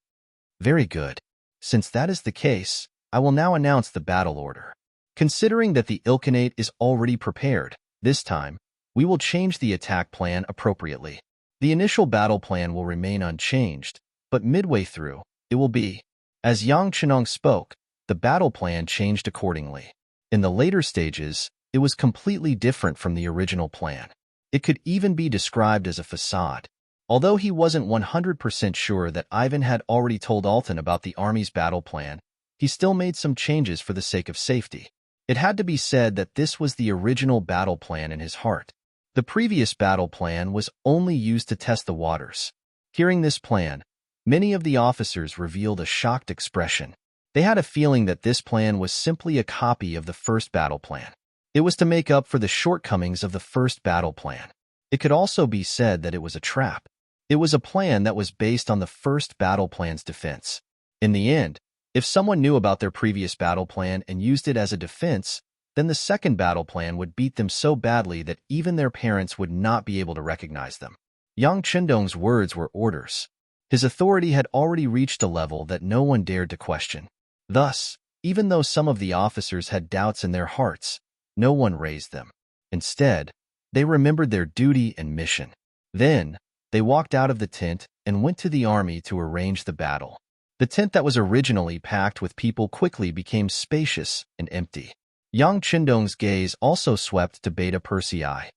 Very good. Since that is the case, I will now announce the battle order. Considering that the Ilkhanate is already prepared, this time, we will change the attack plan appropriately. The initial battle plan will remain unchanged, but midway through, it will be. As Yang Chendong spoke, the battle plan changed accordingly. In the later stages, it was completely different from the original plan. It could even be described as a facade. Although he wasn't 100% sure that Ivan had already told Altan about the army's battle plan, he still made some changes for the sake of safety. It had to be said that this was the original battle plan in his heart. The previous battle plan was only used to test the waters. Hearing this plan, many of the officers revealed a shocked expression. They had a feeling that this plan was simply a copy of the first battle plan. It was to make up for the shortcomings of the first battle plan. It could also be said that it was a trap. It was a plan that was based on the first battle plan's defense. In the end, if someone knew about their previous battle plan and used it as a defense, then the second battle plan would beat them so badly that even their parents would not be able to recognize them. Yang Chendong's words were orders. His authority had already reached a level that no one dared to question. Thus, even though some of the officers had doubts in their hearts, no one raised them. Instead, they remembered their duty and mission. Then, they walked out of the tent and went to the army to arrange the battle. The tent that was originally packed with people quickly became spacious and empty. Yang Chendong's gaze also swept to Beta Persei.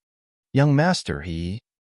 Young master,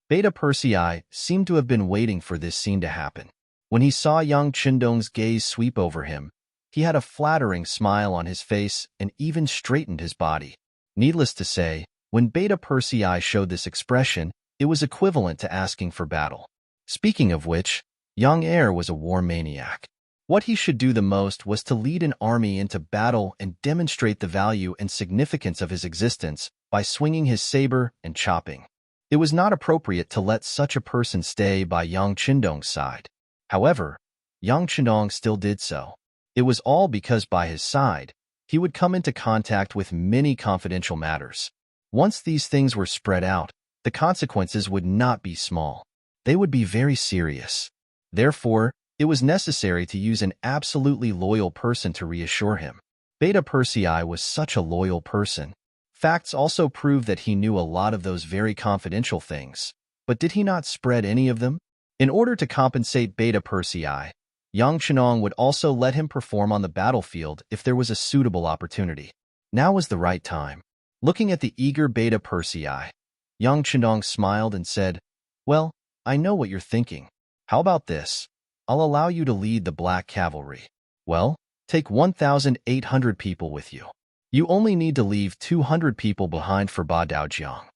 Beta Persei seemed to have been waiting for this scene to happen. When he saw Yang Chendong's gaze sweep over him, he had a flattering smile on his face and even straightened his body. Needless to say, when Beta Persei showed this expression, it was equivalent to asking for battle. Speaking of which, Young Heir was a war maniac. What he should do the most was to lead an army into battle and demonstrate the value and significance of his existence by swinging his saber and chopping. It was not appropriate to let such a person stay by Yang Chendong's side. However, Yang Chendong still did so. It was all because by his side, he would come into contact with many confidential matters. Once these things were spread out, the consequences would not be small. They would be very serious. Therefore, it was necessary to use an absolutely loyal person to reassure him. Beta Persei was such a loyal person. Facts also prove that he knew a lot of those very confidential things. But did he not spread any of them? In order to compensate Beta Persei, Yang Chendong would also let him perform on the battlefield if there was a suitable opportunity. Now was the right time. Looking at the eager Beta Persei, Yang Chendong smiled and said, "Well, I know what you're thinking. How about this? I'll allow you to lead the Black Cavalry. Well, take 1,800 people with you. You only need to leave 200 people behind for Ba Daojiang."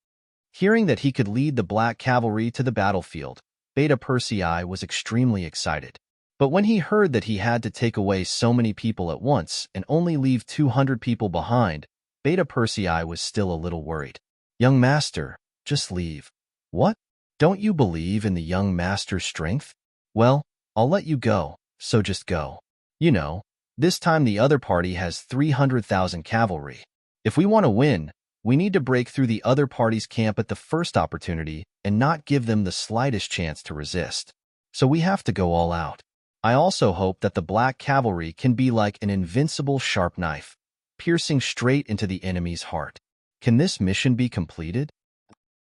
Hearing that he could lead the Black Cavalry to the battlefield, Beta Persei was extremely excited. But when he heard that he had to take away so many people at once and only leave 200 people behind, Beta Persei was still a little worried. "Young master, just leave." "What? Don't you believe in the young master's strength?" "Well, I'll let you go, so just go. You know, this time the other party has 300,000 cavalry. If we want to win, we need to break through the other party's camp at the first opportunity and not give them the slightest chance to resist. So we have to go all out." I also hope that the black cavalry can be like an invincible sharp knife, piercing straight into the enemy's heart. Can this mission be completed?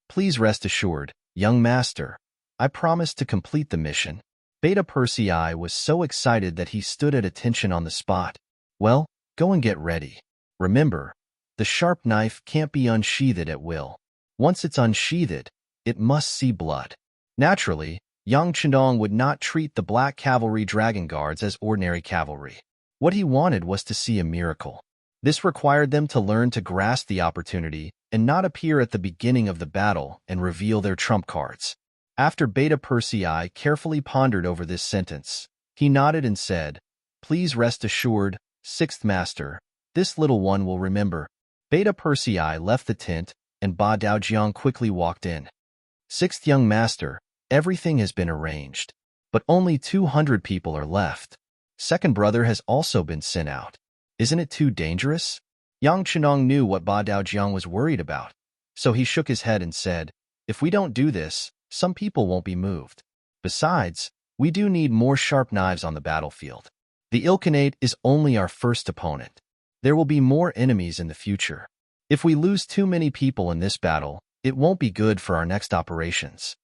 Please rest assured, young master. I promise to complete the mission. Beta Persei was so excited that he stood at attention on the spot. Well, go and get ready. Remember, the sharp knife can't be unsheathed at will. Once it's unsheathed, it must see blood. Naturally, Yang Chendong would not treat the Black Cavalry Dragon Guards as ordinary cavalry. What he wanted was to see a miracle. This required them to learn to grasp the opportunity and not appear at the beginning of the battle and reveal their trump cards. After Beta Persei carefully pondered over this sentence, he nodded and said, "Please rest assured, Sixth Master, this little one will remember." Beta Persei left the tent, and Ba Daojiang quickly walked in. "Sixth Young Master, everything has been arranged, but only 200 people are left. Second brother has also been sent out. Isn't it too dangerous?" Yang Chenong knew what Ba Daojiang was worried about, so he shook his head and said, "If we don't do this, some people won't be moved. Besides, we do need more sharp knives on the battlefield. The Ilkhanate is only our first opponent. There will be more enemies in the future. If we lose too many people in this battle, it won't be good for our next operations."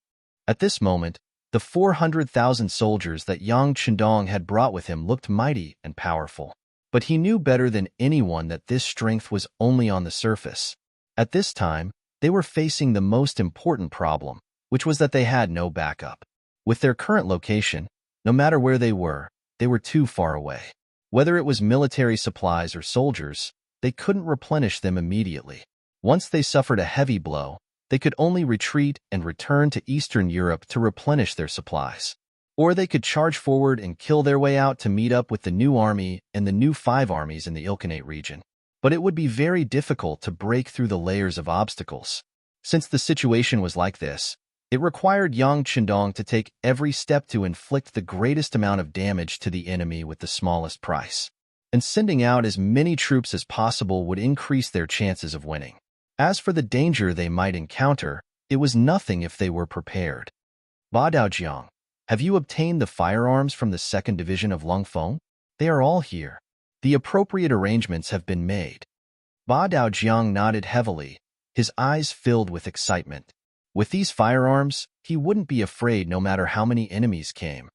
At this moment, the 400,000 soldiers that Yang Chendong had brought with him looked mighty and powerful. But he knew better than anyone that this strength was only on the surface. At this time, they were facing the most important problem, which was that they had no backup. With their current location, no matter where they were too far away. Whether it was military supplies or soldiers, they couldn't replenish them immediately. Once they suffered a heavy blow, they could only retreat and return to Eastern Europe to replenish their supplies. Or they could charge forward and kill their way out to meet up with the new army and the new 5 armies in the Ilkhanate region. But it would be very difficult to break through the layers of obstacles. Since the situation was like this, it required Yang Chendong to take every step to inflict the greatest amount of damage to the enemy with the smallest price. And sending out as many troops as possible would increase their chances of winning. As for the danger they might encounter, it was nothing if they were prepared. "Ba Daojiang, have you obtained the firearms from the 2nd Division of Lungfeng? They are all here. The appropriate arrangements have been made." Ba Daojiang nodded heavily, his eyes filled with excitement. With these firearms, he wouldn't be afraid no matter how many enemies came.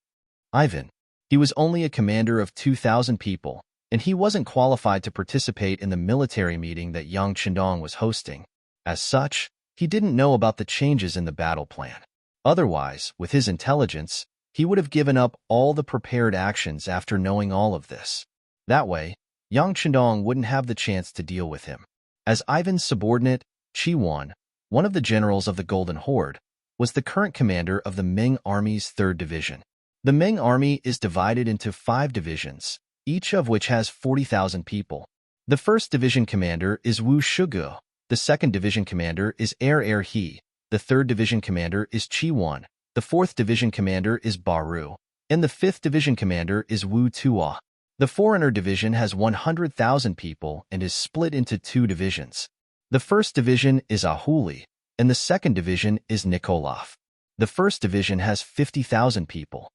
Ivan, he was only a commander of 2,000 people, and he wasn't qualified to participate in the military meeting that Yang Chendong was hosting. As such, he didn't know about the changes in the battle plan. Otherwise, with his intelligence, he would have given up all the prepared actions after knowing all of this. That way, Yang Chendong wouldn't have the chance to deal with him. As Ivan's subordinate, Chi Wan, one of the generals of the Golden Horde, was the current commander of the Ming Army's 3rd Division. The Ming Army is divided into 5 divisions, each of which has 40,000 people. The 1st Division commander is Wu Shugu, the 2nd Division commander is He, the 3rd Division commander is Chi Wan, the 4th Division commander is Baru, and the 5th Division commander is Wu Tua. The Foreigner Division has 100,000 people and is split into 2 divisions. The 1st Division is Ahuli, and the 2nd Division is Nikolov. The 1st Division has 50,000 people.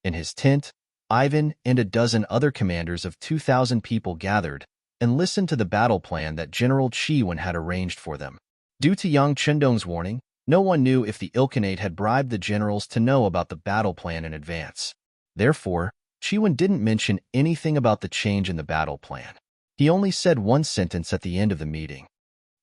In his tent, Ivan and a dozen other commanders of 2,000 people gathered and listened to the battle plan that General Chi Wan had arranged for them. Due to Yang Chendong's warning, no one knew if the Ilkhanate had bribed the generals to know about the battle plan in advance. Therefore, Chi Wan didn't mention anything about the change in the battle plan. He only said one sentence at the end of the meeting.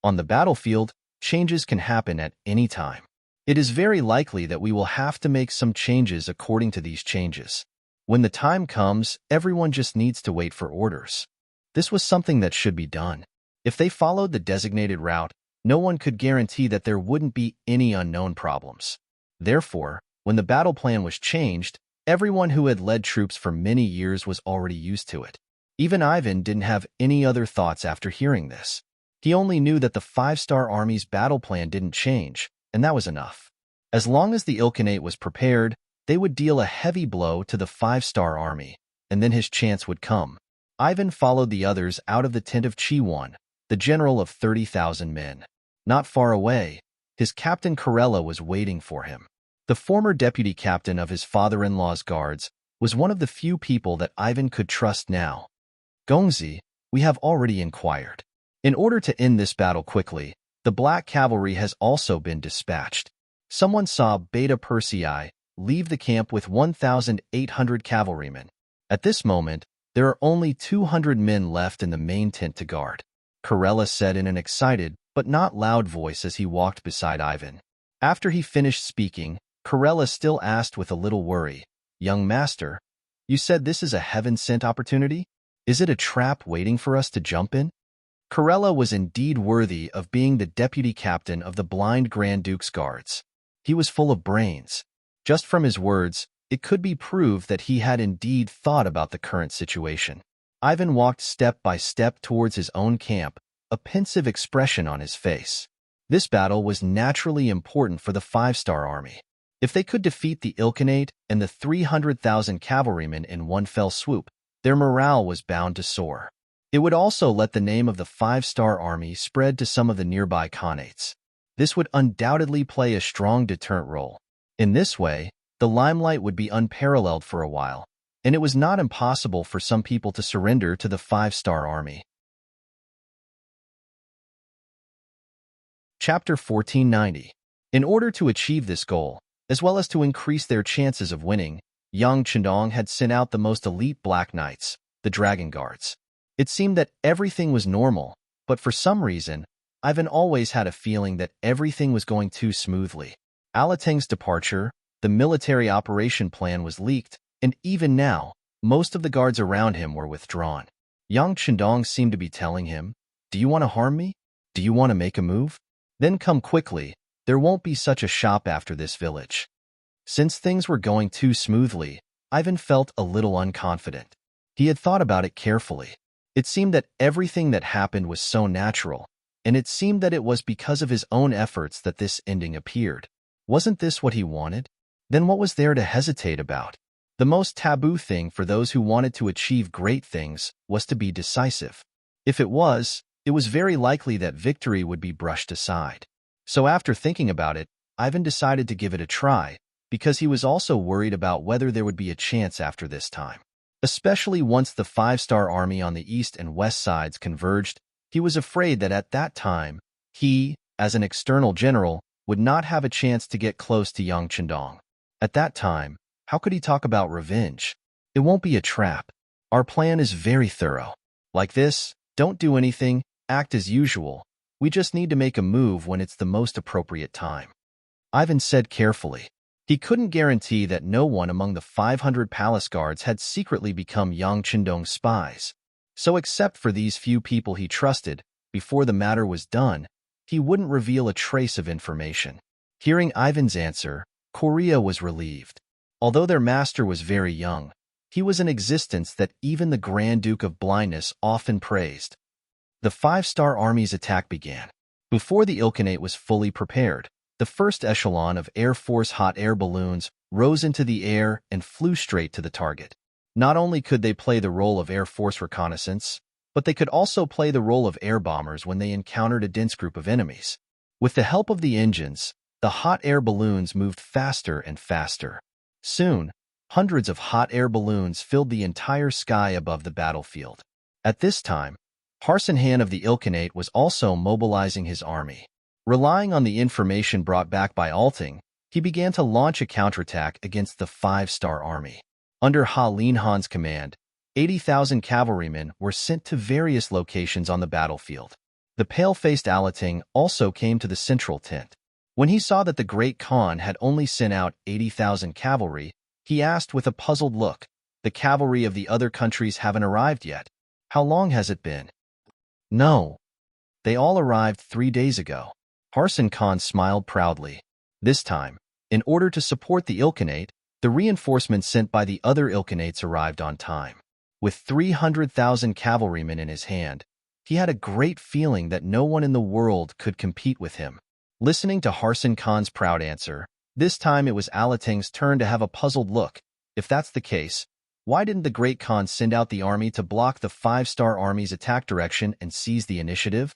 On the battlefield, changes can happen at any time. It is very likely that we will have to make some changes according to these changes. When the time comes, everyone just needs to wait for orders. This was something that should be done. If they followed the designated route, no one could guarantee that there wouldn't be any unknown problems. Therefore, when the battle plan was changed, everyone who had led troops for many years was already used to it. Even Ivan didn't have any other thoughts after hearing this. He only knew that the 5-star army's battle plan didn't change, and that was enough. As long as the Ilkhanate was prepared, they would deal a heavy blow to the 5-star army, and then his chance would come. Ivan followed the others out of the tent of Chi Wan, the general of 30,000 men. Not far away, his captain Corella was waiting for him. The former deputy captain of his father-in-law's guards, was one of the few people that Ivan could trust now. Gongzi, we have already inquired. In order to end this battle quickly, the Black Cavalry has also been dispatched. Someone saw Beta Persei leave the camp with 1,800 cavalrymen. At this moment, there are only 200 men left in the main tent to guard, Karela said in an excited but not loud voice as he walked beside Ivan. After he finished speaking, Karela still asked with a little worry, "Young master, you said this is a heaven-sent opportunity? Is it a trap waiting for us to jump in?" Karela was indeed worthy of being the deputy captain of the blind Grand Duke's guards. He was full of brains. Just from his words, it could be proved that he had indeed thought about the current situation. Ivan walked step by step towards his own camp, a pensive expression on his face. This battle was naturally important for the five-star army. If they could defeat the Ilkhanate and the 300,000 cavalrymen in one fell swoop, their morale was bound to soar. It would also let the name of the five-star army spread to some of the nearby khanates. This would undoubtedly play a strong deterrent role. In this way, the limelight would be unparalleled for a while, and it was not impossible for some people to surrender to the five-star army. Chapter 1490. In order to achieve this goal, as well as to increase their chances of winning, Yang Chendong had sent out the most elite Black Knights, the Dragon Guards. It seemed that everything was normal, but for some reason, Ivan always had a feeling that everything was going too smoothly. Alateng's departure, the military operation plan was leaked, and even now, most of the guards around him were withdrawn. Yang Chendong seemed to be telling him, "Do you want to harm me? Do you want to make a move? Then come quickly, there won't be such a shop after this village." Since things were going too smoothly, Ivan felt a little unconfident. He had thought about it carefully. It seemed that everything that happened was so natural, and it seemed that it was because of his own efforts that this ending appeared. Wasn't this what he wanted? Then what was there to hesitate about? The most taboo thing for those who wanted to achieve great things was to be decisive. If it was very likely that victory would be brushed aside. So after thinking about it, Ivan decided to give it a try, because he was also worried about whether there would be a chance after this time. Especially once the five-star army on the east and west sides converged, he was afraid that at that time, he, as an external general, would not have a chance to get close to Yang Chendong. At that time, how could he talk about revenge? It won't be a trap. Our plan is very thorough. Like this, don't do anything, act as usual. We just need to make a move when it's the most appropriate time. Ivan said carefully. He couldn't guarantee that no one among the 500 palace guards had secretly become Yang Chendong's spies. So except for these few people he trusted, before the matter was done, he wouldn't reveal a trace of information. Hearing Ivan's answer, Korea was relieved. Although their master was very young, he was an existence that even the Grand Duke of Blindness often praised. The five-star army's attack began. Before the Ilkhanate was fully prepared, the first echelon of Air Force hot air balloons rose into the air and flew straight to the target. Not only could they play the role of Air Force reconnaissance, but they could also play the role of air bombers when they encountered a dense group of enemies. With the help of the engines, the hot air balloons moved faster and faster. Soon, hundreds of hot air balloons filled the entire sky above the battlefield. At this time, Harsin Han of the Ilkhanate was also mobilizing his army. Relying on the information brought back by Alting, he began to launch a counterattack against the five-star army. Under Ha Lin Han's command, 80,000 cavalrymen were sent to various locations on the battlefield. The pale-faced Alating also came to the central tent. When he saw that the Great Khan had only sent out 80,000 cavalry, he asked with a puzzled look, "The cavalry of the other countries haven't arrived yet. How long has it been?" "No. They all arrived 3 days ago." Harsin Khan smiled proudly. This time, in order to support the Ilkhanate, the reinforcements sent by the other Ilkhanates arrived on time. With 300,000 cavalrymen in his hand, he had a great feeling that no one in the world could compete with him. Listening to Harsin Khan's proud answer, this time it was Alating's turn to have a puzzled look. If that's the case, why didn't the Great Khan send out the army to block the five-star army's attack direction and seize the initiative?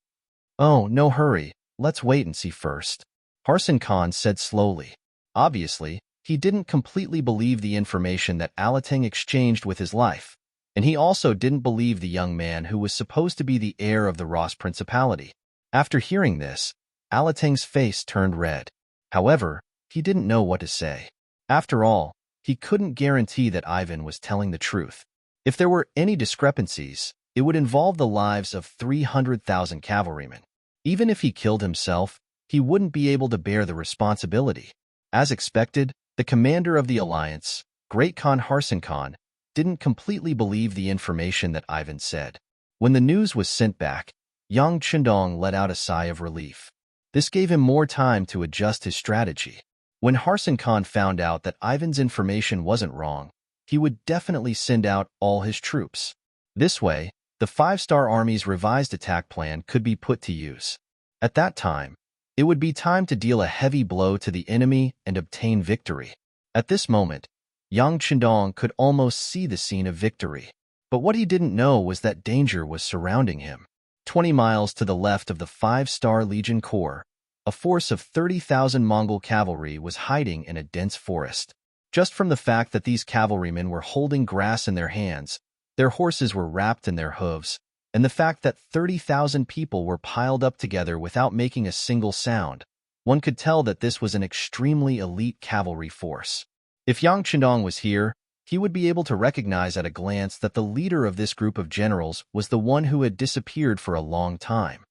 "Oh, no hurry. Let's wait and see first," Harsin Khan said slowly. Obviously, he didn't completely believe the information that Alateng exchanged with his life, and he also didn't believe the young man who was supposed to be the heir of the Ross Principality. After hearing this, Alateng's face turned red. However, he didn't know what to say. After all, he couldn't guarantee that Ivan was telling the truth. If there were any discrepancies, it would involve the lives of 300,000 cavalrymen. Even if he killed himself, he wouldn't be able to bear the responsibility. As expected, the commander of the alliance, Great Khan Harsan Khan, didn't completely believe the information that Ivan said. When the news was sent back, Yang Chendong let out a sigh of relief. This gave him more time to adjust his strategy. When Harsan Khan found out that Ivan's information wasn't wrong, he would definitely send out all his troops. This way, the five-star army's revised attack plan could be put to use. At that time, it would be time to deal a heavy blow to the enemy and obtain victory. At this moment, Yang Chendong could almost see the scene of victory. But what he didn't know was that danger was surrounding him. 20 miles to the left of the 5-star Legion Corps, a force of 30,000 Mongol cavalry was hiding in a dense forest. Just from the fact that these cavalrymen were holding grass in their hands, their horses were wrapped in their hooves, and the fact that 30,000 people were piled up together without making a single sound, one could tell that this was an extremely elite cavalry force. If Yang Chendong was here, he would be able to recognize at a glance that the leader of this group of generals was the one who had disappeared for a long time.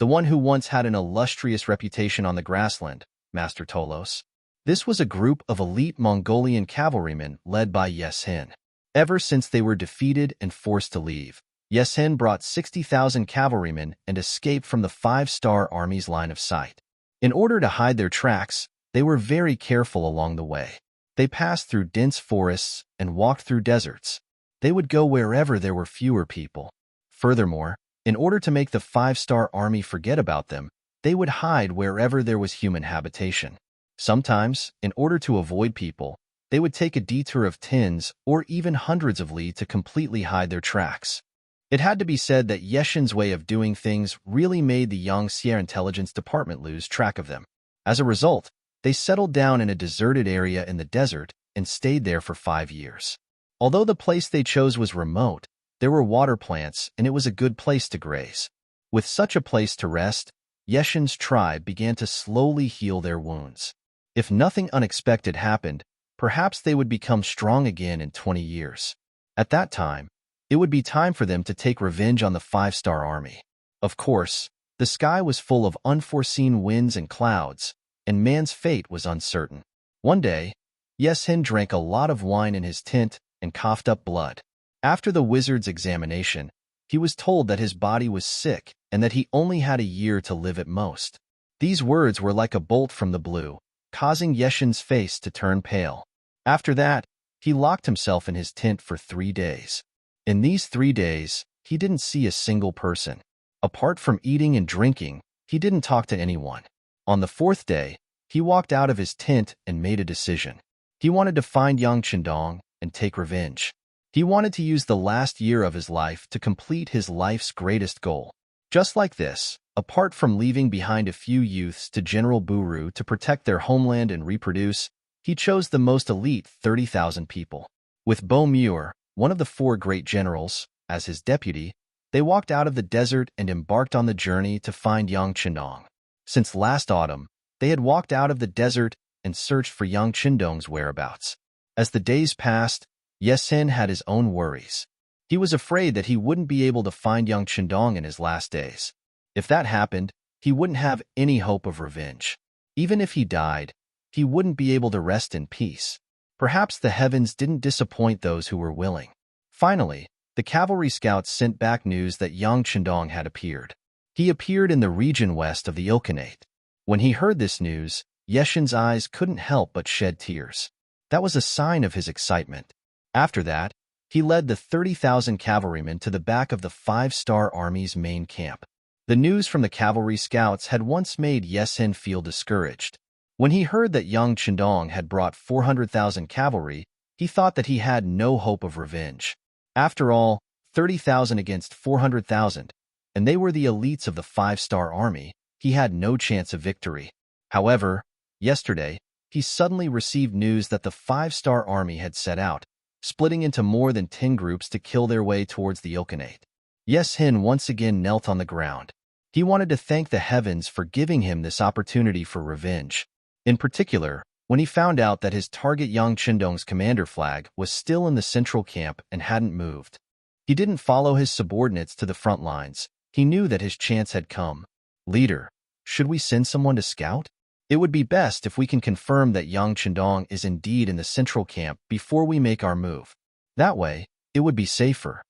The one who once had an illustrious reputation on the grassland, Master Tolos. This was a group of elite Mongolian cavalrymen led by Yesen. Ever since they were defeated and forced to leave, Yesen brought 60,000 cavalrymen and escaped from the 5-star army's line of sight. In order to hide their tracks, they were very careful along the way. They passed through dense forests and walked through deserts. They would go wherever there were fewer people. Furthermore, in order to make the 5-star army forget about them, they would hide wherever there was human habitation. Sometimes, in order to avoid people, they would take a detour of tens or even hundreds of li to completely hide their tracks. It had to be said that Yeshen's way of doing things really made the Yangtze Intelligence Department lose track of them. As a result, they settled down in a deserted area in the desert and stayed there for 5 years. Although the place they chose was remote, there were water plants and it was a good place to graze. With such a place to rest, Yeshen's tribe began to slowly heal their wounds. If nothing unexpected happened, perhaps they would become strong again in 20 years. At that time, it would be time for them to take revenge on the 5-star army. Of course, the sky was full of unforeseen winds and clouds, and man's fate was uncertain. One day, Yesen drank a lot of wine in his tent and coughed up blood. After the wizard's examination, he was told that his body was sick and that he only had a year to live at most. These words were like a bolt from the blue, causing Yeshen's face to turn pale. After that, he locked himself in his tent for 3 days. In these 3 days, he didn't see a single person. Apart from eating and drinking, he didn't talk to anyone. On the 4th day, he walked out of his tent and made a decision. He wanted to find Yang Chendong and take revenge. He wanted to use the last year of his life to complete his life's greatest goal. Just like this, apart from leaving behind a few youths to General Buru to protect their homeland and reproduce, he chose the most elite 30,000 people. With Bo Muir, one of the 4 great generals, as his deputy, they walked out of the desert and embarked on the journey to find Yang Chendong. Since last autumn, they had walked out of the desert and searched for Yang Chendong's whereabouts. As the days passed, Yesen had his own worries. He was afraid that he wouldn't be able to find Yang Chendong in his last days. If that happened, he wouldn't have any hope of revenge. Even if he died, he wouldn't be able to rest in peace. Perhaps the heavens didn't disappoint those who were willing. Finally, the cavalry scouts sent back news that Yang Chendong had appeared. He appeared in the region west of the Ilkhanate. When he heard this news, Yeshen's eyes couldn't help but shed tears. That was a sign of his excitement. After that, he led the 30,000 cavalrymen to the back of the 5-star army's main camp. The news from the cavalry scouts had once made Yesen feel discouraged. When he heard that Yang Chendong had brought 400,000 cavalry, he thought that he had no hope of revenge. After all, 30,000 against 400,000, and they were the elites of the 5-star army, he had no chance of victory. However, yesterday, he suddenly received news that the five-star army had set out, splitting into more than 10 groups to kill their way towards the Ilkhanate. Yes Hin once again knelt on the ground. He wanted to thank the heavens for giving him this opportunity for revenge. In particular, when he found out that his target Yang Qindong's commander flag was still in the central camp and hadn't moved. He didn't follow his subordinates to the front lines. He knew that his chance had come. Leader, should we send someone to scout? It would be best if we can confirm that Yang Qindong is indeed in the central camp before we make our move. That way, it would be safer.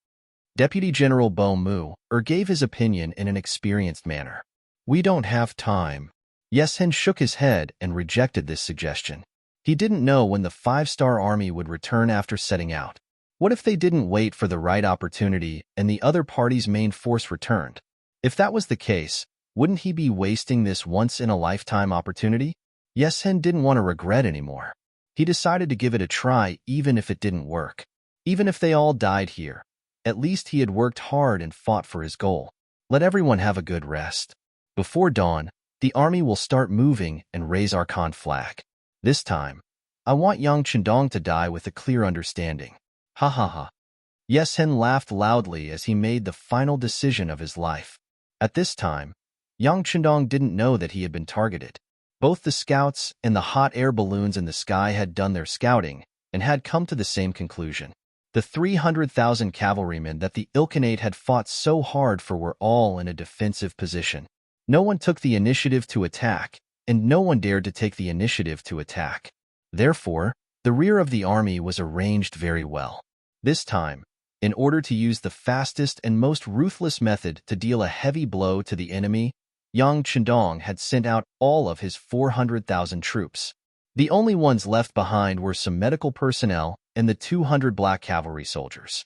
Deputy General Bo Mu gave his opinion in an experienced manner. We don't have time. Yes Hin shook his head and rejected this suggestion. He didn't know when the five-star army would return after setting out. What if they didn't wait for the right opportunity and the other party's main force returned? If that was the case, wouldn't he be wasting this once-in-a-lifetime opportunity? Yes Hin didn't want to regret anymore. He decided to give it a try even if it didn't work. Even if they all died here, at least he had worked hard and fought for his goal. Let everyone have a good rest. Before dawn, the army will start moving and raise our Khan flag. This time, I want Yang Qindong to die with a clear understanding. Ha ha ha. Yes Hin laughed loudly as he made the final decision of his life. At this time, Yang Qindong didn't know that he had been targeted. Both the scouts and the hot air balloons in the sky had done their scouting and had come to the same conclusion. The 300,000 cavalrymen that the Ilkhanate had fought so hard for were all in a defensive position. No one took the initiative to attack, and no one dared to take the initiative to attack. Therefore, the rear of the army was arranged very well. This time, in order to use the fastest and most ruthless method to deal a heavy blow to the enemy, Yang Qindong had sent out all of his 400,000 troops. The only ones left behind were some medical personnel and the 200 black cavalry soldiers.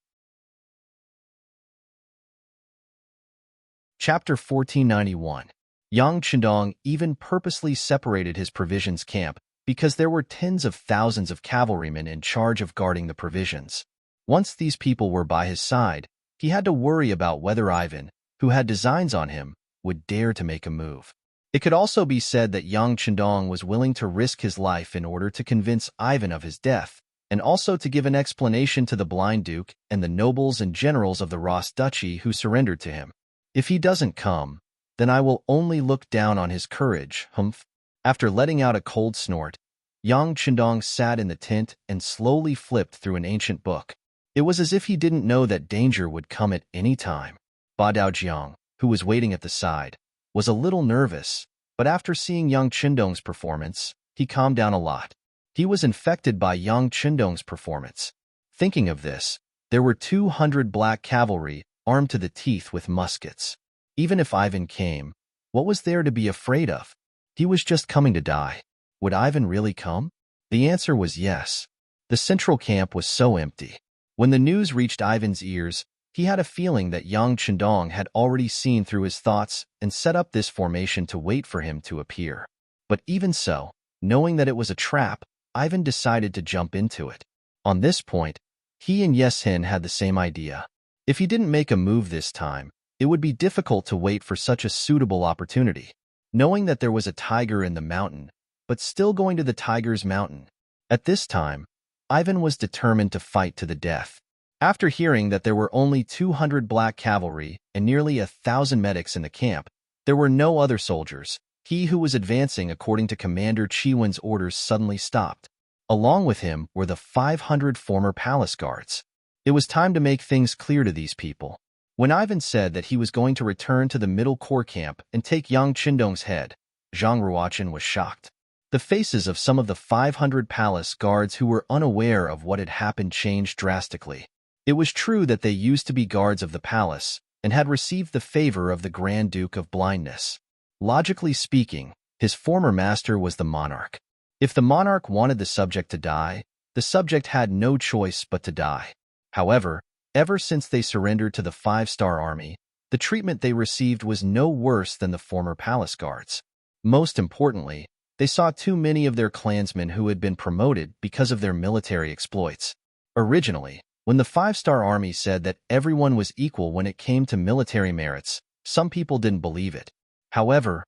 Chapter 1491. Yang Qindong even purposely separated his provisions camp because there were tens of thousands of cavalrymen in charge of guarding the provisions. Once these people were by his side, he had to worry about whether Ivan, who had designs on him, would dare to make a move. It could also be said that Yang Qindong was willing to risk his life in order to convince Ivan of his death, and also to give an explanation to the blind duke and the nobles and generals of the Ross Duchy who surrendered to him. If he doesn't come, then I will only look down on his courage, humph. After letting out a cold snort, Yang Qindong sat in the tent and slowly flipped through an ancient book. It was as if he didn't know that danger would come at any time. Ba Daojiang, who was waiting at the side, was a little nervous, but after seeing Yang Qindong's performance, he calmed down a lot. He was infected by Yang Qindong's performance. Thinking of this, there were 200 black cavalry armed to the teeth with muskets. Even if Ivan came, what was there to be afraid of? He was just coming to die. Would Ivan really come? The answer was yes. The central camp was so empty. When the news reached Ivan's ears, he had a feeling that Yang Qindong had already seen through his thoughts and set up this formation to wait for him to appear. But even so, knowing that it was a trap, Ivan decided to jump into it. On this point, he and Yes Hin had the same idea. If he didn't make a move this time, it would be difficult to wait for such a suitable opportunity. Knowing that there was a tiger in the mountain, but still going to the tiger's mountain. At this time, Ivan was determined to fight to the death. After hearing that there were only 200 black cavalry and nearly 1,000 medics in the camp, there were no other soldiers. He who was advancing according to Commander Chiwen's orders suddenly stopped. Along with him were the 500 former palace guards. It was time to make things clear to these people. When Ivan said that he was going to return to the middle corps camp and take Yang Qindong's head, Zhang Ruochen was shocked. The faces of some of the 500 palace guards who were unaware of what had happened changed drastically. It was true that they used to be guards of the palace and had received the favor of the Grand Duke of Blindness. Logically speaking, his former master was the monarch. If the monarch wanted the subject to die, the subject had no choice but to die. However, ever since they surrendered to the five-star army, the treatment they received was no worse than the former palace guards. Most importantly, they saw too many of their clansmen who had been promoted because of their military exploits. Originally, when the five-star army said that everyone was equal when it came to military merits, some people didn't believe it. However,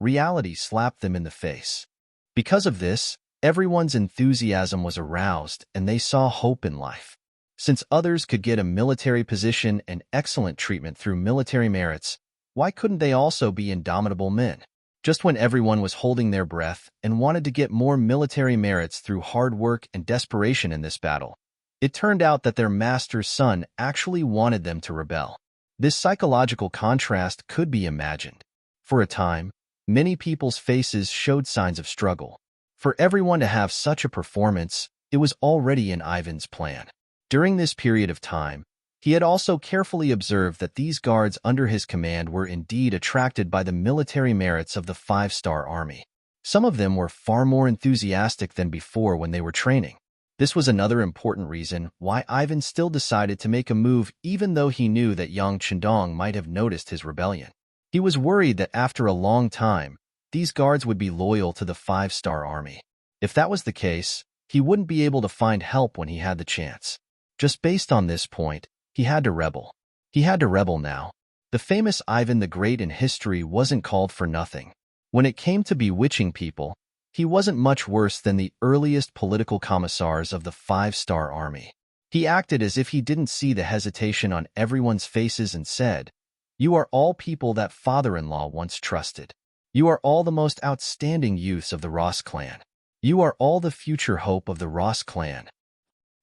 reality slapped them in the face. Because of this, Everyone's enthusiasm was aroused and they saw hope in life. Since others could get a military position and excellent treatment through military merits, why couldn't they also be indomitable men? Just when everyone was holding their breath and wanted to get more military merits through hard work and desperation in this battle, it turned out that their master's son actually wanted them to rebel. This psychological contrast could be imagined. For a time, many people's faces showed signs of struggle. For everyone to have such a performance, it was already in Ivan's plan. During this period of time, he had also carefully observed that these guards under his command were indeed attracted by the military merits of the five-star army. Some of them were far more enthusiastic than before when they were training. This was another important reason why Ivan still decided to make a move even though he knew that Yang Chendong might have noticed his rebellion. He was worried that after a long time, these guards would be loyal to the five-star army. If that was the case, he wouldn't be able to find help when he had the chance. Just based on this point, he had to rebel. He had to rebel now. The famous Ivan the Great in history wasn't called for nothing. When it came to bewitching people, he wasn't much worse than the earliest political commissars of the five-star army. He acted as if he didn't see the hesitation on everyone's faces and said, "You are all people that father-in-law once trusted. You are all the most outstanding youths of the Ross clan. You are all the future hope of the Ross clan.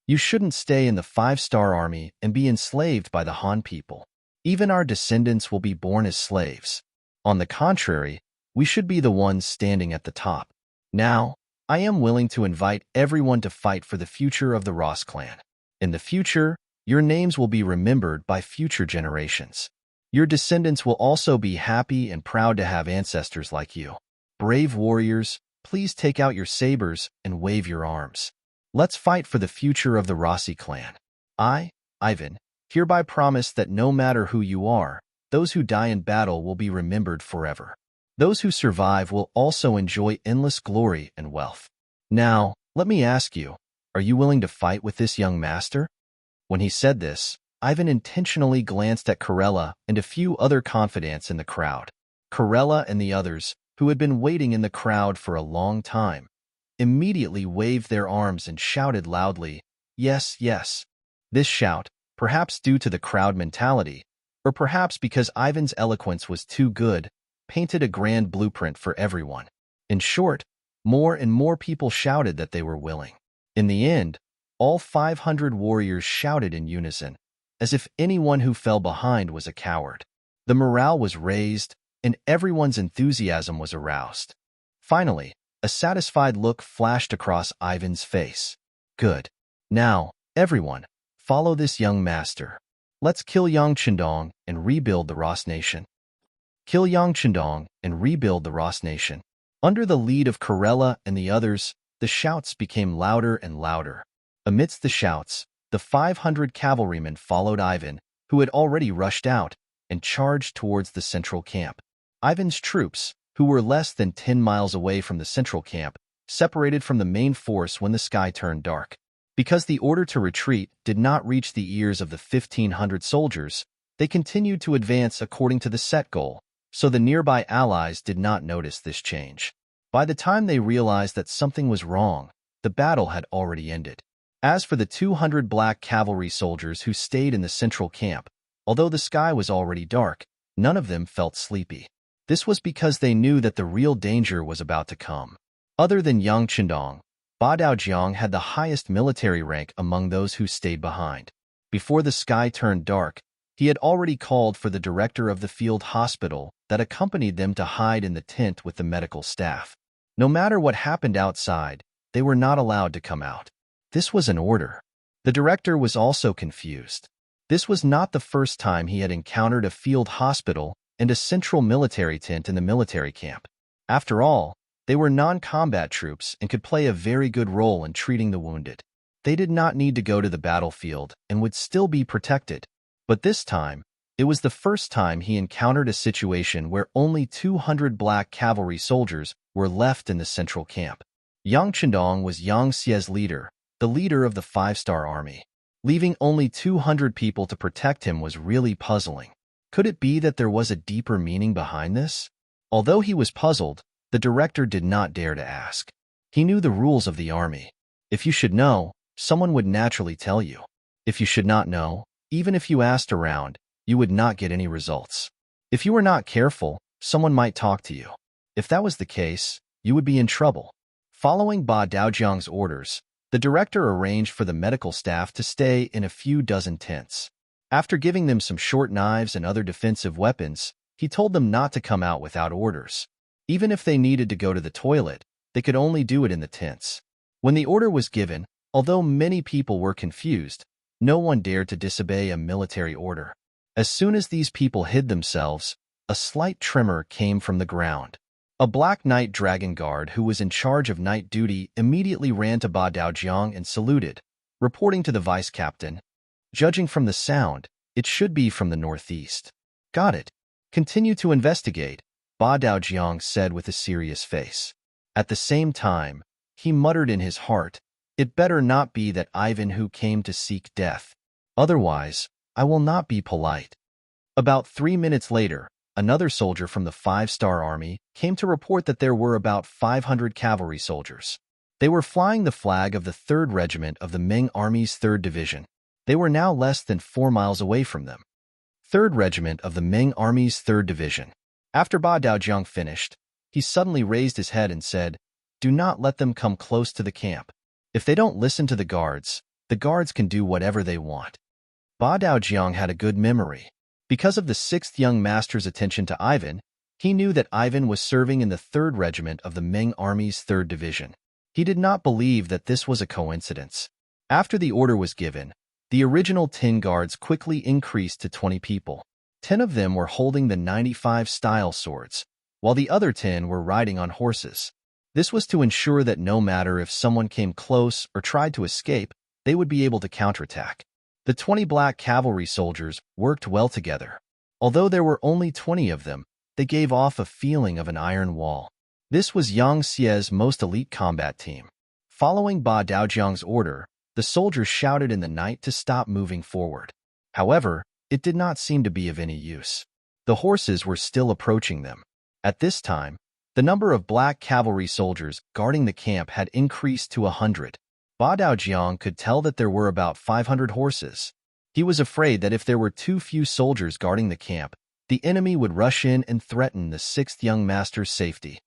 You shouldn't stay in the five-star army and be enslaved by the Han people. Even our descendants will be born as slaves. On the contrary, we should be the ones standing at the top. Now, I am willing to invite everyone to fight for the future of the Ross clan. In the future, your names will be remembered by future generations. Your descendants will also be happy and proud to have ancestors like you. Brave warriors, please take out your sabers and wave your arms. Let's fight for the future of the Rossi clan. I, Ivan, hereby promise that no matter who you are, those who die in battle will be remembered forever. Those who survive will also enjoy endless glory and wealth. Now, let me ask you, are you willing to fight with this young master?" When he said this, Ivan intentionally glanced at Karela and a few other confidants in the crowd. Karela and the others, who had been waiting in the crowd for a long time, immediately waved their arms and shouted loudly, "Yes, yes." This shout, perhaps due to the crowd mentality, or perhaps because Ivan's eloquence was too good, painted a grand blueprint for everyone. In short, more and more people shouted that they were willing. In the end, all 500 warriors shouted in unison, as if anyone who fell behind was a coward. The morale was raised, and everyone's enthusiasm was aroused. Finally, a satisfied look flashed across Ivan's face. Good. Now, everyone, follow this young master. Let's kill Yang Chendong and rebuild the Ross nation. Kill Yang Chendong and rebuild the Ross nation. Under the lead of Karela and the others, the shouts became louder and louder. Amidst the shouts, the 500 cavalrymen followed Ivan, who had already rushed out, and charged towards the central camp. Ivan's troops, who were less than 10 miles away from the central camp, separated from the main force when the sky turned dark. Because the order to retreat did not reach the ears of the 1,500 soldiers, they continued to advance according to the set goal, so the nearby allies did not notice this change. By the time they realized that something was wrong, the battle had already ended. As for the 200 black cavalry soldiers who stayed in the central camp, although the sky was already dark, none of them felt sleepy. This was because they knew that the real danger was about to come. Other than Yang Chendong, Ba Daojiang had the highest military rank among those who stayed behind. Before the sky turned dark, he had already called for the director of the field hospital that accompanied them to hide in the tent with the medical staff. No matter what happened outside, they were not allowed to come out. This was an order. The director was also confused. This was not the first time he had encountered a field hospital and a central military tent in the military camp. After all, they were non-combat troops and could play a very good role in treating the wounded. They did not need to go to the battlefield and would still be protected. But this time, it was the first time he encountered a situation where only 200 black cavalry soldiers were left in the central camp. Yang Chendong was Yang Xie's leader, the leader of the five-star army. Leaving only 200 people to protect him was really puzzling. Could it be that there was a deeper meaning behind this? Although he was puzzled, the director did not dare to ask. He knew the rules of the army. If you should know, someone would naturally tell you. If you should not know, even if you asked around, you would not get any results. If you were not careful, someone might talk to you. If that was the case, you would be in trouble. Following Ba Daojiang's orders, the director arranged for the medical staff to stay in a few dozen tents. After giving them some short knives and other defensive weapons, he told them not to come out without orders. Even if they needed to go to the toilet, they could only do it in the tents. When the order was given, although many people were confused, no one dared to disobey a military order. As soon as these people hid themselves, a slight tremor came from the ground. A black night dragon guard who was in charge of night duty immediately ran to Ba Daojiang and saluted, reporting to the vice captain, "Judging from the sound, it should be from the northeast." "Got it. Continue to investigate," Ba Daojiang said with a serious face. At the same time, he muttered in his heart, "It better not be that Ivan who came to seek death. Otherwise, I will not be polite." About 3 minutes later, another soldier from the 5-star army came to report that there were about 500 cavalry soldiers. They were flying the flag of the 3rd Regiment of the Ming Army's 3rd Division. They were now less than 4 miles away from them. 3rd Regiment of the Ming Army's 3rd Division. After Ba Daojiang finished, he suddenly raised his head and said, "Do not let them come close to the camp. If they don't listen to the guards can do whatever they want." Ba Daojiang had a good memory. Because of the 6th young master's attention to Ivan, he knew that Ivan was serving in the 3rd Regiment of the Ming Army's 3rd Division. He did not believe that this was a coincidence. After the order was given, the original 10 guards quickly increased to 20 people. 10 of them were holding the 95-style swords, while the other 10 were riding on horses. This was to ensure that no matter if someone came close or tried to escape, they would be able to counterattack. The 20 black cavalry soldiers worked well together. Although there were only 20 of them, they gave off a feeling of an iron wall. This was Yang Xie's most elite combat team. Following Ba Daojiang's order, the soldiers shouted in the night to stop moving forward. However, it did not seem to be of any use. The horses were still approaching them. At this time, the number of black cavalry soldiers guarding the camp had increased to 100. Ba Daojiang could tell that there were about 500 horses. He was afraid that if there were too few soldiers guarding the camp, the enemy would rush in and threaten the 6th young master's safety.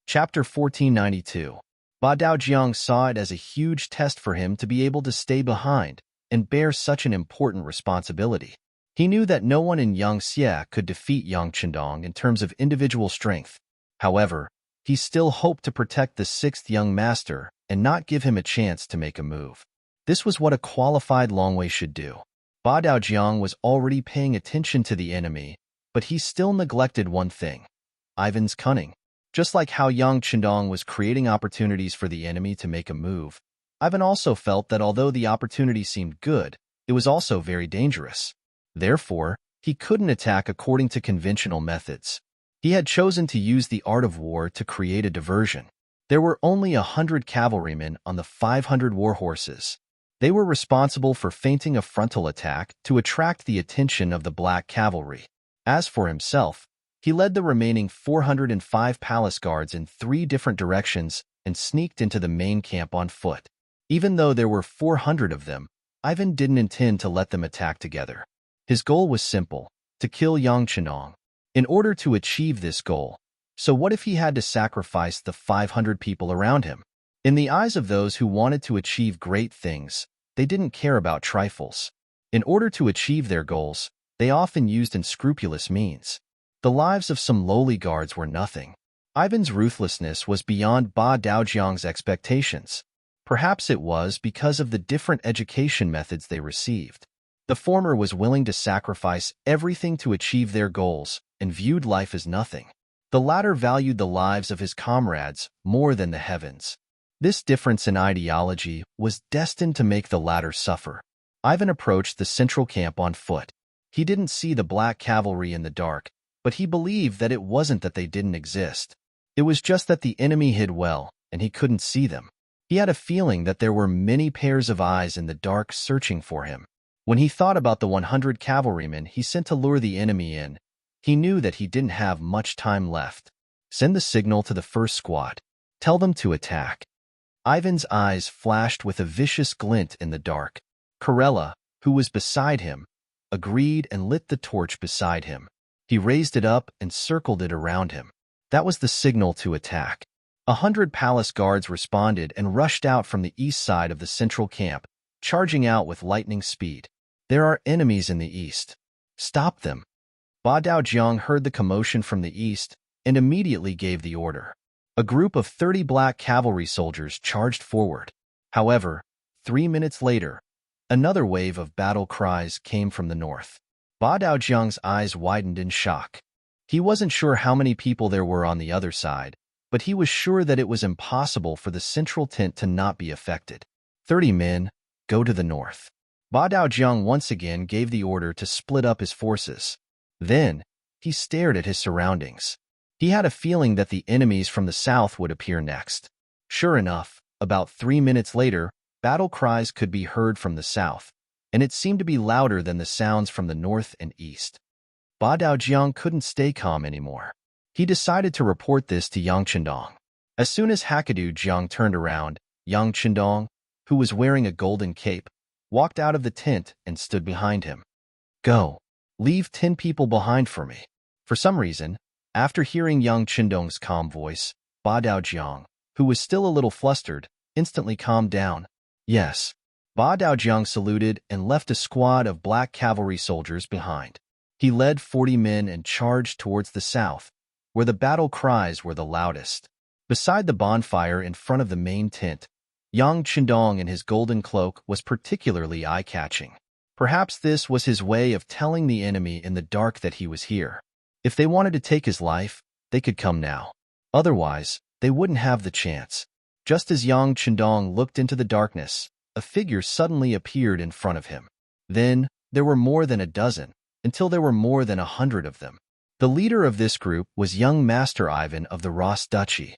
Chapter 1492. Ba Daojiang saw it as a huge test for him to be able to stay behind and bear such an important responsibility. He knew that no one in Yang Xie could defeat Yang Chendong in terms of individual strength. However, he still hoped to protect the 6th young master and not give him a chance to make a move. This was what a qualified Longwei should do. Ba Daojiang was already paying attention to the enemy, but he still neglected one thing: Ivan's cunning. Just like how Yang Chendong was creating opportunities for the enemy to make a move, Ivan also felt that although the opportunity seemed good, it was also very dangerous. Therefore, he couldn't attack according to conventional methods. He had chosen to use the art of war to create a diversion. There were only 100 cavalrymen on the 500 war horses. They were responsible for feinting a frontal attack to attract the attention of the black cavalry. As for himself, he led the remaining 405 palace guards in 3 different directions and sneaked into the main camp on foot. Even though there were 400 of them, Ivan didn't intend to let them attack together. His goal was simple: to kill Yang Chendong. In order to achieve this goal, so what if he had to sacrifice the 500 people around him? In the eyes of those who wanted to achieve great things, they didn't care about trifles. In order to achieve their goals, they often used unscrupulous means. The lives of some lowly guards were nothing. Ivan's ruthlessness was beyond Ba Daojiang's expectations. Perhaps it was because of the different education methods they received. The former was willing to sacrifice everything to achieve their goals and viewed life as nothing. The latter valued the lives of his comrades more than the heavens. This difference in ideology was destined to make the latter suffer. Ivan approached the central camp on foot. He didn't see the black cavalry in the dark, but he believed that it wasn't that they didn't exist. It was just that the enemy hid well, and he couldn't see them. He had a feeling that there were many pairs of eyes in the dark searching for him. When he thought about the 100 cavalrymen he sent to lure the enemy in, he knew that he didn't have much time left. Send the signal to the first squad. Tell them to attack. Ivan's eyes flashed with a vicious glint in the dark. Corella, who was beside him, agreed and lit the torch beside him. He raised it up and circled it around him. That was the signal to attack. 100 palace guards responded and rushed out from the east side of the central camp, charging out with lightning speed. There are enemies in the east. Stop them. Ba Daojiang heard the commotion from the east and immediately gave the order. A group of 30 black cavalry soldiers charged forward. However, 3 minutes later, another wave of battle cries came from the north. Ba Daojiang's eyes widened in shock. He wasn't sure how many people there were on the other side, but he was sure that it was impossible for the central tent to not be affected. 30 men, go to the north. Ba Daojiang once again gave the order to split up his forces. Then, he stared at his surroundings. He had a feeling that the enemies from the south would appear next. Sure enough, about 3 minutes later, battle cries could be heard from the south, and it seemed to be louder than the sounds from the north and east. Ba Daojiang couldn't stay calm anymore. He decided to report this to Yang Qindong. As soon as Hakadu Jiang turned around, Yang Qindong, who was wearing a golden cape, walked out of the tent and stood behind him. Go. Leave 10 people behind for me. For some reason, after hearing Yang Qindong's calm voice, Ba Daojiang, who was still a little flustered, instantly calmed down. Yes. Ba Daojiang saluted and left a squad of black cavalry soldiers behind. He led 40 men and charged towards the south, where the battle cries were the loudest. Beside the bonfire in front of the main tent, Yang Qindong in his golden cloak was particularly eye-catching. Perhaps this was his way of telling the enemy in the dark that he was here. If they wanted to take his life, they could come now. Otherwise, they wouldn't have the chance. Just as Yang Qindong looked into the darkness, a figure suddenly appeared in front of him. Then, there were more than a dozen, until there were more than 100 of them. The leader of this group was young Master Ivan of the Ross Duchy.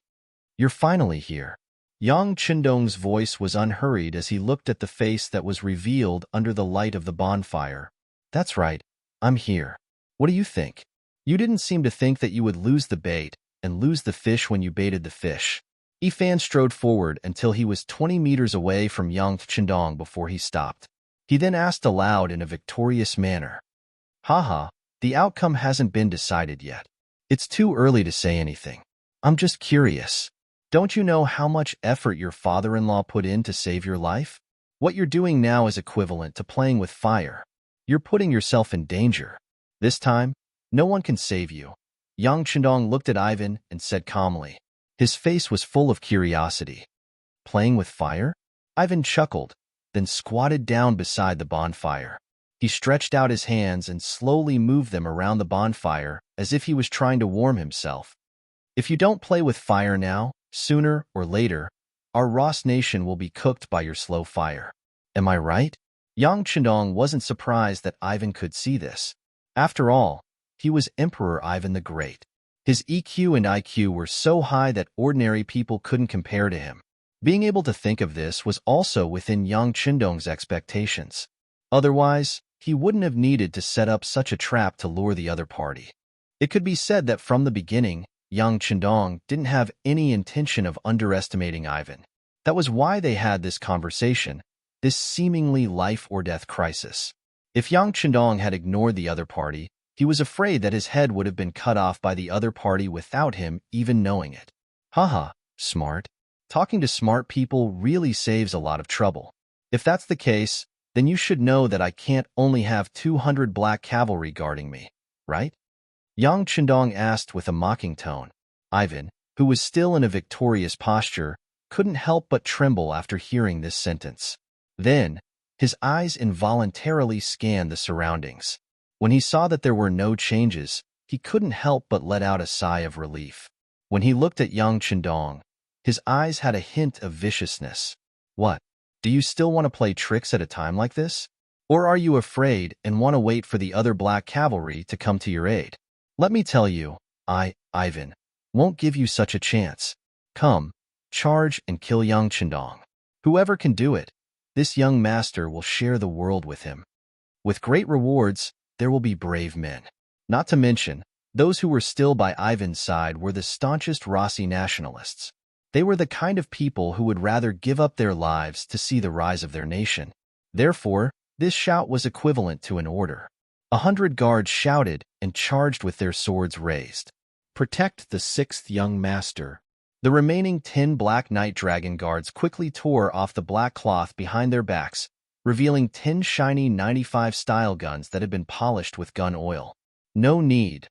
You're finally here. Yang Qindong's voice was unhurried as he looked at the face that was revealed under the light of the bonfire. That's right, I'm here. What do you think? You didn't seem to think that you would lose the bait and lose the fish when you baited the fish. Ifan strode forward until he was 20 meters away from Yang Qindong before he stopped. He then asked aloud in a victorious manner. Haha, the outcome hasn't been decided yet. It's too early to say anything. I'm just curious. Don't you know how much effort your father-in-law put in to save your life? What you're doing now is equivalent to playing with fire. You're putting yourself in danger. This time, no one can save you. Yang Qindong looked at Ivan and said calmly. His face was full of curiosity. Playing with fire? Ivan chuckled, then squatted down beside the bonfire. He stretched out his hands and slowly moved them around the bonfire as if he was trying to warm himself. If you don't play with fire now, sooner or later, our Ross nation will be cooked by your slow fire. Am I right? Yang Qindong wasn't surprised that Ivan could see this. After all, he was Emperor Ivan the Great. His EQ and IQ were so high that ordinary people couldn't compare to him. Being able to think of this was also within Yang Qindong's expectations. Otherwise, he wouldn't have needed to set up such a trap to lure the other party. It could be said that from the beginning, Yang Qindong didn't have any intention of underestimating Ivan. That was why they had this conversation, this seemingly life-or-death crisis. If Yang Qindong had ignored the other party, he was afraid that his head would have been cut off by the other party without him even knowing it. Haha, smart. Talking to smart people really saves a lot of trouble. If that's the case, then you should know that I can't only have 200 black cavalry guarding me, right? Yang Qindong asked with a mocking tone. Ivan, who was still in a victorious posture, couldn't help but tremble after hearing this sentence. Then, his eyes involuntarily scanned the surroundings. When he saw that there were no changes, he couldn't help but let out a sigh of relief. When he looked at Yang Qindong, his eyes had a hint of viciousness. What? Do you still want to play tricks at a time like this? Or are you afraid and want to wait for the other black cavalry to come to your aid? Let me tell you, Ivan, won't give you such a chance. Come, charge and kill Yang Qindong. Whoever can do it, this young master will share the world with him. With great rewards, there will be brave men. Not to mention, Those who were still by Ivan's side were the staunchest Rossi nationalists. They were the kind of people who would rather give up their lives to see the rise of their nation. Therefore, this shout was equivalent to an order. 100 guards shouted and charged with their swords raised. Protect the sixth young master. The remaining 10 Black Knight Dragon guards quickly tore off the black cloth behind their backs, revealing 10 shiny 95 style guns that had been polished with gun oil. No need.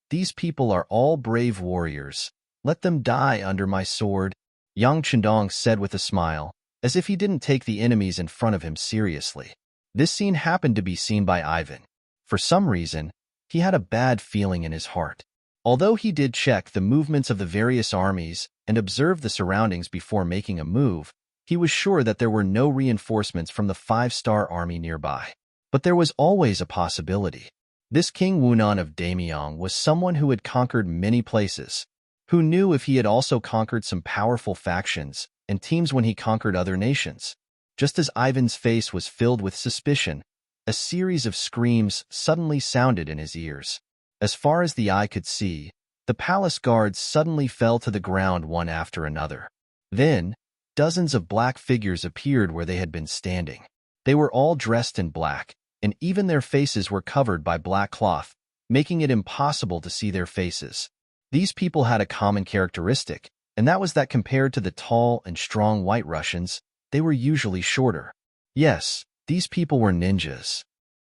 These people are all brave warriors. Let them die under my sword, Yang Chendong said with a smile, as if he didn't take the enemies in front of him seriously. This scene happened to be seen by Ivan. For some reason, he had a bad feeling in his heart. Although he did check the movements of the various armies and observe the surroundings before making a move, he was sure that there were no reinforcements from the 5-star army nearby. But there was always a possibility. This King Wunan of Damyong was someone who had conquered many places. Who knew if he had also conquered some powerful factions and teams when he conquered other nations? Just as Ivan's face was filled with suspicion, a series of screams suddenly sounded in his ears. As far as the eye could see, the palace guards suddenly fell to the ground one after another. Then, dozens of black figures appeared where they had been standing. They were all dressed in black, and even their faces were covered by black cloth, making it impossible to see their faces. These people had a common characteristic, and that was that compared to the tall and strong White Russians, they were usually shorter. Yes, these people were ninjas.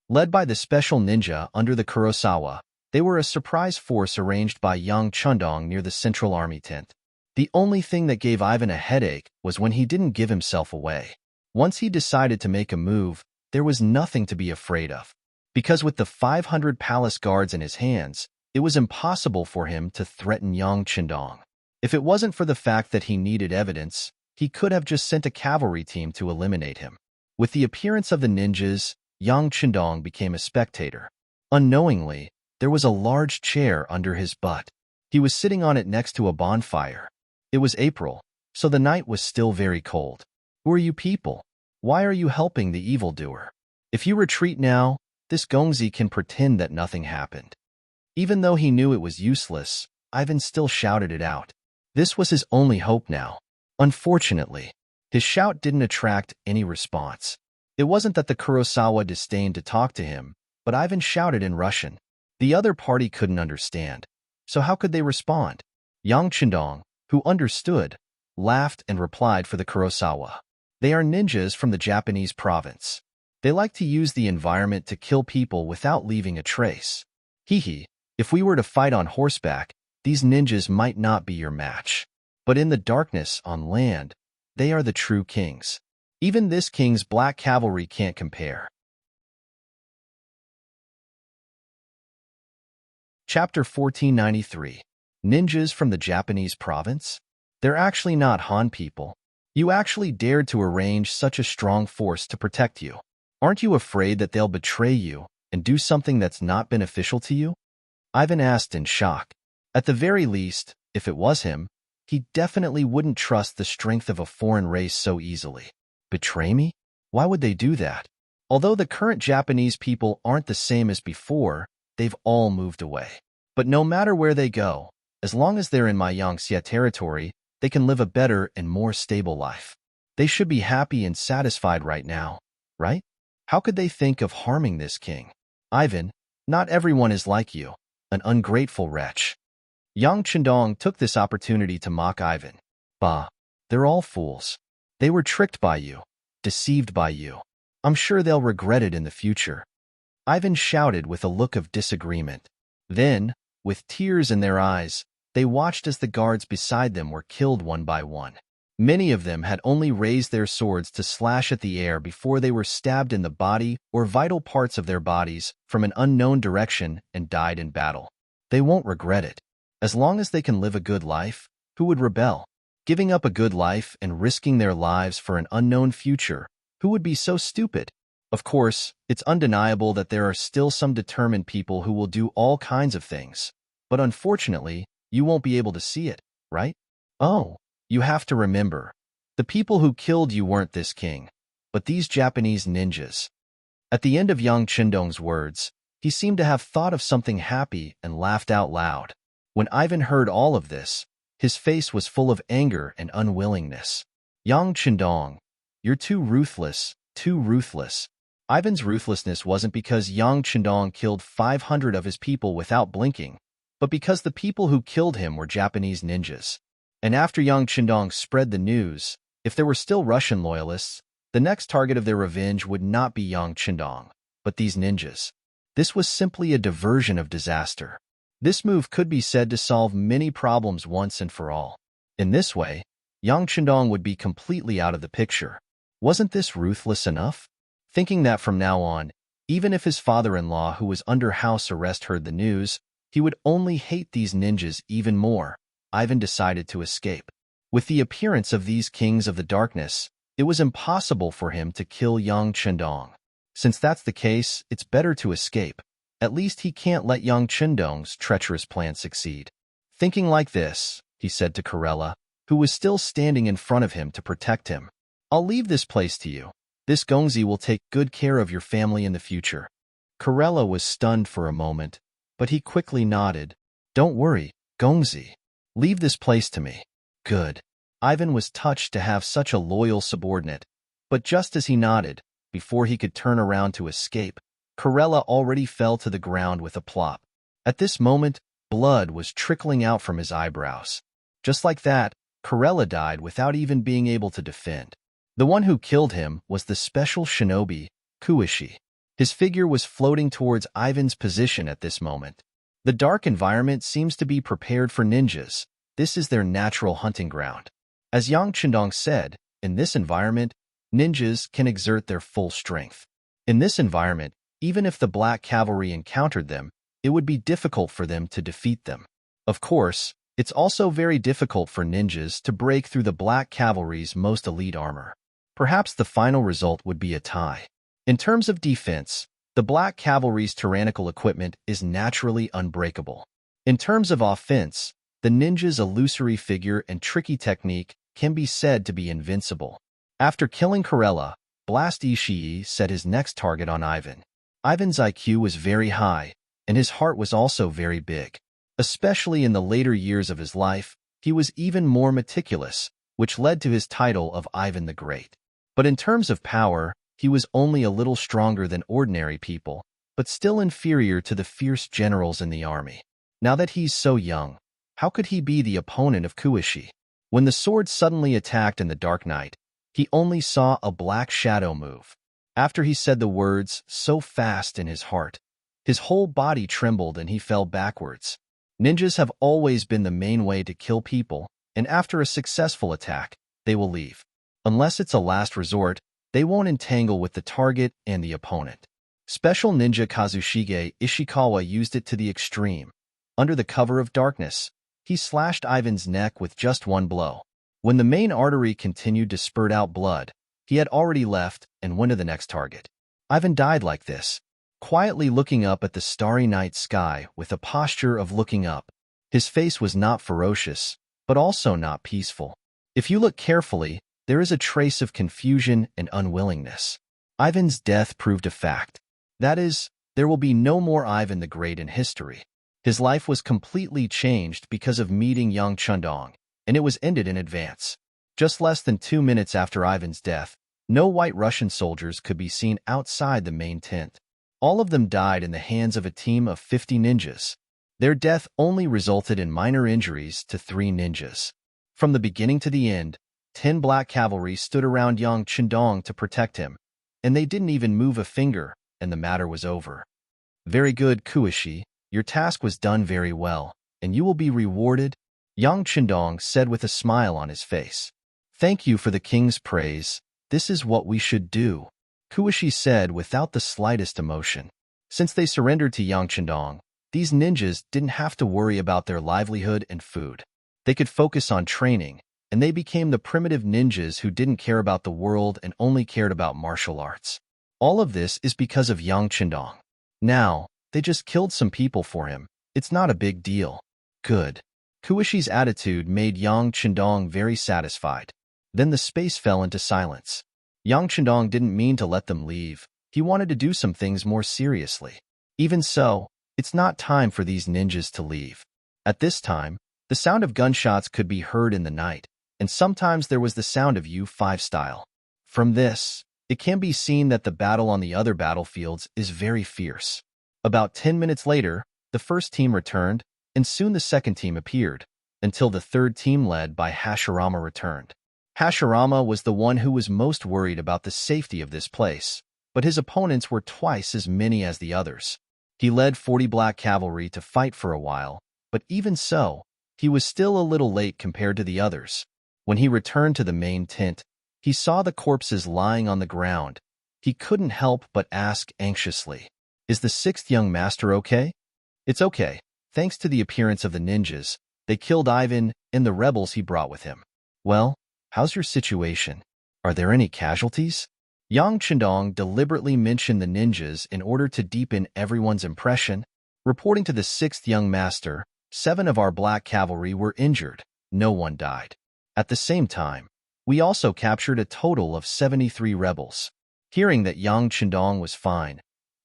Led by the special ninja under the Kurosawa, they were a surprise force arranged by Yang Chendong near the central army tent. The only thing that gave Ivan a headache was when he didn't give himself away. Once he decided to make a move, there was nothing to be afraid of. Because with the 500 palace guards in his hands, it was impossible for him to threaten Yang Chendong. If it wasn't for the fact that he needed evidence, he could have just sent a cavalry team to eliminate him. With the appearance of the ninjas, Yang Chendong became a spectator. Unknowingly, there was a large chair under his butt. He was sitting on it next to a bonfire. It was April, so the night was still very cold. Who are you people? Why are you helping the evildoer? If you retreat now, this Gongzi can pretend that nothing happened. Even though he knew it was useless, Ivan still shouted it out. This was his only hope now. Unfortunately, his shout didn't attract any response. It wasn't that the Kurosawa disdained to talk to him, but Ivan shouted in Russian. The other party couldn't understand, so how could they respond? Yang Chendong, who understood, laughed and replied for the Kurosawa. They are ninjas from the Japanese province. They like to use the environment to kill people without leaving a trace. Hee. If we were to fight on horseback, these ninjas might not be your match. But in the darkness on land, they are the true kings. Even this king's black cavalry can't compare. Chapter 1493. Ninjas from the Japanese province? They're actually not Han people. You actually dared to arrange such a strong force to protect you. Aren't you afraid that they'll betray you and do something that's not beneficial to you? Ivan asked in shock. At the very least, if it was him, he definitely wouldn't trust the strength of a foreign race so easily. Betray me? Why would they do that? Although the current Japanese people aren't the same as before, they've all moved away. But no matter where they go, as long as they're in my Yangtze territory, they can live a better and more stable life. They should be happy and satisfied right now, right? How could they think of harming this king? Ivan, not everyone is like you, an ungrateful wretch. Yang Chendong took this opportunity to mock Ivan. Bah, they're all fools. They were tricked by you, deceived by you. I'm sure they'll regret it in the future. Ivan shouted with a look of disagreement. Then, with tears in their eyes, they watched as the guards beside them were killed one by one. Many of them had only raised their swords to slash at the air before they were stabbed in the body or vital parts of their bodies from an unknown direction and died in battle. They won't regret it. As long as they can live a good life, who would rebel? Giving up a good life and risking their lives for an unknown future, who would be so stupid? Of course, it's undeniable that there are still some determined people who will do all kinds of things. But unfortunately, you won't be able to see it, right? Oh, you have to remember, the people who killed you weren't this king, but these Japanese ninjas. At the end of Yang Chendong's words, He seemed to have thought of something happy and laughed out loud. When Ivan heard all of this, his face was full of anger and unwillingness. Yang Chendong, you're too ruthless, too ruthless. Ivan's ruthlessness wasn't because Yang Chendong killed 500 of his people without blinking, but because the people who killed him were Japanese ninjas. And after Yang Chendong spread the news, if there were still Russian loyalists, the next target of their revenge would not be Yang Chendong, but these ninjas. This was simply a diversion of disaster. This move could be said to solve many problems once and for all. In this way, Yang Chendong would be completely out of the picture. Wasn't this ruthless enough? Thinking that from now on, even if his father-in-law who was under house arrest heard the news, he would only hate these ninjas even more, Ivan decided to escape. With the appearance of these kings of the darkness, it was impossible for him to kill Yang Chendong. Since that's the case, it's better to escape. At least he can't let Yang Chendong's treacherous plan succeed. Thinking like this, he said to Corella, who was still standing in front of him to protect him, I'll leave this place to you. This Gongzi will take good care of your family in the future. Corella was stunned for a moment, but he quickly nodded. Don't worry, Gongzi. Leave this place to me. Good. Ivan was touched to have such a loyal subordinate, but just as he nodded, before he could turn around to escape, Corella already fell to the ground with a plop. At this moment, blood was trickling out from his eyebrows. Just like that, Corella died without even being able to defend. The one who killed him was the special shinobi, Kuishi. His figure was floating towards Ivan's position at this moment. The dark environment seems to be prepared for ninjas. This is their natural hunting ground. As Yang Chendong said, in this environment, ninjas can exert their full strength. In this environment, even if the Black Cavalry encountered them, it would be difficult for them to defeat them. Of course, it's also very difficult for ninjas to break through the Black Cavalry's most elite armor. Perhaps the final result would be a tie. In terms of defense, the Black Cavalry's tyrannical equipment is naturally unbreakable. In terms of offense, the ninja's illusory figure and tricky technique can be said to be invincible. After killing Corella, Blast Ishii set his next target on Ivan. Ivan's IQ was very high, and his heart was also very big. Especially in the later years of his life, he was even more meticulous, which led to his title of Ivan the Great. But in terms of power, he was only a little stronger than ordinary people, but still inferior to the fierce generals in the army. Now that he's so young, how could he be the opponent of Kuishi? When the sword suddenly attacked in the dark night, he only saw a black shadow move. After he said the words so fast in his heart, his whole body trembled and he fell backwards. Ninjas have always been the main way to kill people, and after a successful attack, they will leave. Unless it's a last resort, they won't entangle with the target and the opponent. Special ninja Kazushige Ishikawa used it to the extreme. Under the cover of darkness, he slashed Ivan's neck with just one blow. When the main artery continued to spurt out blood, he had already left and went to the next target. Ivan died like this, quietly looking up at the starry night sky with a posture of looking up. His face was not ferocious, but also not peaceful. If you look carefully, there is a trace of confusion and unwillingness. Ivan's death proved a fact. That is, there will be no more Ivan the Great in history. His life was completely changed because of meeting Yang Chendong, and it was ended in advance. Just less than 2 minutes after Ivan's death, no white Russian soldiers could be seen outside the main tent. All of them died in the hands of a team of 50 ninjas. Their death only resulted in minor injuries to 3 ninjas. From the beginning to the end, 10 Black Cavalry stood around Yang Chendong to protect him, and they didn't even move a finger, and the matter was over. Very good, Kuishi. Your task was done very well, and you will be rewarded, Yang Chendong said with a smile on his face. Thank you for the king's praise. This is what we should do, Kuishi said without the slightest emotion. Since they surrendered to Yang Chendong, these ninjas didn't have to worry about their livelihood and food. They could focus on training, and they became the primitive ninjas who didn't care about the world and only cared about martial arts. All of this is because of Yang Chendong. Now, they just killed some people for him. It's not a big deal. Good. Kuishi's attitude made Yang Chendong very satisfied. Then the space fell into silence. Yang Chendong didn't mean to let them leave. He wanted to do some things more seriously. Even so, it's not time for these ninjas to leave. At this time, the sound of gunshots could be heard in the night, and sometimes there was the sound of U-5 style. From this, it can be seen that the battle on the other battlefields is very fierce. About 10 minutes later, the first team returned, and soon the second team appeared, until the third team led by Hashirama returned. Hashirama was the one who was most worried about the safety of this place, but his opponents were twice as many as the others. He led 40 black cavalry to fight for a while, but even so, he was still a little late compared to the others. When he returned to the main tent, he saw the corpses lying on the ground. He couldn't help but ask anxiously, "Is the sixth young master okay?" "It's okay. Thanks to the appearance of the ninjas, they killed Ivan and the rebels he brought with him." "Well, how's your situation? Are there any casualties?" Yang Chendong deliberately mentioned the ninjas in order to deepen everyone's impression. Reporting to the sixth young master, 7 of our black cavalry were injured. No one died. At the same time, we also captured a total of 73 rebels. Hearing that Yang Chendong was fine,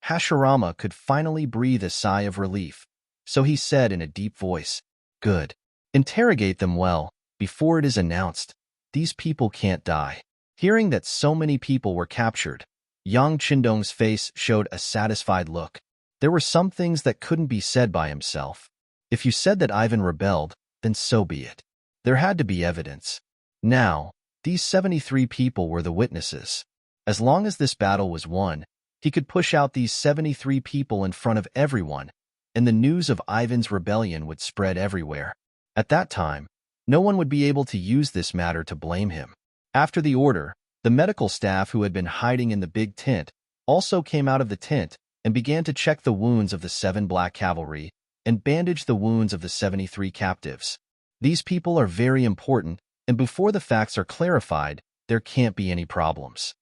Hashirama could finally breathe a sigh of relief. So he said in a deep voice, "Good. Interrogate them well, before it is announced. These people can't die." Hearing that so many people were captured, Yang Chendong's face showed a satisfied look. There were some things that couldn't be said by himself. If you said that Ivan rebelled, then so be it. There had to be evidence. Now, these 73 people were the witnesses. As long as this battle was won, he could push out these 73 people in front of everyone, and the news of Ivan's rebellion would spread everywhere. At that time, no one would be able to use this matter to blame him. After the order, the medical staff who had been hiding in the big tent also came out of the tent and began to check the wounds of the 7 black cavalry and bandage the wounds of the 73 captives. These people are very important, and before the facts are clarified, there can't be any problems.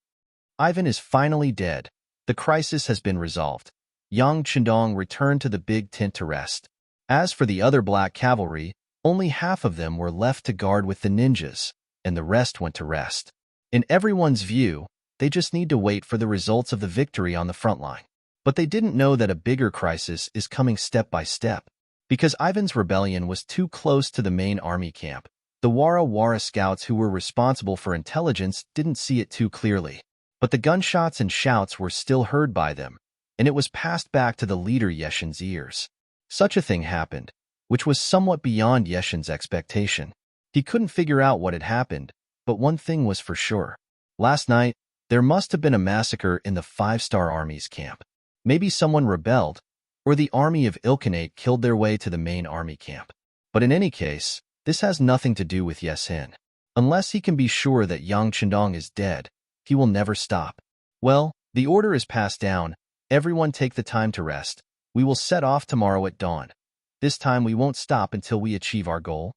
Ivan is finally dead. The crisis has been resolved. Yang Chendong returned to the big tent to rest. As for the other black cavalry, only half of them were left to guard with the ninjas, and the rest went to rest. In everyone's view, they just need to wait for the results of the victory on the front line. But they didn't know that a bigger crisis is coming step by step. Because Ivan's rebellion was too close to the main army camp, the Wara Wara scouts who were responsible for intelligence didn't see it too clearly. But the gunshots and shouts were still heard by them, and it was passed back to the leader Yeshin's ears. Such a thing happened, which was somewhat beyond Yeshin's expectation. He couldn't figure out what had happened, but one thing was for sure. Last night, there must have been a massacre in the 5-star Army's camp. Maybe someone rebelled, or the army of Ilkhanate killed their way to the main army camp. But in any case, this has nothing to do with Yeshin. Unless he can be sure that Yang Chendong is dead, he will never stop. Well, the order is passed down. Everyone take the time to rest. We will set off tomorrow at dawn. This time we won't stop until we achieve our goal.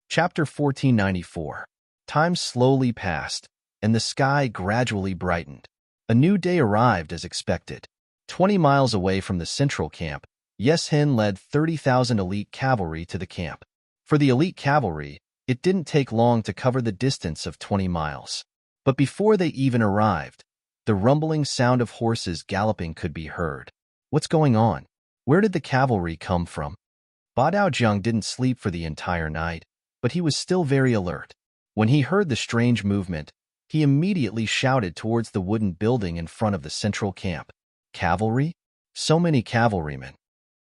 Chapter 1494. Time slowly passed, and the sky gradually brightened. A new day arrived as expected. 20 miles away from the central camp, Yeshin led 30,000 elite cavalry to the camp. For the elite cavalry, it didn't take long to cover the distance of 20 miles. But before they even arrived, the rumbling sound of horses galloping could be heard. What's going on? Where did the cavalry come from? Badao Jiang didn't sleep for the entire night, but he was still very alert. When he heard the strange movement, he immediately shouted towards the wooden building in front of the central camp. Cavalry? So many cavalrymen.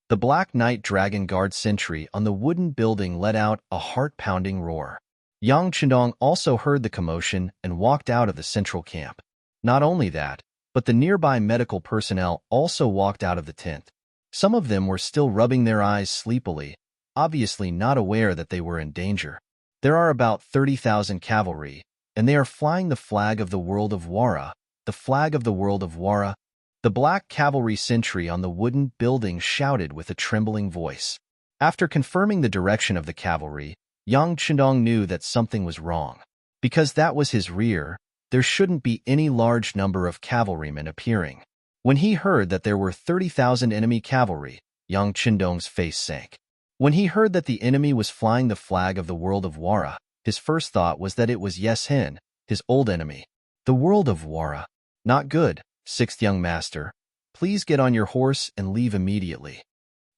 The Black Knight Dragon Guard sentry on the wooden building let out a heart-pounding roar. Yang Chendong also heard the commotion and walked out of the central camp. Not only that, but the nearby medical personnel also walked out of the tent. Some of them were still rubbing their eyes sleepily, obviously not aware that they were in danger. There are about 30,000 cavalry, and they are flying the flag of the world of Wara, the flag of the world of Wara. The black cavalry sentry on the wooden building shouted with a trembling voice. After confirming the direction of the cavalry, Yang Chendong knew that something was wrong. Because that was his rear, there shouldn't be any large number of cavalrymen appearing. When he heard that there were 30,000 enemy cavalry, Yang Chendong's face sank. When he heard that the enemy was flying the flag of the world of Wara, his first thought was that it was Yeshin, his old enemy. The world of Wara. Not good, sixth young master. Please get on your horse and leave immediately.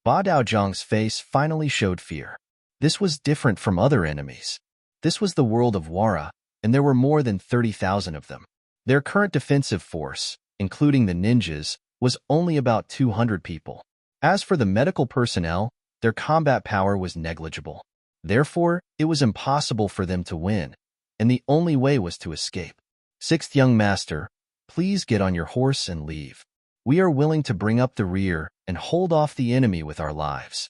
Ba Daozhang's face finally showed fear. This was different from other enemies. This was the world of Wara, and there were more than 30,000 of them. Their current defensive force, including the ninjas, was only about 200 people. As for the medical personnel, their combat power was negligible. Therefore, it was impossible for them to win, and the only way was to escape. Sixth young master, please get on your horse and leave. We are willing to bring up the rear and hold off the enemy with our lives.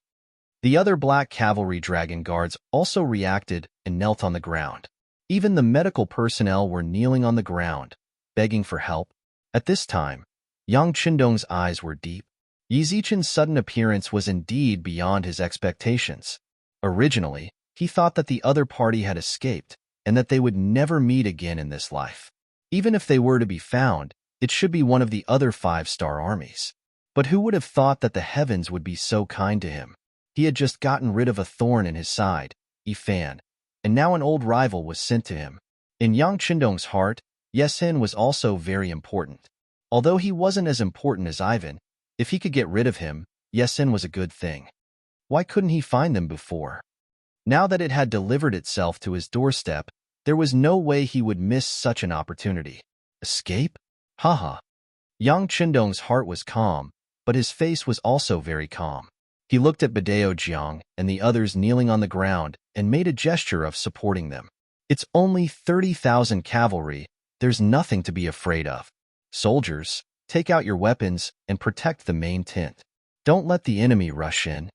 The other black cavalry dragon guards also reacted and knelt on the ground. Even the medical personnel were kneeling on the ground, begging for help. At this time, Yang Qindong's eyes were deep. Yi Zichen's sudden appearance was indeed beyond his expectations. Originally, he thought that the other party had escaped and that they would never meet again in this life. Even if they were to be found, it should be one of the other five-star armies. But who would have thought that the heavens would be so kind to him? He had just gotten rid of a thorn in his side, Yifan, and now an old rival was sent to him. In Yang Qindong's heart, Yesen was also very important. Although he wasn't as important as Ivan, if he could get rid of him, Yesen was a good thing. Why couldn't he find them before? Now that it had delivered itself to his doorstep, there was no way he would miss such an opportunity. Escape? Haha. Yang Qindong's heart was calm, but his face was also very calm. He looked at Badao Jiang and the others kneeling on the ground and made a gesture of supporting them. It's only 30,000 cavalry. There's nothing to be afraid of. Soldiers, take out your weapons and protect the main tent. Don't let the enemy rush in.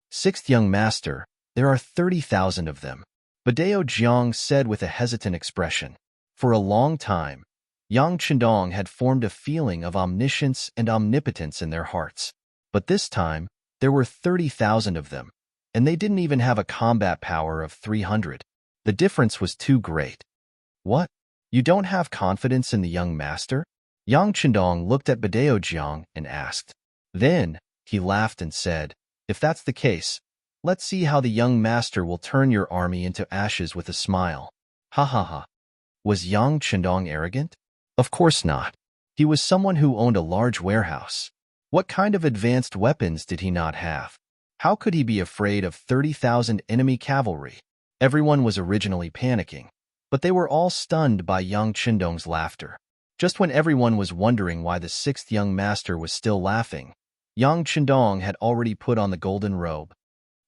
Sixth young master, there are 30,000 of them. Badao Jiang said with a hesitant expression. For a long time, Yang Qindong had formed a feeling of omniscience and omnipotence in their hearts. But this time, there were 30,000 of them, and they didn't even have a combat power of 300. The difference was too great. What? You don't have confidence in the young master? Yang Qindong looked at Badao Jiang and asked. Then, he laughed and said, if that's the case, let's see how the young master will turn your army into ashes with a smile. Ha ha ha. Was Yang Qindong arrogant? Of course not. He was someone who owned a large warehouse. What kind of advanced weapons did he not have? How could he be afraid of 30,000 enemy cavalry? Everyone was originally panicking, but they were all stunned by Yang Qindong's laughter. Just when everyone was wondering why the sixth young master was still laughing, Yang Qindong had already put on the golden robe.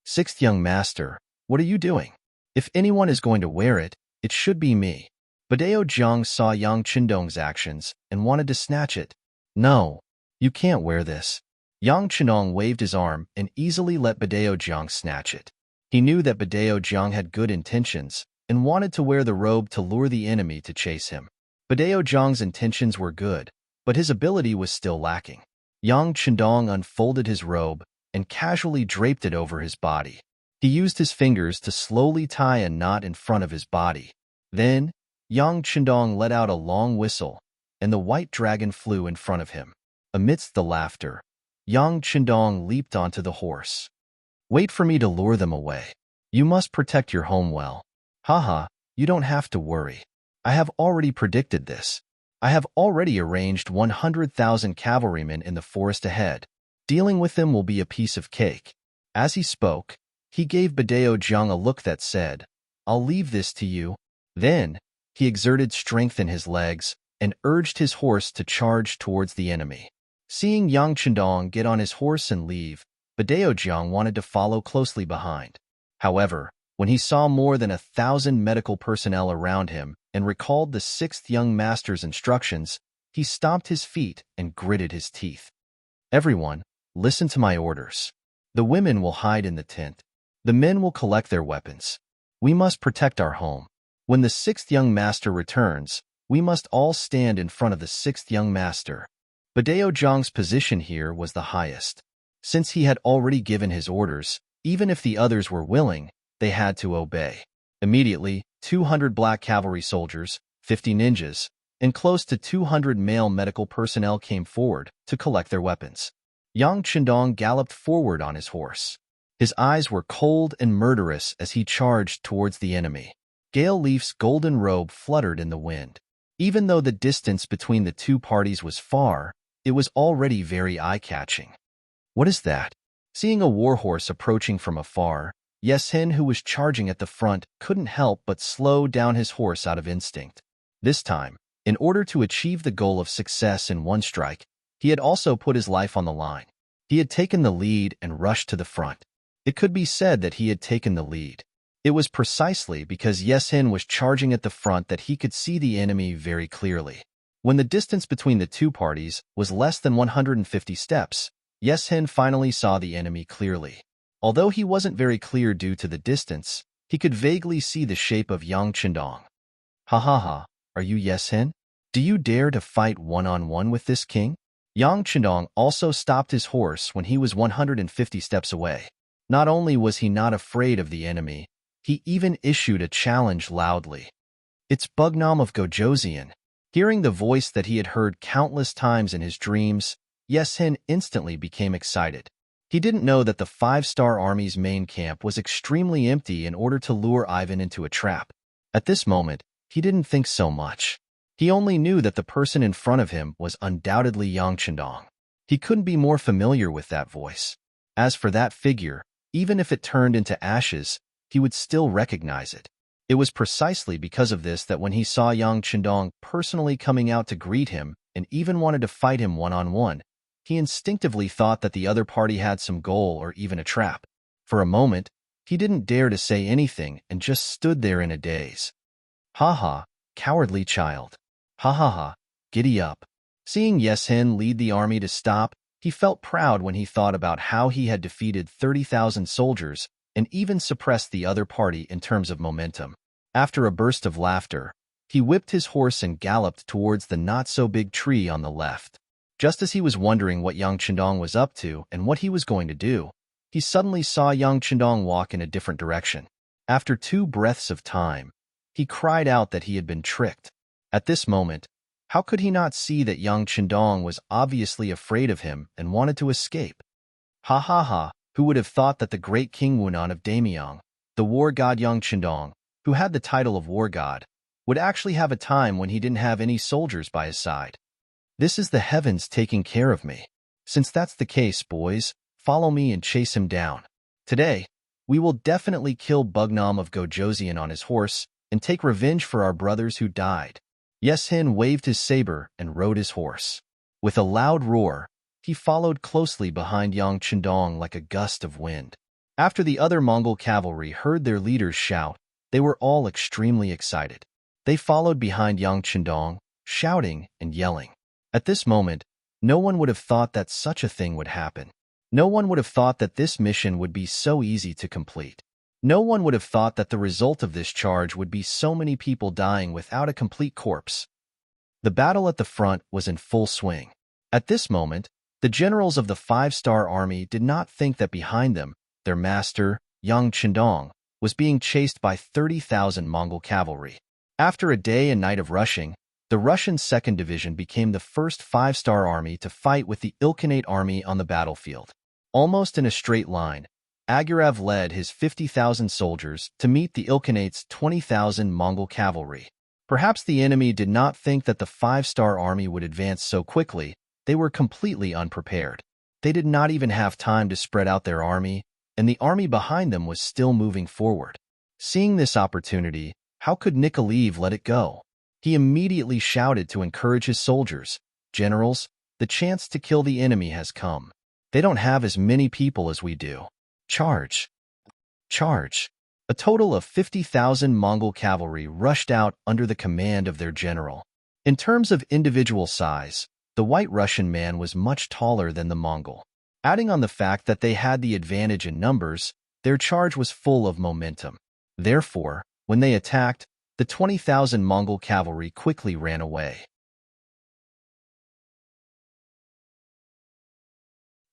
Sixth young master, what are you doing? If anyone is going to wear it, it should be me. Badao Jiang saw Yang Qindong's actions and wanted to snatch it. No, you can't wear this. Yang Qindong waved his arm and easily let Badao Jiang snatch it. He knew that Badao Jiang had good intentions and wanted to wear the robe to lure the enemy to chase him. Badao Jiang's intentions were good, but his ability was still lacking. Yang Qindong unfolded his robe and casually draped it over his body. He used his fingers to slowly tie a knot in front of his body. Then, Yang Qindong let out a long whistle, and the white dragon flew in front of him. Amidst the laughter, Yang Qindong leaped onto the horse. Wait for me to lure them away. You must protect your home well. Haha, you don't have to worry. I have already predicted this. I have already arranged 100,000 cavalrymen in the forest ahead. Dealing with them will be a piece of cake. As he spoke, he gave Badao Jiang a look that said, I'll leave this to you. Then, he exerted strength in his legs and urged his horse to charge towards the enemy. Seeing Yang Qindong get on his horse and leave, Badao Jiang wanted to follow closely behind. However, when he saw more than 1,000 medical personnel around him and recalled the sixth young master's instructions, he stomped his feet and gritted his teeth. Everyone, listen to my orders. The women will hide in the tent. The men will collect their weapons. We must protect our home. When the sixth young master returns, we must all stand in front of the sixth young master. Badao Jiang's position here was the highest. Since he had already given his orders, even if the others were willing, they had to obey. Immediately, 200 black cavalry soldiers, 50 ninjas, and close to 200 male medical personnel came forward to collect their weapons. Yang Qindong galloped forward on his horse. His eyes were cold and murderous as he charged towards the enemy. Gale Leaf's golden robe fluttered in the wind. Even though the distance between the two parties was far, it was already very eye-catching. What is that? Seeing a warhorse approaching from afar, Yeshin, who was charging at the front, couldn't help but slow down his horse out of instinct. This time, in order to achieve the goal of success in one strike, he had also put his life on the line. He had taken the lead and rushed to the front. It could be said that he had taken the lead. It was precisely because Yeshin was charging at the front that he could see the enemy very clearly. When the distance between the two parties was less than 150 steps, Yeshin finally saw the enemy clearly. Although he wasn't very clear due to the distance, he could vaguely see the shape of Yang Chendong. Ha ha ha, are you Yeshin? Do you dare to fight one-on-one with this king? Yang Chendong also stopped his horse when he was 150 steps away. Not only was he not afraid of the enemy, he even issued a challenge loudly. It's Bugnam of Gojoseon. Hearing the voice that he had heard countless times in his dreams, Yeshin instantly became excited. He didn't know that the 5-star army's main camp was extremely empty in order to lure Ivan into a trap. At this moment, he didn't think so much. He only knew that the person in front of him was undoubtedly Yang Chendong. He couldn't be more familiar with that voice. As for that figure, even if it turned into ashes, he would still recognize it. It was precisely because of this that when he saw Yang Chendong personally coming out to greet him and even wanted to fight him one-on-one, he instinctively thought that the other party had some goal or even a trap. For a moment, he didn't dare to say anything and just stood there in a daze. Ha ha, cowardly child. Ha ha ha, giddy up. Seeing Yeshin lead the army to stop, he felt proud when he thought about how he had defeated 30,000 soldiers and even suppressed the other party in terms of momentum. After a burst of laughter, he whipped his horse and galloped towards the not-so-big tree on the left. Just as he was wondering what Yang Chendong was up to and what he was going to do, he suddenly saw Yang Chendong walk in a different direction. After 2 breaths of time, he cried out that he had been tricked. At this moment, how could he not see that Yang Chendong was obviously afraid of him and wanted to escape? Ha ha ha, who would have thought that the great King Wunan of Damyang, the war god Yang Chendong, who had the title of war god, would actually have a time when he didn't have any soldiers by his side. This is the heavens taking care of me. Since that's the case, boys, follow me and chase him down. Today, we will definitely kill Bugnam of Gojoseon on his horse and take revenge for our brothers who died. Yeshin waved his saber and rode his horse. With a loud roar, he followed closely behind Yang Chendong like a gust of wind. After the other Mongol cavalry heard their leaders shout, they were all extremely excited. They followed behind Yang Chendong, shouting and yelling. At this moment, no one would have thought that such a thing would happen. No one would have thought that this mission would be so easy to complete. No one would have thought that the result of this charge would be so many people dying without a complete corpse. The battle at the front was in full swing. At this moment, the generals of the 5-star army did not think that behind them, their master, Yang Chendong, was being chased by 30,000 Mongol cavalry. After a day and night of rushing, the Russian 2nd Division became the first 5-star army to fight with the Ilkhanate army on the battlefield. Almost in a straight line, Agurav led his 50,000 soldiers to meet the Ilkhanate's 20,000 Mongol cavalry. Perhaps the enemy did not think that the 5-star army would advance so quickly. They were completely unprepared. They did not even have time to spread out their army, and the army behind them was still moving forward. Seeing this opportunity, how could Nikolaev let it go? He immediately shouted to encourage his soldiers, "Generals, the chance to kill the enemy has come. They don't have as many people as we do. Charge! Charge!" A total of 50,000 Mongol cavalry rushed out under the command of their general. In terms of individual size, the White Russian man was much taller than the Mongol. Adding on the fact that they had the advantage in numbers, their charge was full of momentum. Therefore, when they attacked, the 20,000 Mongol cavalry quickly ran away.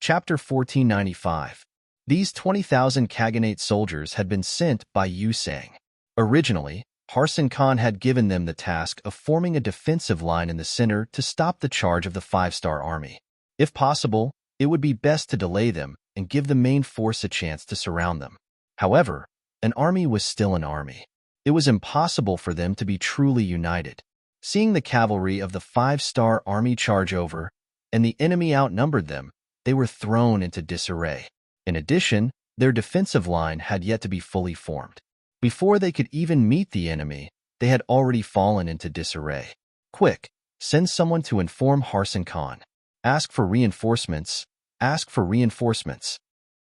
Chapter 1495. These 20,000 Khaganate soldiers had been sent by Yu Sang. Originally, Harsan Khan had given them the task of forming a defensive line in the center to stop the charge of the 5-star army. If possible, it would be best to delay them and give the main force a chance to surround them. However, an army was still an army. It was impossible for them to be truly united. Seeing the cavalry of the 5-star army charge over, and the enemy outnumbered them, they were thrown into disarray. In addition, their defensive line had yet to be fully formed. Before they could even meet the enemy, they had already fallen into disarray. Quick, send someone to inform Harsan Khan. Ask for reinforcements. Ask for reinforcements.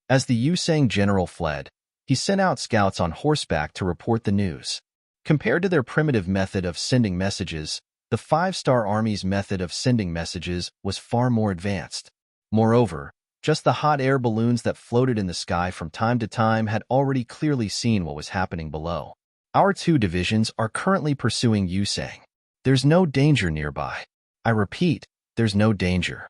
As the Yusang general fled, he sent out scouts on horseback to report the news. Compared to their primitive method of sending messages, the 5-star army's method of sending messages was far more advanced. Moreover, just the hot air balloons that floated in the sky from time to time had already clearly seen what was happening below. Our 2 divisions are currently pursuing Yusang. There's no danger nearby. I repeat, there's no danger.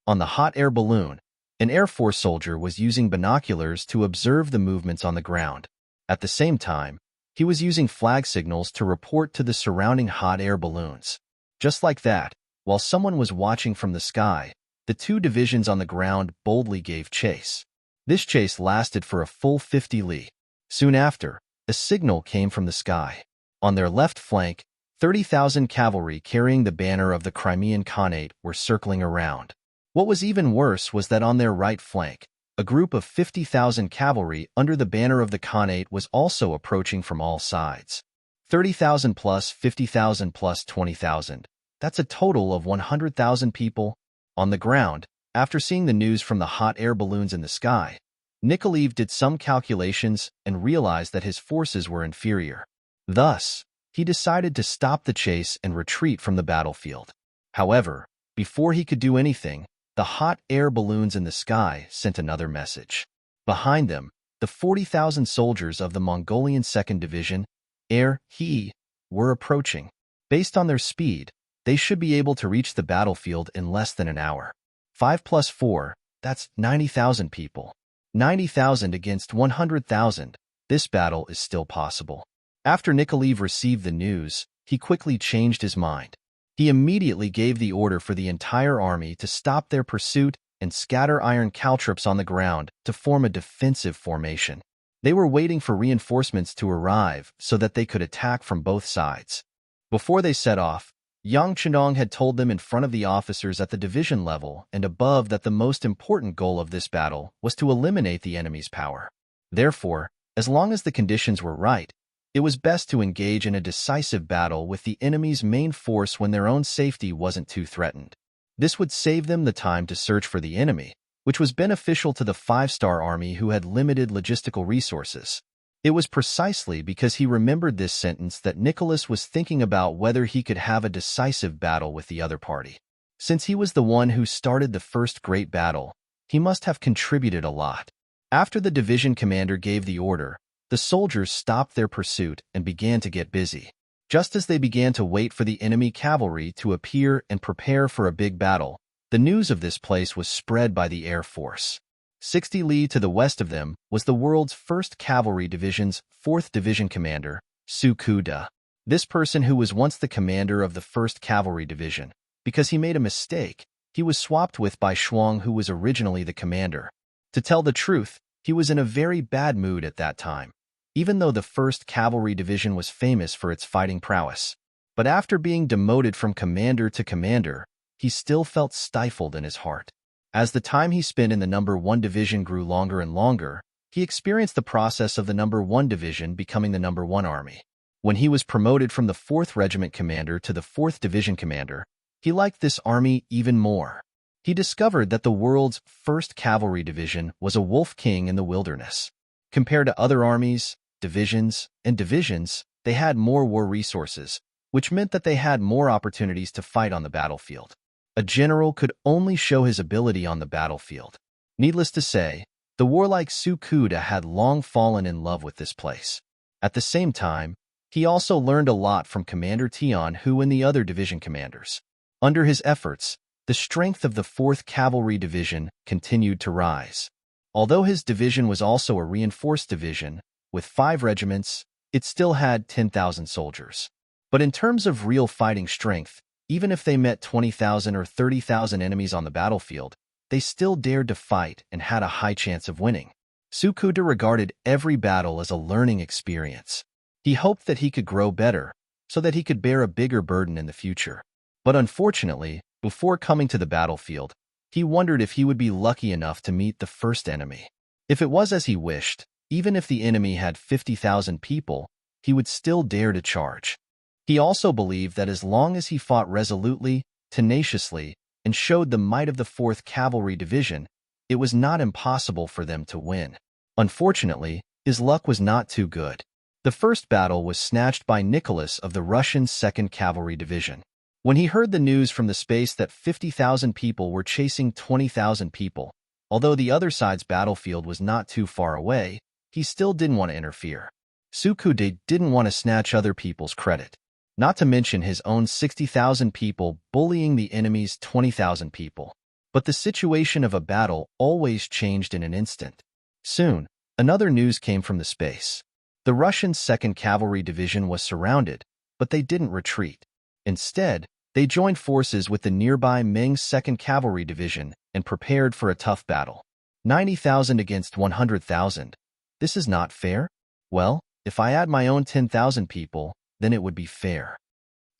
On the hot air balloon, an Air Force soldier was using binoculars to observe the movements on the ground. At the same time, he was using flag signals to report to the surrounding hot air balloons. Just like that, while someone was watching from the sky, the 2 divisions on the ground boldly gave chase. This chase lasted for a full 50 li. Soon after, a signal came from the sky. On their left flank, 30,000 cavalry carrying the banner of the Crimean Khanate were circling around. What was even worse was that on their right flank, a group of 50,000 cavalry under the banner of the Khanate was also approaching from all sides. 30,000 plus 50,000 plus 20,000. That's a total of 100,000 people. On the ground, after seeing the news from the hot air balloons in the sky, Nikolaev did some calculations and realized that his forces were inferior. Thus, he decided to stop the chase and retreat from the battlefield. However, before he could do anything, the hot air balloons in the sky sent another message. Behind them, the 40,000 soldiers of the Mongolian 2nd Division, Air He, were approaching. Based on their speed, they should be able to reach the battlefield in less than an hour. 5 plus 4, that's 90,000 people. 90,000 against 100,000, this battle is still possible. After Nikolaev received the news, he quickly changed his mind. He immediately gave the order for the entire army to stop their pursuit and scatter iron caltrops on the ground to form a defensive formation. They were waiting for reinforcements to arrive so that they could attack from both sides. Before they set off, Yang Chenong had told them in front of the officers at the division level and above that the most important goal of this battle was to eliminate the enemy's power. Therefore, as long as the conditions were right, it was best to engage in a decisive battle with the enemy's main force when their own safety wasn't too threatened. This would save them the time to search for the enemy, which was beneficial to the 5-star army who had limited logistical resources. It was precisely because he remembered this sentence that Nicholas was thinking about whether he could have a decisive battle with the other party. Since he was the one who started the first great battle, he must have contributed a lot. After the division commander gave the order, the soldiers stopped their pursuit and began to get busy. Just as they began to wait for the enemy cavalry to appear and prepare for a big battle, the news of this place was spread by the Air Force. 60 li to the west of them was the world's 1st Cavalry Division's 4th Division commander, Su Kuda. This person, who was once the commander of the 1st Cavalry Division, because he made a mistake, he was swapped with by Shuang, who was originally the commander. To tell the truth, he was in a very bad mood at that time, even though the 1st Cavalry Division was famous for its fighting prowess. But after being demoted from commander to commander, he still felt stifled in his heart. As the time he spent in the No. 1 Division grew longer and longer, he experienced the process of the No. 1 Division becoming the No. 1 Army. When he was promoted from the 4th Regiment commander to the 4th Division commander, he liked this army even more. He discovered that the world's 1st Cavalry Division was a wolf king in the wilderness. Compared to other armies, divisions, they had more war resources, which meant that they had more opportunities to fight on the battlefield. A general could only show his ability on the battlefield. Needless to say, the warlike Su Kuda had long fallen in love with this place. At the same time, he also learned a lot from Commander Tian Hu and the other division commanders. Under his efforts, the strength of the 4th Cavalry Division continued to rise. Although his division was also a reinforced division, with 5 regiments, it still had 10,000 soldiers. But in terms of real fighting strength, even if they met 20,000 or 30,000 enemies on the battlefield, they still dared to fight and had a high chance of winning. Su Kuda regarded every battle as a learning experience. He hoped that he could grow better, so that he could bear a bigger burden in the future. But unfortunately, before coming to the battlefield, he wondered if he would be lucky enough to meet the first enemy. If it was as he wished, even if the enemy had 50,000 people, he would still dare to charge. He also believed that as long as he fought resolutely, tenaciously, and showed the might of the 4th Cavalry Division, it was not impossible for them to win. Unfortunately, his luck was not too good. The first battle was snatched by Nicholas of the Russian 2nd Cavalry Division. When he heard the news from the space that 50,000 people were chasing 20,000 people, although the other side's battlefield was not too far away, he still didn't want to interfere. Sukude didn't want to snatch other people's credit, not to mention his own 60,000 people bullying the enemy's 20,000 people. But the situation of a battle always changed in an instant. Soon, another news came from the space. The Russian 2nd Cavalry Division was surrounded, but they didn't retreat. Instead, they joined forces with the nearby Ming 2nd Cavalry Division and prepared for a tough battle. 90,000 against 100,000. This is not fair? Well, if I add my own 10,000 people, then it would be fair.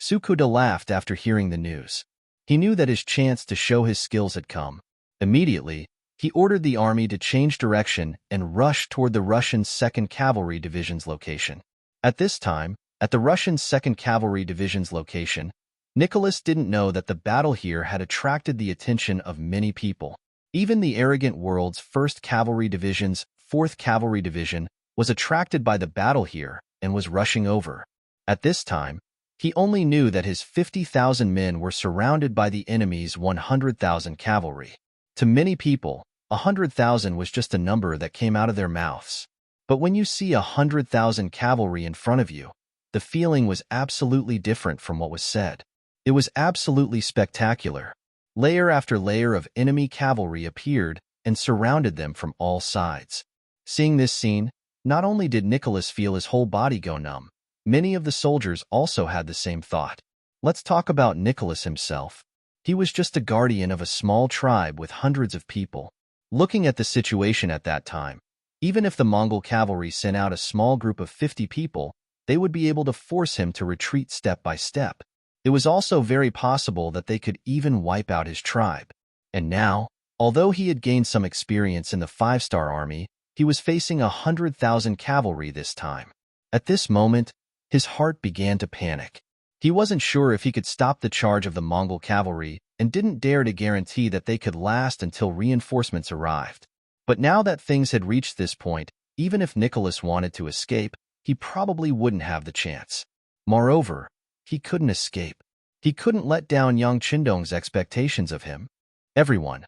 Sukuda laughed after hearing the news. He knew that his chance to show his skills had come. Immediately, he ordered the army to change direction and rush toward the Russian 2nd Cavalry Division's location. At this time, at the Russian 2nd Cavalry Division's location, Nicholas didn't know that the battle here had attracted the attention of many people. Even the arrogant world's 1st Cavalry Division's 4th Cavalry Division was attracted by the battle here and was rushing over. At this time, he only knew that his 50,000 men were surrounded by the enemy's 100,000 cavalry. To many people, 100,000 was just a number that came out of their mouths. But when you see 100,000 cavalry in front of you, the feeling was absolutely different from what was said. It was absolutely spectacular. Layer after layer of enemy cavalry appeared and surrounded them from all sides. Seeing this scene, not only did Nicholas feel his whole body go numb, many of the soldiers also had the same thought. Let's talk about Nicholas himself. He was just a guardian of a small tribe with hundreds of people. Looking at the situation at that time, even if the Mongol cavalry sent out a small group of 50 people, they would be able to force him to retreat step by step. It was also very possible that they could even wipe out his tribe. And now, although he had gained some experience in the 5-star army, he was facing 100,000 cavalry this time. At this moment, his heart began to panic. He wasn't sure if he could stop the charge of the Mongol cavalry and didn't dare to guarantee that they could last until reinforcements arrived. But now that things had reached this point, even if Nicholas wanted to escape, he probably wouldn't have the chance. Moreover, he couldn't escape. He couldn't let down Yang Qindong's expectations of him. Everyone,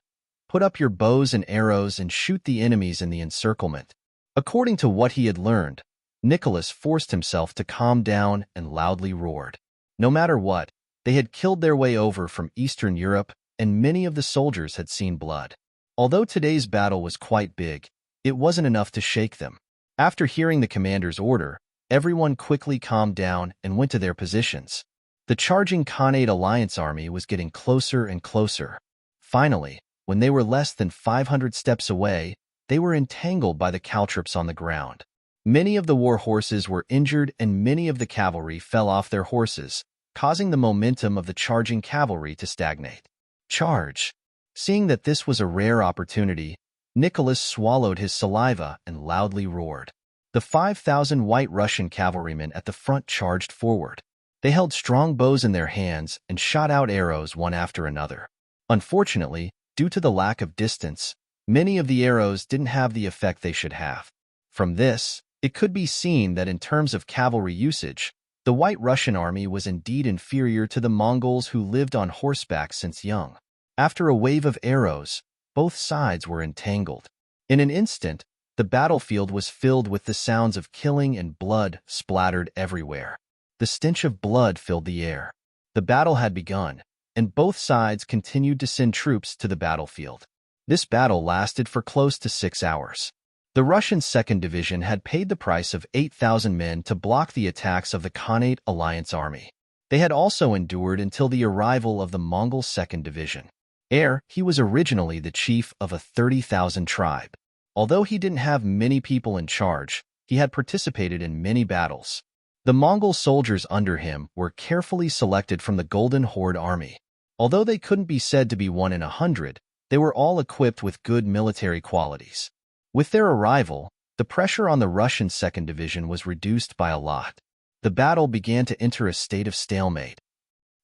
put up your bows and arrows and shoot the enemies in the encirclement. According to what he had learned, Nicholas forced himself to calm down and loudly roared. No matter what, they had killed their way over from Eastern Europe, and many of the soldiers had seen blood. Although today's battle was quite big, it wasn't enough to shake them. After hearing the commander's order, everyone quickly calmed down and went to their positions. The charging Khanate Alliance army was getting closer and closer. Finally, when they were less than 500 steps away, they were entangled by the caltrops on the ground. Many of the war horses were injured and many of the cavalry fell off their horses, causing the momentum of the charging cavalry to stagnate. Charge! Seeing that this was a rare opportunity, Nicholas swallowed his saliva and loudly roared. The 5,000 white Russian cavalrymen at the front charged forward. They held strong bows in their hands and shot out arrows one after another. Unfortunately, due to the lack of distance, many of the arrows didn't have the effect they should have. From this, it could be seen that in terms of cavalry usage, the White Russian army was indeed inferior to the Mongols who lived on horseback since young. After a wave of arrows, both sides were entangled. In an instant, the battlefield was filled with the sounds of killing and blood splattered everywhere. The stench of blood filled the air. The battle had begun, and both sides continued to send troops to the battlefield. This battle lasted for close to 6 hours. The Russian 2nd Division had paid the price of 8,000 men to block the attacks of the Khanate Alliance army. They had also endured until the arrival of the Mongol 2nd Division. He was originally the chief of a 30,000 tribe. Although he didn't have many people in charge, he had participated in many battles. The Mongol soldiers under him were carefully selected from the Golden Horde army. Although they couldn't be said to be 1 in 100, they were all equipped with good military qualities. With their arrival, the pressure on the Russian 2nd Division was reduced by a lot. The battle began to enter a state of stalemate.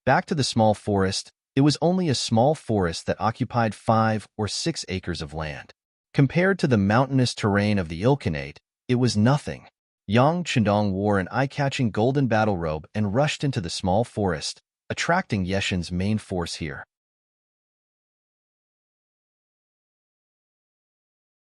Back to the small forest, it was only a small forest that occupied 5 or 6 acres of land. Compared to the mountainous terrain of the Ilkhanate, it was nothing. Yang Chendong wore an eye-catching golden battle robe and rushed into the small forest, attracting Yeshin's main force here.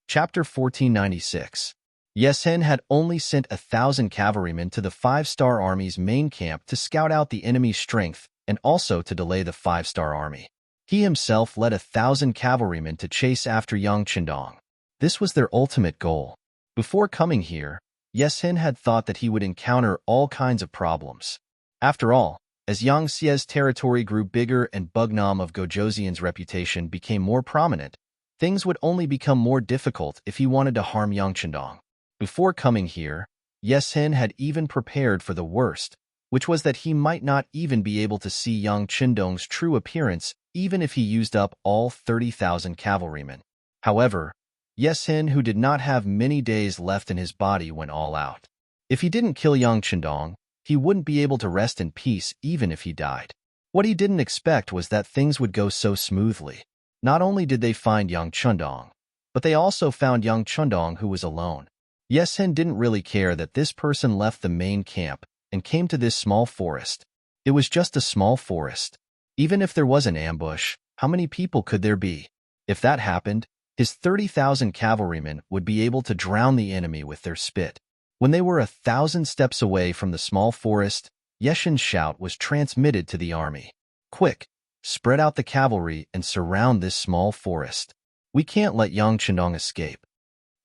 Chapter 1496. Yeshin had only sent 1,000 cavalrymen to the 5-star army's main camp to scout out the enemy's strength and also to delay the 5-star army. He himself led 1,000 cavalrymen to chase after Yang Chendong. This was their ultimate goal. Before coming here, Yeshin had thought that he would encounter all kinds of problems. After all, as Yang Xie's territory grew bigger and Bugnam of Gojoseon's reputation became more prominent, things would only become more difficult if he wanted to harm Yang Chendong. Before coming here, Yeshin had even prepared for the worst, which was that he might not even be able to see Yang Chendong's true appearance even if he used up all 30,000 cavalrymen. However, Yeshin, who did not have many days left in his body, went all out. If he didn't kill Yang Chendong, he wouldn't be able to rest in peace even if he died. What he didn't expect was that things would go so smoothly. Not only did they find Yang Chendong, but they also found Yang Chendong, who was alone. Yeshin didn't really care that this person left the main camp and came to this small forest. It was just a small forest. Even if there was an ambush, how many people could there be? If that happened, his 30,000 cavalrymen would be able to drown the enemy with their spit. When they were 1,000 steps away from the small forest, Yeshin's shout was transmitted to the army. Quick, spread out the cavalry and surround this small forest. We can't let Yang Chendong escape.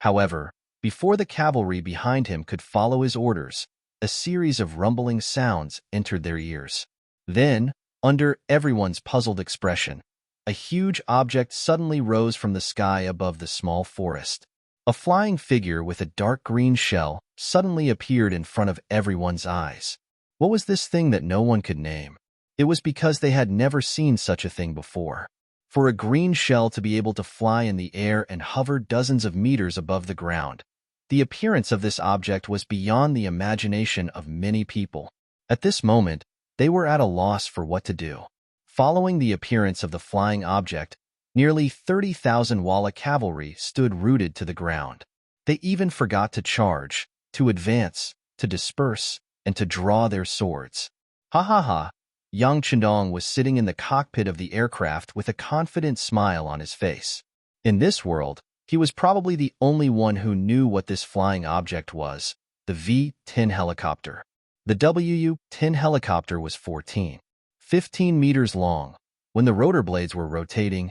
However, before the cavalry behind him could follow his orders, a series of rumbling sounds entered their ears. Then, under everyone's puzzled expression, a huge object suddenly rose from the sky above the small forest. A flying figure with a dark green shell suddenly appeared in front of everyone's eyes. What was this thing that no one could name? It was because they had never seen such a thing before. For a green shell to be able to fly in the air and hover dozens of meters above the ground, the appearance of this object was beyond the imagination of many people. At this moment, they were at a loss for what to do. Following the appearance of the flying object, nearly 30,000 Walla cavalry stood rooted to the ground. They even forgot to charge, to advance, to disperse, and to draw their swords. Ha ha ha! Yang Chendong was sitting in the cockpit of the aircraft with a confident smile on his face. In this world, he was probably the only one who knew what this flying object was, the V-10 helicopter. The W-10 helicopter was 15 meters long, when the rotor blades were rotating,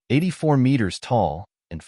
84 meters tall, and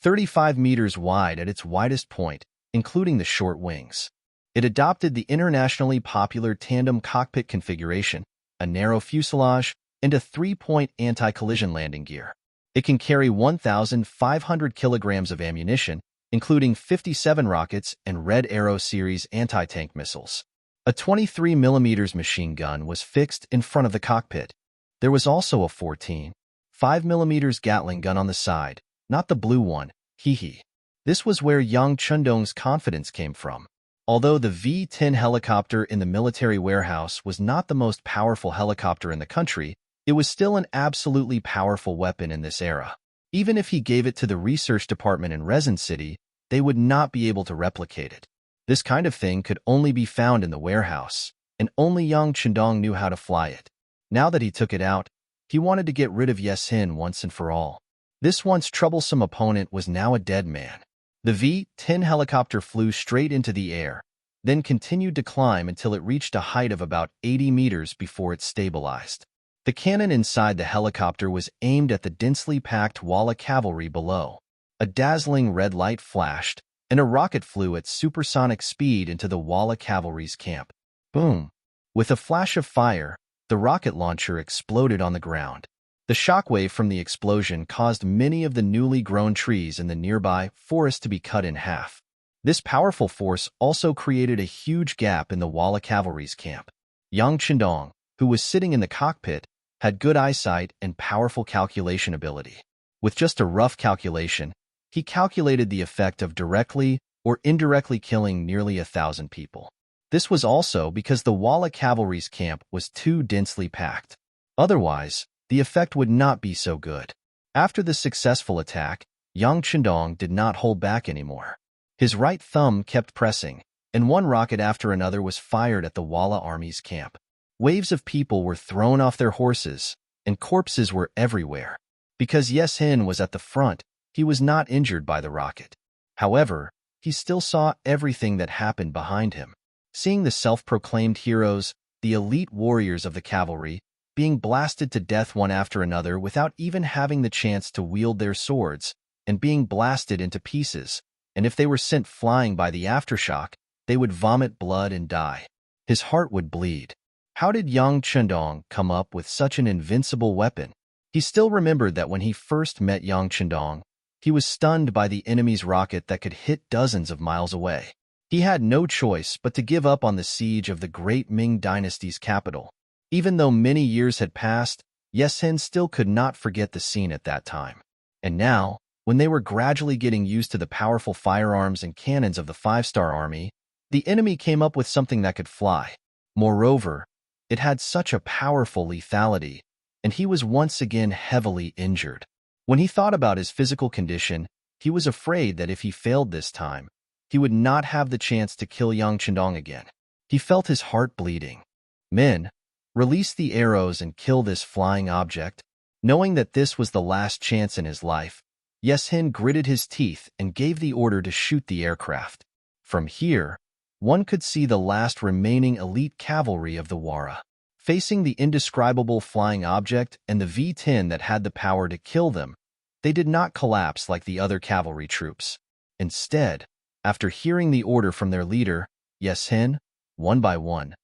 35 meters wide at its widest point, including the short wings. It adopted the internationally popular tandem cockpit configuration, a narrow fuselage, and a 3-point anti-collision landing gear. It can carry 1,500 kilograms of ammunition, including 57 rockets and Red Arrow series anti-tank missiles. A 23mm machine gun was fixed in front of the cockpit. There was also a 5mm Gatling gun on the side, not the blue one, hee. This was where Yang Chendong's confidence came from. Although the V-10 helicopter in the military warehouse was not the most powerful helicopter in the country, it was still an absolutely powerful weapon in this era. Even if he gave it to the research department in Resin City, they would not be able to replicate it. This kind of thing could only be found in the warehouse, and only Yang Chendong knew how to fly it. Now that he took it out, he wanted to get rid of Yeshin once and for all. This once troublesome opponent was now a dead man. The V-10 helicopter flew straight into the air, then continued to climb until it reached a height of about 80 meters before it stabilized. The cannon inside the helicopter was aimed at the densely packed Walla cavalry below. A dazzling red light flashed, and a rocket flew at supersonic speed into the Walla cavalry's camp. Boom! With a flash of fire, the rocket launcher exploded on the ground. The shockwave from the explosion caused many of the newly grown trees in the nearby forest to be cut in half. This powerful force also created a huge gap in the Walla cavalry's camp. Yang Chendong, who was sitting in the cockpit, had good eyesight and powerful calculation ability. With just a rough calculation, he calculated the effect of directly or indirectly killing nearly 1,000 people. This was also because the Walla cavalry's camp was too densely packed. Otherwise, the effect would not be so good. After the successful attack, Yang Chendong did not hold back anymore. His right thumb kept pressing, and one rocket after another was fired at the Walla army's camp. Waves of people were thrown off their horses, and corpses were everywhere. Because Yes Hin was at the front, he was not injured by the rocket. However, he still saw everything that happened behind him. Seeing the self-proclaimed heroes, the elite warriors of the cavalry, being blasted to death one after another without even having the chance to wield their swords, and being blasted into pieces, and if they were sent flying by the aftershock, they would vomit blood and die. His heart would bleed. How did Yang Chendong come up with such an invincible weapon? He still remembered that when he first met Yang Chendong, he was stunned by the enemy's rocket that could hit dozens of miles away. He had no choice but to give up on the siege of the great Ming dynasty's capital. Even though many years had passed, Yes Hin still could not forget the scene at that time. And now, when they were gradually getting used to the powerful firearms and cannons of the five-star army, the enemy came up with something that could fly. Moreover, it had such a powerful lethality, and he was once again heavily injured. When he thought about his physical condition, he was afraid that if he failed this time, he would not have the chance to kill Yang Chendong again. He felt his heart bleeding. Men, release the arrows and kill this flying object. Knowing that this was the last chance in his life, Yes Hin gritted his teeth and gave the order to shoot the aircraft. From here, one could see the last remaining elite cavalry of the Wara. Facing the indescribable flying object and the V-10 that had the power to kill them, they did not collapse like the other cavalry troops. Instead, after hearing the order from their leader, Yes Hin, one by one,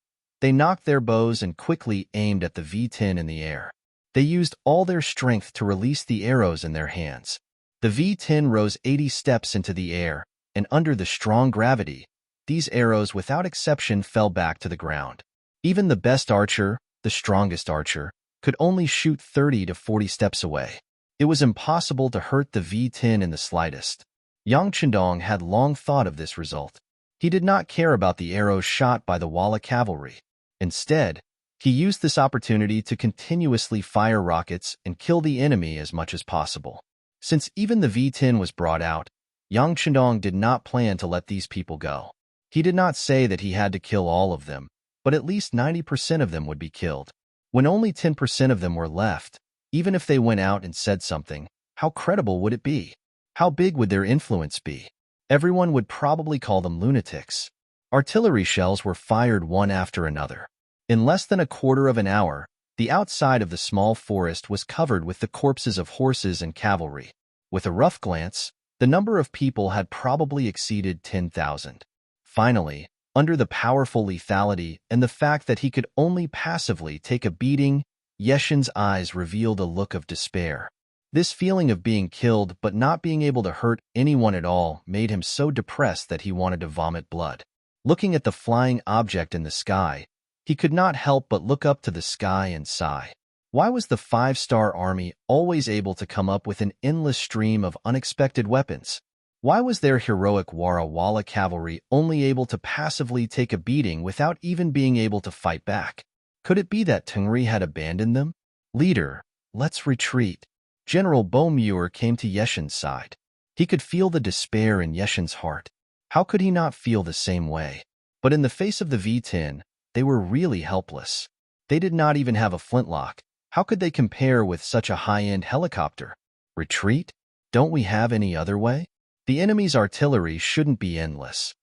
they knocked their bows and quickly aimed at the V-10 in the air. They used all their strength to release the arrows in their hands. The V-10 rose 80 steps into the air, and under the strong gravity, these arrows without exception fell back to the ground. Even the best archer, the strongest archer, could only shoot 30 to 40 steps away. It was impossible to hurt the V-10 in the slightest. Yang Chendong had long thought of this result. He did not care about the arrows shot by the Walla cavalry. Instead, he used this opportunity to continuously fire rockets and kill the enemy as much as possible. Since even the V-10 was brought out, Yang Chendong did not plan to let these people go. He did not say that he had to kill all of them, but at least 90% of them would be killed. When only 10% of them were left, even if they went out and said something, how credible would it be? How big would their influence be? Everyone would probably call them lunatics. Artillery shells were fired one after another. In less than a quarter of an hour, the outside of the small forest was covered with the corpses of horses and cavalry. With a rough glance, the number of people had probably exceeded 10,000. Finally, under the powerful lethality and the fact that he could only passively take a beating, Yeshin's eyes revealed a look of despair. This feeling of being killed but not being able to hurt anyone at all made him so depressed that he wanted to vomit blood. Looking at the flying object in the sky, he could not help but look up to the sky and sigh. Why was the five-star army always able to come up with an endless stream of unexpected weapons? Why was their heroic Walla cavalry only able to passively take a beating without even being able to fight back? Could it be that Tengri had abandoned them? Leader, let's retreat. General Beaumeur came to Yeshin's side. He could feel the despair in Yeshin's heart. How could he not feel the same way? But in the face of the V-10, they were really helpless. They did not even have a flintlock. How could they compare with such a high-end helicopter? Retreat? Don't we have any other way? The enemy's artillery shouldn't be endless.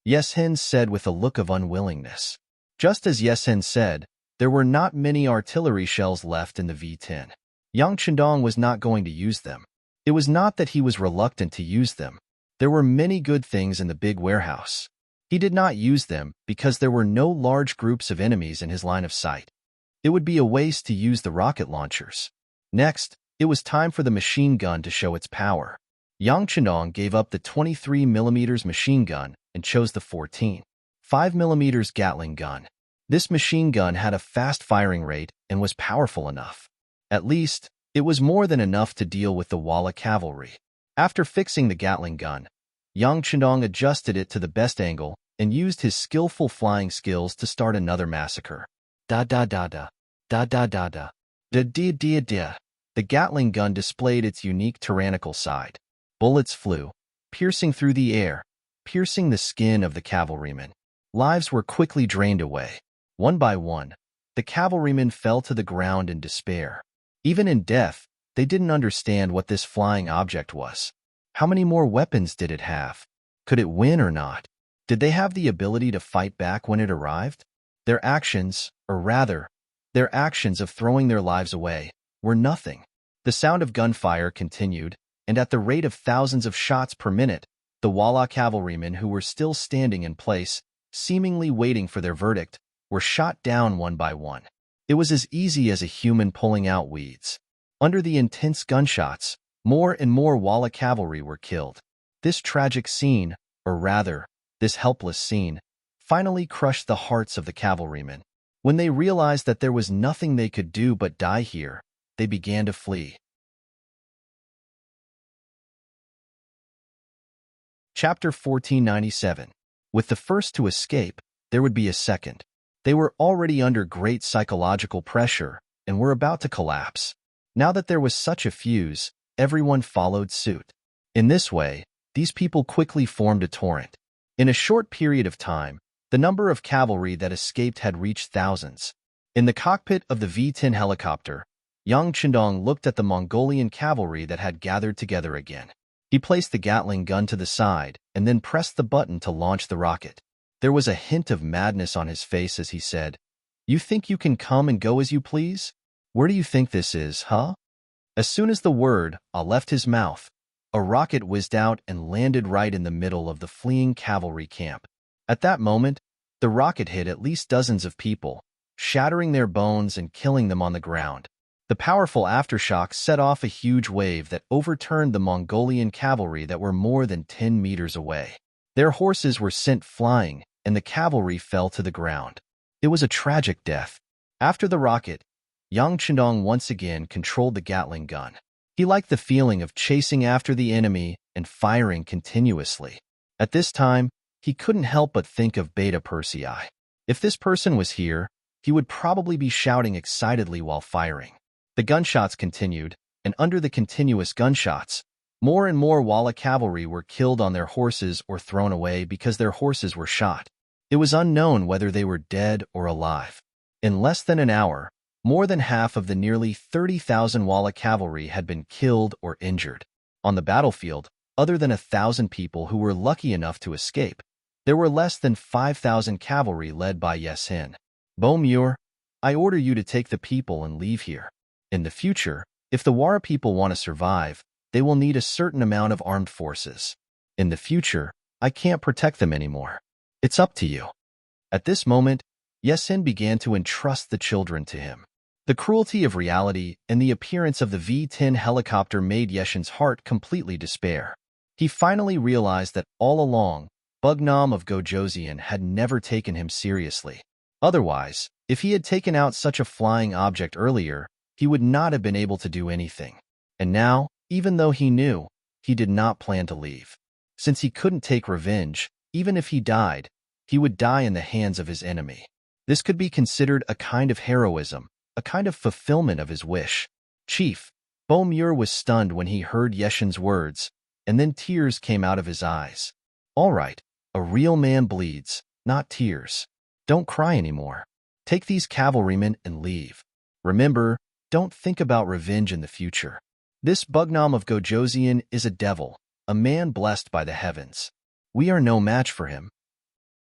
Yes Hin said with a look of unwillingness. Just as Yes Hin said, there were not many artillery shells left in the V-10. Yang Chendong was not going to use them. It was not that he was reluctant to use them. There were many good things in the big warehouse. He did not use them because there were no large groups of enemies in his line of sight. It would be a waste to use the rocket launchers. Next, it was time for the machine gun to show its power. Yang Chendong gave up the 23mm machine gun and chose the 14.5mm Gatling gun. This machine gun had a fast firing rate and was powerful enough. At least, it was more than enough to deal with the Walla cavalry. After fixing the Gatling gun, Yang Chendong adjusted it to the best angle and used his skillful flying skills to start another massacre. Da-da-da-da, da-da-da-da, da-da-da-da. The Gatling gun displayed its unique tyrannical side. Bullets flew, piercing through the air, piercing the skin of the cavalrymen. Lives were quickly drained away. One by one, the cavalrymen fell to the ground in despair. Even in death, they didn't understand what this flying object was. How many more weapons did it have? Could it win or not? Did they have the ability to fight back when it arrived? Their actions, or rather, their actions of throwing their lives away, were nothing. The sound of gunfire continued, and at the rate of thousands of shots per minute, the Walla cavalrymen who were still standing in place, seemingly waiting for their verdict, were shot down one by one. It was as easy as a human pulling out weeds. Under the intense gunshots, more and more Walla cavalry were killed. This tragic scene, or rather, this helpless scene, finally crushed the hearts of the cavalrymen. When they realized that there was nothing they could do but die here, they began to flee. Chapter 1497. With the first to escape, there would be a second. They were already under great psychological pressure and were about to collapse. Now that there was such a fuse, everyone followed suit. In this way, these people quickly formed a torrent. In a short period of time, the number of cavalry that escaped had reached thousands. In the cockpit of the V-10 helicopter, Yang Chendong looked at the Mongolian cavalry that had gathered together again. He placed the Gatling gun to the side and then pressed the button to launch the rocket. There was a hint of madness on his face as he said, "You think you can come and go as you please? Where do you think this is, huh?" As soon as the word left his mouth, a rocket whizzed out and landed right in the middle of the fleeing cavalry camp. At that moment, the rocket hit at least dozens of people, shattering their bones and killing them on the ground. The powerful aftershock set off a huge wave that overturned the Mongolian cavalry that were more than 10 meters away. Their horses were sent flying, and the cavalry fell to the ground. It was a tragic death. After the rocket, Yang Chendong once again controlled the Gatling gun. He liked the feeling of chasing after the enemy and firing continuously. At this time, he couldn't help but think of Beta Persei. If this person was here, he would probably be shouting excitedly while firing. The gunshots continued, and under the continuous gunshots, more and more Walla cavalry were killed on their horses or thrown away because their horses were shot. It was unknown whether they were dead or alive. In less than an hour, more than half of the nearly 30,000 Walla cavalry had been killed or injured. On the battlefield, other than 1,000 people who were lucky enough to escape, there were less than 5,000 cavalry led by Yesin. Bomur, I order you to take the people and leave here. In the future, if the Wara people want to survive, they will need a certain amount of armed forces. In the future, I can't protect them anymore. It's up to you. At this moment, Yesin began to entrust the children to him. The cruelty of reality and the appearance of the V-10 helicopter made Yesin's heart completely despair. He finally realized that all along, Bugnam of Gojoseon had never taken him seriously. Otherwise, if he had taken out such a flying object earlier, he would not have been able to do anything. And now, even though he knew, he did not plan to leave. Since he couldn't take revenge, even if he died, he would die in the hands of his enemy. This could be considered a kind of heroism, a kind of fulfillment of his wish. Chief, Bomur was stunned when he heard Yesin's words, and then tears came out of his eyes. All right, a real man bleeds, not tears. Don't cry anymore. Take these cavalrymen and leave. Remember, don't think about revenge in the future. This Bugnam of Gojoseon is a devil, a man blessed by the heavens. We are no match for him.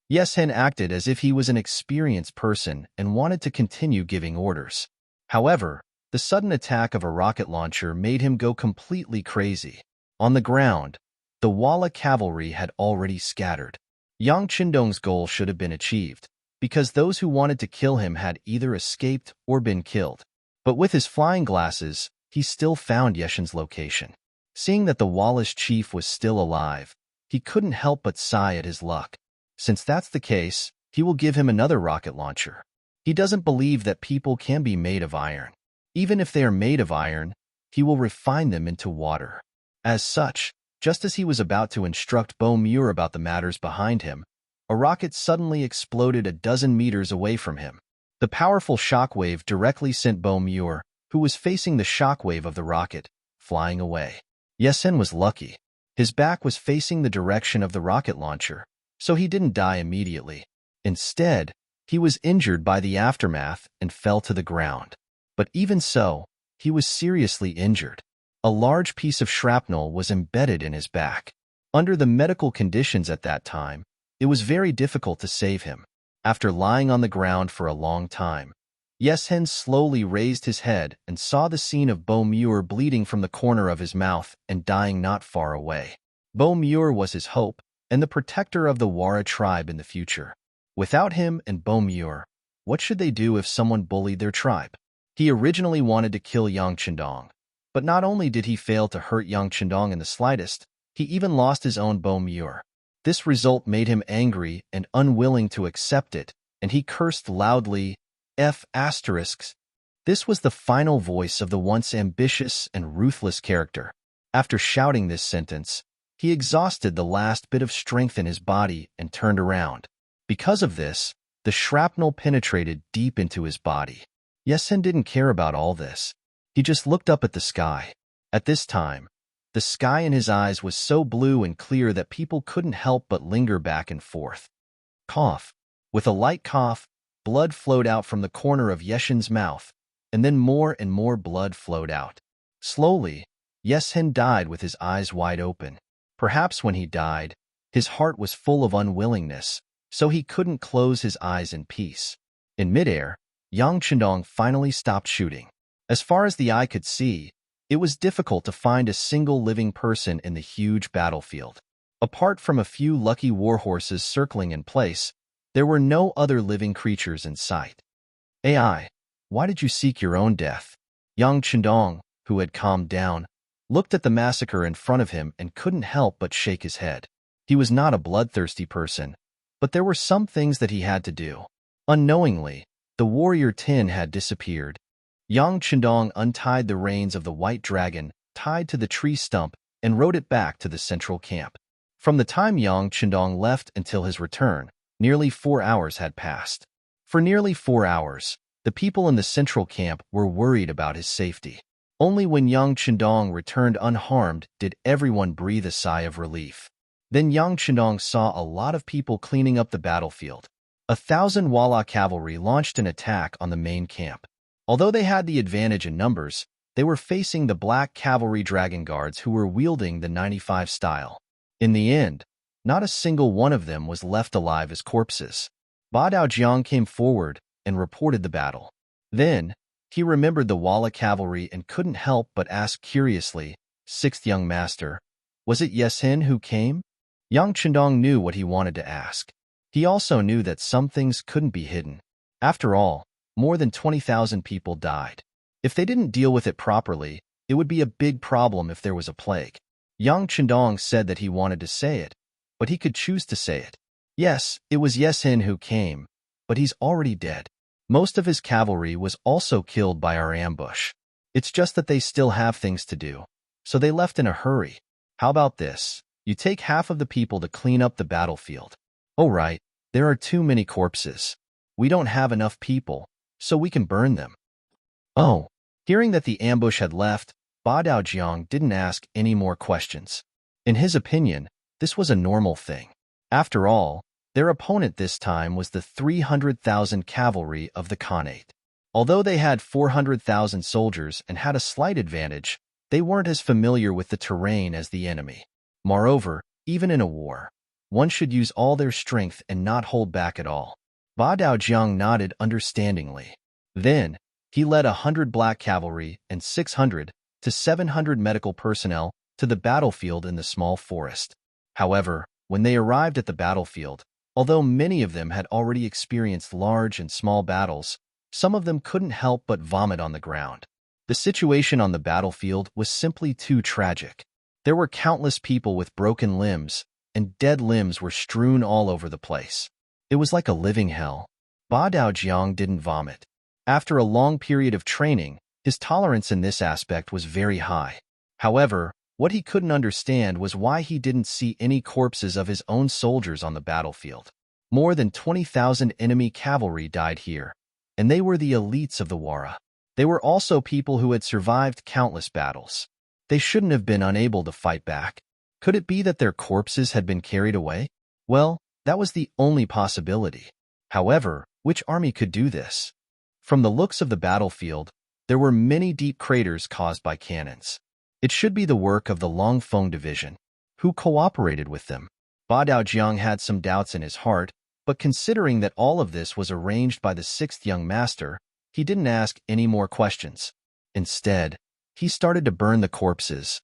Yesin acted as if he was an experienced person and wanted to continue giving orders. However, the sudden attack of a rocket launcher made him go completely crazy. On the ground, the Walla cavalry had already scattered. Yang Chendong's goal should have been achieved, because those who wanted to kill him had either escaped or been killed. But with his flying glasses, he still found Yesin's location. Seeing that the Wallace chief was still alive, he couldn't help but sigh at his luck. Since that's the case, he will give him another rocket launcher. He doesn't believe that people can be made of iron. Even if they are made of iron, he will refine them into water. As such, just as he was about to instruct Muir about the matters behind him, a rocket suddenly exploded a dozen meters away from him. The powerful shockwave directly sent Muir, who was facing the shockwave of the rocket, flying away. Yesen was lucky. His back was facing the direction of the rocket launcher, so he didn't die immediately. Instead, he was injured by the aftermath and fell to the ground. But even so, he was seriously injured. A large piece of shrapnel was embedded in his back. Under the medical conditions at that time, it was very difficult to save him. After lying on the ground for a long time, Yesen slowly raised his head and saw the scene of Muir bleeding from the corner of his mouth and dying not far away. Muir was his hope and the protector of the Wara tribe in the future. Without him and Muir, what should they do if someone bullied their tribe? He originally wanted to kill Yang Chendong, but not only did he fail to hurt Yang Chendong in the slightest, he even lost his own Muir. This result made him angry and unwilling to accept it, and he cursed loudly, F***. This was the final voice of the once ambitious and ruthless character. After shouting this sentence, he exhausted the last bit of strength in his body and turned around. Because of this, the shrapnel penetrated deep into his body. Yesen didn't care about all this. He just looked up at the sky. At this time, the sky in his eyes was so blue and clear that people couldn't help but linger back and forth. Cough. With a light cough, blood flowed out from the corner of Yesen's mouth, and then more and more blood flowed out. Slowly, Yesen died with his eyes wide open. Perhaps when he died, his heart was full of unwillingness, so he couldn't close his eyes in peace. In midair, Yang Chendong finally stopped shooting. As far as the eye could see, it was difficult to find a single living person in the huge battlefield. Apart from a few lucky warhorses circling in place, there were no other living creatures in sight. AI, why did you seek your own death? Yang Chendong, who had calmed down, looked at the massacre in front of him and couldn't help but shake his head. He was not a bloodthirsty person, but there were some things that he had to do. Unknowingly, the warrior Tin had disappeared. Yang Chendong untied the reins of the white dragon, tied to the tree stump, and rode it back to the central camp. From the time Yang Chendong left until his return, nearly 4 hours had passed. For nearly 4 hours, the people in the central camp were worried about his safety. Only when Yang Chendong returned unharmed did everyone breathe a sigh of relief. Then Yang Chendong saw a lot of people cleaning up the battlefield. 1,000 Wala cavalry launched an attack on the main camp. Although they had the advantage in numbers, they were facing the black cavalry dragon guards who were wielding the 95 style. In the end, not a single one of them was left alive as corpses. Ba Daojiang came forward and reported the battle. Then, he remembered the Wala cavalry and couldn't help but ask curiously, "Sixth young master, was it Yesen who came?" Yang Chendong knew what he wanted to ask. He also knew that some things couldn't be hidden. After all, more than 20,000 people died. If they didn't deal with it properly, it would be a big problem if there was a plague. Yang Chendong said that he wanted to say it, but he could choose to say it. Yes, it was Yesen who came, but he's already dead. Most of his cavalry was also killed by our ambush. It's just that they still have things to do, so they left in a hurry. How about this? You take half of the people to clean up the battlefield. Oh right, there are too many corpses. We don't have enough people, so we can burn them. Oh, hearing that the ambush had left, Ba Daojiang didn't ask any more questions. In his opinion, this was a normal thing. After all, their opponent this time was the 300,000 cavalry of the Khanate. Although they had 400,000 soldiers and had a slight advantage, they weren't as familiar with the terrain as the enemy. Moreover, even in a war, one should use all their strength and not hold back at all. Ba Daojiang nodded understandingly. Then, he led 100 black cavalry and 600 to 700 medical personnel to the battlefield in the small forest. However, when they arrived at the battlefield, although many of them had already experienced large and small battles, some of them couldn't help but vomit on the ground. The situation on the battlefield was simply too tragic. There were countless people with broken limbs, and dead limbs were strewn all over the place. It was like a living hell. Ba Daojiang didn't vomit. After a long period of training, his tolerance in this aspect was very high. However, what he couldn't understand was why he didn't see any corpses of his own soldiers on the battlefield. More than 20,000 enemy cavalry died here, and they were the elites of the Wara. They were also people who had survived countless battles. They shouldn't have been unable to fight back. Could it be that their corpses had been carried away? Well, that was the only possibility. However, which army could do this? From the looks of the battlefield, there were many deep craters caused by cannons. It should be the work of the Longfeng division. Who cooperated with them? Ba Daojiang had some doubts in his heart, but considering that all of this was arranged by the sixth young master, he didn't ask any more questions. Instead, he started to burn the corpses.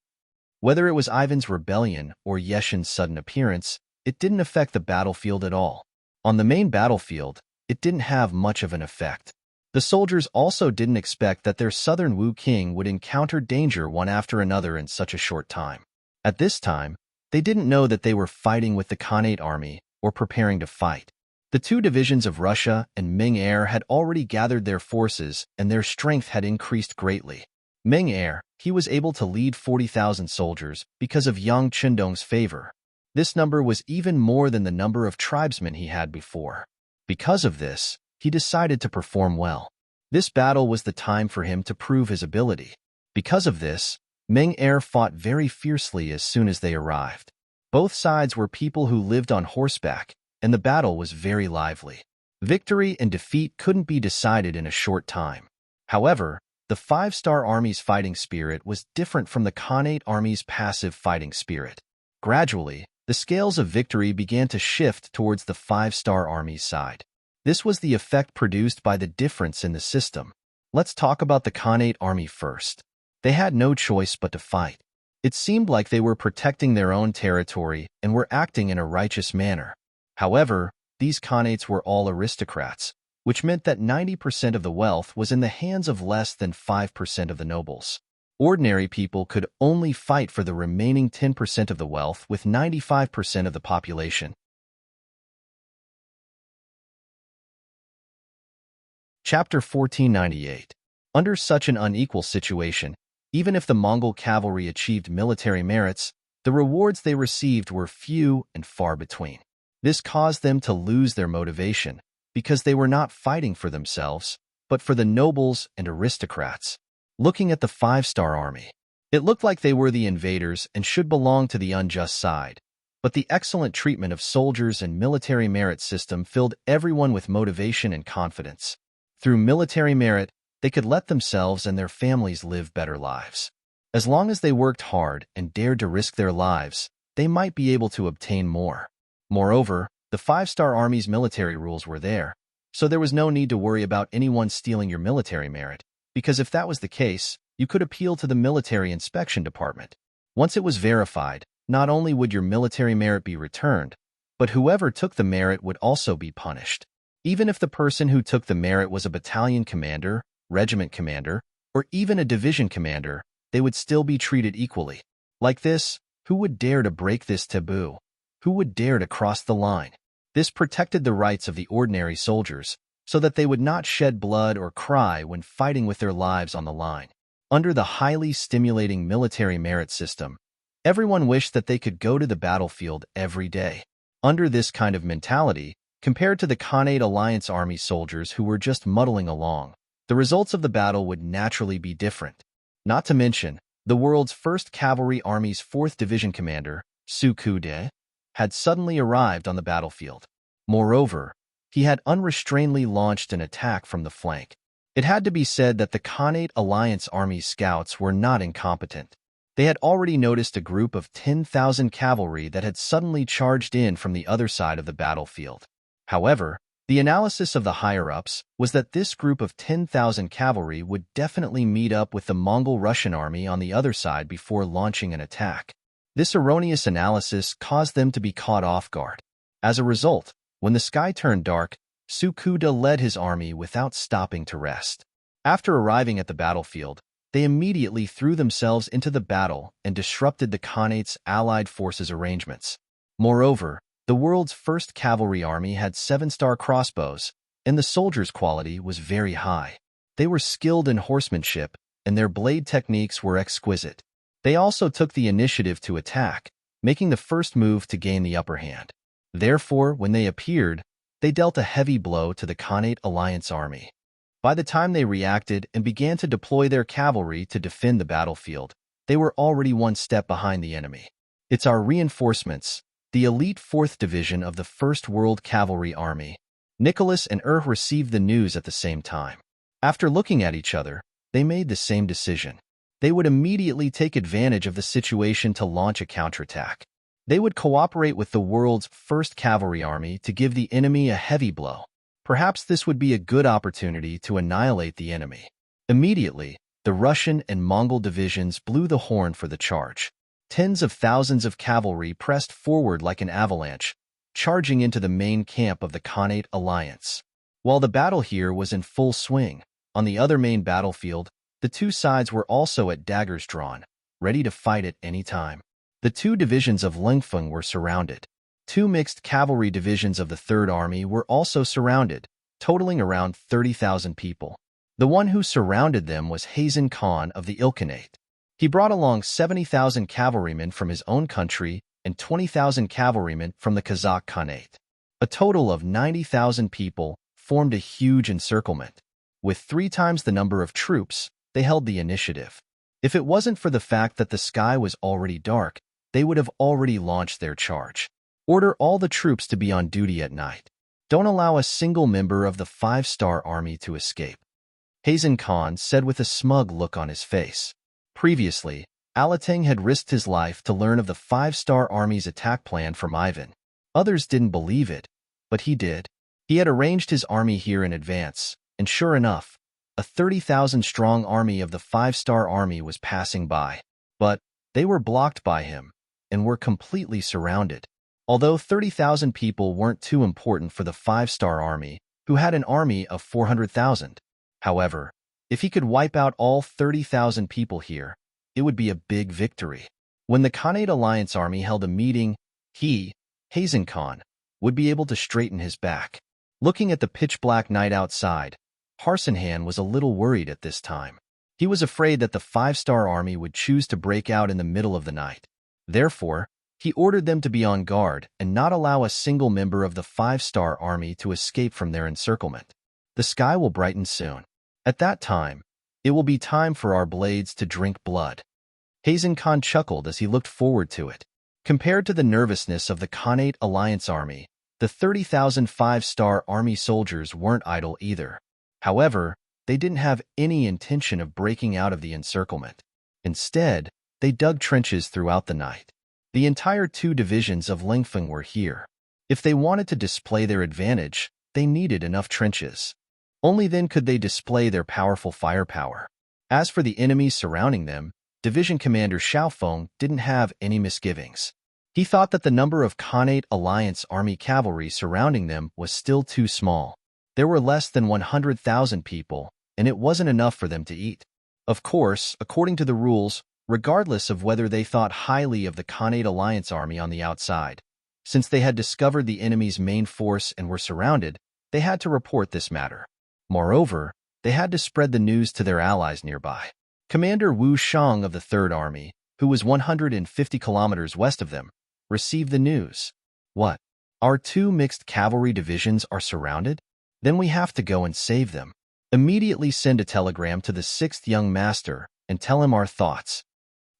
Whether it was Ivan's rebellion or Yeshin's sudden appearance, it didn't affect the battlefield at all. On the main battlefield, it didn't have much of an effect. The soldiers also didn't expect that their southern Wu King would encounter danger one after another in such a short time. At this time, they didn't know that they were fighting with the Khanate army or preparing to fight. The two divisions of Russia and Ming had already gathered their forces, and their strength had increased greatly. Ming, he was able to lead 40,000 soldiers because of Yang Chindong's favor. This number was even more than the number of tribesmen he had before. Because of this, he decided to perform well. This battle was the time for him to prove his ability. Because of this, Ming fought very fiercely as soon as they arrived. Both sides were people who lived on horseback, and the battle was very lively. Victory and defeat couldn't be decided in a short time. However, the five-star army's fighting spirit was different from the Khanate army's passive fighting spirit. Gradually, the scales of victory began to shift towards the five-star army's side. This was the effect produced by the difference in the system. Let's talk about the Khanate army first. They had no choice but to fight. It seemed like they were protecting their own territory and were acting in a righteous manner. However, these Khanates were all aristocrats, which meant that 90% of the wealth was in the hands of less than 5% of the nobles. Ordinary people could only fight for the remaining 10% of the wealth with 95% of the population. Chapter 1498. Under such an unequal situation, even if the Mongol cavalry achieved military merits, the rewards they received were few and far between. This caused them to lose their motivation, because they were not fighting for themselves, but for the nobles and aristocrats. Looking at the five-star army, it looked like they were the invaders and should belong to the unjust side, but the excellent treatment of soldiers and military merit system filled everyone with motivation and confidence. Through military merit, they could let themselves and their families live better lives. As long as they worked hard and dared to risk their lives, they might be able to obtain more. Moreover, the five-star army's military rules were there, so there was no need to worry about anyone stealing your military merit, because if that was the case, you could appeal to the military inspection department. Once it was verified, not only would your military merit be returned, but whoever took the merit would also be punished. Even if the person who took the merit was a battalion commander, regiment commander, or even a division commander, they would still be treated equally. Like this, who would dare to break this taboo? Who would dare to cross the line? This protected the rights of the ordinary soldiers, so that they would not shed blood or cry when fighting with their lives on the line. Under the highly stimulating military merit system, everyone wished that they could go to the battlefield every day. Under this kind of mentality, compared to the Khanate Alliance Army soldiers who were just muddling along, the results of the battle would naturally be different. Not to mention, the world's first cavalry army's 4th Division commander, Su Kude, had suddenly arrived on the battlefield. Moreover, he had unrestrainedly launched an attack from the flank. It had to be said that the Khanate Alliance Army's scouts were not incompetent. They had already noticed a group of 10,000 cavalry that had suddenly charged in from the other side of the battlefield. However, the analysis of the higher-ups was that this group of 10,000 cavalry would definitely meet up with the Mongol-Russian army on the other side before launching an attack. This erroneous analysis caused them to be caught off guard. As a result, when the sky turned dark, Su Kude led his army without stopping to rest. After arriving at the battlefield, they immediately threw themselves into the battle and disrupted the Khanate's allied forces' arrangements. Moreover, the world's first cavalry army had 7-star crossbows, and the soldiers' quality was very high. They were skilled in horsemanship, and their blade techniques were exquisite. They also took the initiative to attack, making the first move to gain the upper hand. Therefore, when they appeared, they dealt a heavy blow to the Khanate Alliance army. By the time they reacted and began to deploy their cavalry to defend the battlefield, they were already one step behind the enemy. It's our reinforcements, the elite 4th Division of the 1st World Cavalry Army. Nicholas and received the news at the same time. After looking at each other, they made the same decision. They would immediately take advantage of the situation to launch a counterattack. They would cooperate with the world's 1st Cavalry Army to give the enemy a heavy blow. Perhaps this would be a good opportunity to annihilate the enemy. Immediately, the Russian and Mongol divisions blew the horn for the charge. Tens of thousands of cavalry pressed forward like an avalanche, charging into the main camp of the Khanate Alliance. While the battle here was in full swing, on the other main battlefield, the two sides were also at daggers drawn, ready to fight at any time. The two divisions of Lingfeng were surrounded. Two mixed cavalry divisions of the Third Army were also surrounded, totaling around 30,000 people. The one who surrounded them was Hazen Khan of the Ilkhanate. He brought along 70,000 cavalrymen from his own country and 20,000 cavalrymen from the Kazakh Khanate. A total of 90,000 people formed a huge encirclement. With 3 times the number of troops, they held the initiative. If it wasn't for the fact that the sky was already dark, they would have already launched their charge. Order all the troops to be on duty at night. Don't allow a single member of the 5-star army to escape, Hazen Khan said with a smug look on his face. Previously, Alateng had risked his life to learn of the 5-star army's attack plan from Ivan. Others didn't believe it, but he did. He had arranged his army here in advance, and sure enough, a 30,000-strong army of the 5-star army was passing by. But they were blocked by him, and were completely surrounded. Although 30,000 people weren't too important for the 5-star army, who had an army of 400,000. However, if he could wipe out all 30,000 people here, it would be a big victory. When the Khanate Alliance army held a meeting, he, Hazen Khan, would be able to straighten his back. Looking at the pitch-black night outside, Harsenhan was a little worried at this time. He was afraid that the 5-star army would choose to break out in the middle of the night. Therefore, he ordered them to be on guard and not allow a single member of the 5-star army to escape from their encirclement. The sky will brighten soon. At that time, it will be time for our blades to drink blood. Hazen Khan chuckled as he looked forward to it. Compared to the nervousness of the Khanate Alliance army, the 30,000 5-star army soldiers weren't idle either. However, they didn't have any intention of breaking out of the encirclement. Instead, they dug trenches throughout the night. The entire 2 divisions of Lingfeng were here. If they wanted to display their advantage, they needed enough trenches. Only then could they display their powerful firepower. As for the enemies surrounding them, Division Commander Xiaofeng didn't have any misgivings. He thought that the number of Khanate Alliance army cavalry surrounding them was still too small. There were less than 100,000 people, and it wasn't enough for them to eat. Of course, according to the rules, regardless of whether they thought highly of the Khanate Alliance army on the outside, since they had discovered the enemy's main force and were surrounded, they had to report this matter. Moreover, they had to spread the news to their allies nearby. Commander Wu Shang of the Third Army, who was 150 kilometers west of them, received the news. What? Our 2 mixed cavalry divisions are surrounded? Then we have to go and save them. Immediately send a telegram to the 6th young master and tell him our thoughts.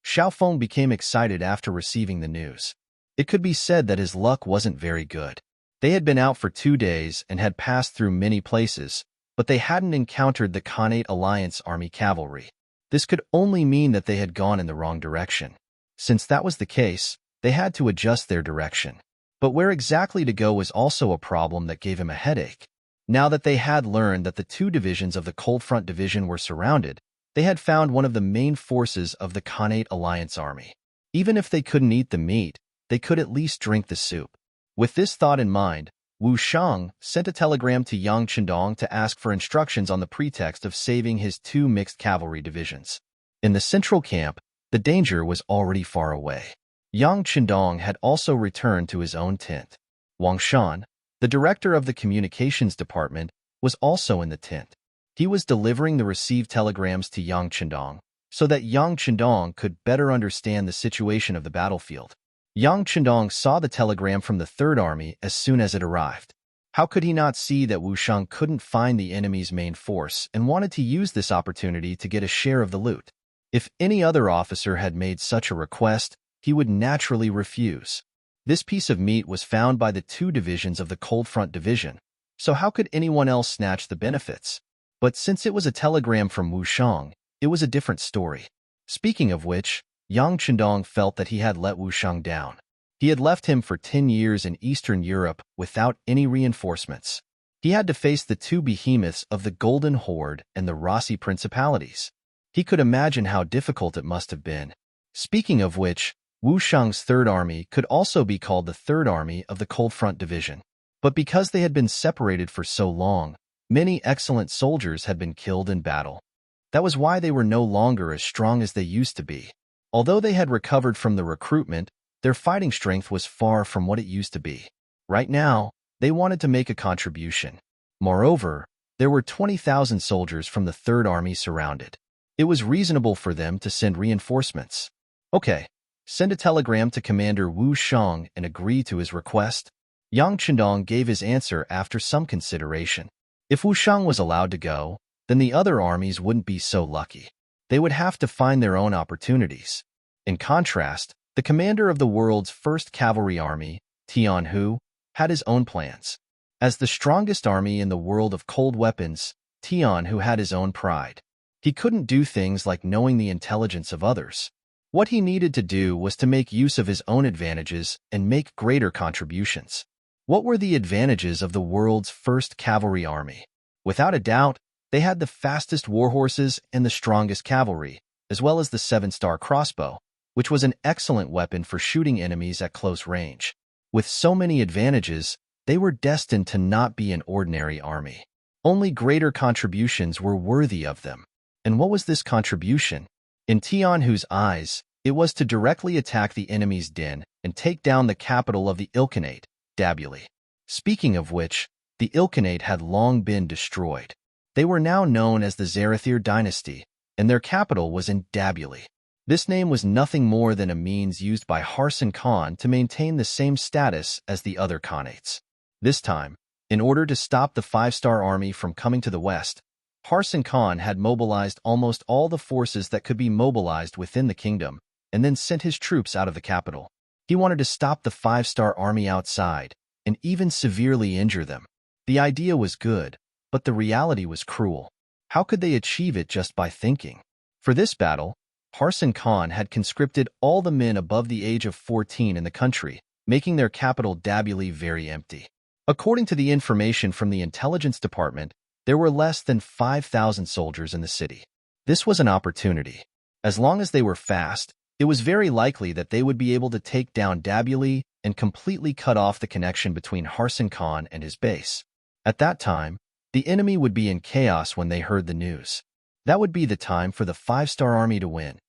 Xiaofeng became excited after receiving the news. It could be said that his luck wasn't very good. They had been out for 2 days and had passed through many places, but they hadn't encountered the Khanate Alliance army cavalry. This could only mean that they had gone in the wrong direction. Since that was the case, they had to adjust their direction. But where exactly to go was also a problem that gave him a headache. Now that they had learned that the 2 divisions of the Cold Front Division were surrounded, they had found one of the main forces of the Khanate Alliance army. Even if they couldn't eat the meat, they could at least drink the soup. With this thought in mind, Wu Shang sent a telegram to Yang Chendong to ask for instructions on the pretext of saving his 2 mixed cavalry divisions. In the central camp, the danger was already far away. Yang Qindong had also returned to his own tent. Wang Shan, the director of the communications department, was also in the tent. He was delivering the received telegrams to Yang Qindong so that Yang Qindong could better understand the situation of the battlefield. Yang Qindong saw the telegram from the Third Army as soon as it arrived. How could he not see that Wu Shang couldn't find the enemy's main force and wanted to use this opportunity to get a share of the loot? If any other officer had made such a request, he would naturally refuse. This piece of meat was found by the 2 divisions of the Cold Front Division, so how could anyone else snatch the benefits? But since it was a telegram from Wu Shang, it was a different story. Speaking of which, Yang Qindong felt that he had let Wu Shang down. He had left him for 10 years in Eastern Europe without any reinforcements. He had to face the 2 behemoths of the Golden Horde and the Rossi Principalities. He could imagine how difficult it must have been. Speaking of which, Wu Shang's Third Army could also be called the Third Army of the Cold Front Division. But because they had been separated for so long, many excellent soldiers had been killed in battle. That was why they were no longer as strong as they used to be. Although they had recovered from the recruitment, their fighting strength was far from what it used to be. Right now, they wanted to make a contribution. Moreover, there were 20,000 soldiers from the Third Army surrounded. It was reasonable for them to send reinforcements. Okay, send a telegram to Commander Wu Shang and agree to his request. Yang Qindong gave his answer after some consideration. If Wu Shang was allowed to go, then the other armies wouldn't be so lucky. They would have to find their own opportunities. In contrast, the commander of the world's first cavalry army, Tian Hu, had his own plans. As the strongest army in the world of cold weapons, Tian Hu had his own pride. He couldn't do things like knowing the intelligence of others. What he needed to do was to make use of his own advantages and make greater contributions. What were the advantages of the world's first cavalry army? Without a doubt, they had the fastest warhorses and the strongest cavalry, as well as the 7-star crossbow, which was an excellent weapon for shooting enemies at close range. With so many advantages, they were destined to not be an ordinary army. Only greater contributions were worthy of them. And what was this contribution? In Tian Hu's eyes, it was to directly attack the enemy's den and take down the capital of the Ilkhanate, Dabuli. Speaking of which, the Ilkhanate had long been destroyed. They were now known as the Zarathir dynasty, and their capital was in Dabuli. This name was nothing more than a means used by Harsan Khan to maintain the same status as the other Khanates. This time, in order to stop the 5-star army from coming to the west, Harsan Khan had mobilized almost all the forces that could be mobilized within the kingdom, and then sent his troops out of the capital. He wanted to stop the 5-star army outside, and even severely injure them. The idea was good, but the reality was cruel. How could they achieve it just by thinking? For this battle, Harsan Khan had conscripted all the men above the age of 14 in the country, making their capital Dabuli very empty. According to the information from the intelligence department, there were less than 5,000 soldiers in the city. This was an opportunity. As long as they were fast, it was very likely that they would be able to take down Dabuli and completely cut off the connection between Harsan Khan and his base. At that time, the enemy would be in chaos when they heard the news. That would be the time for the 5-star army to win.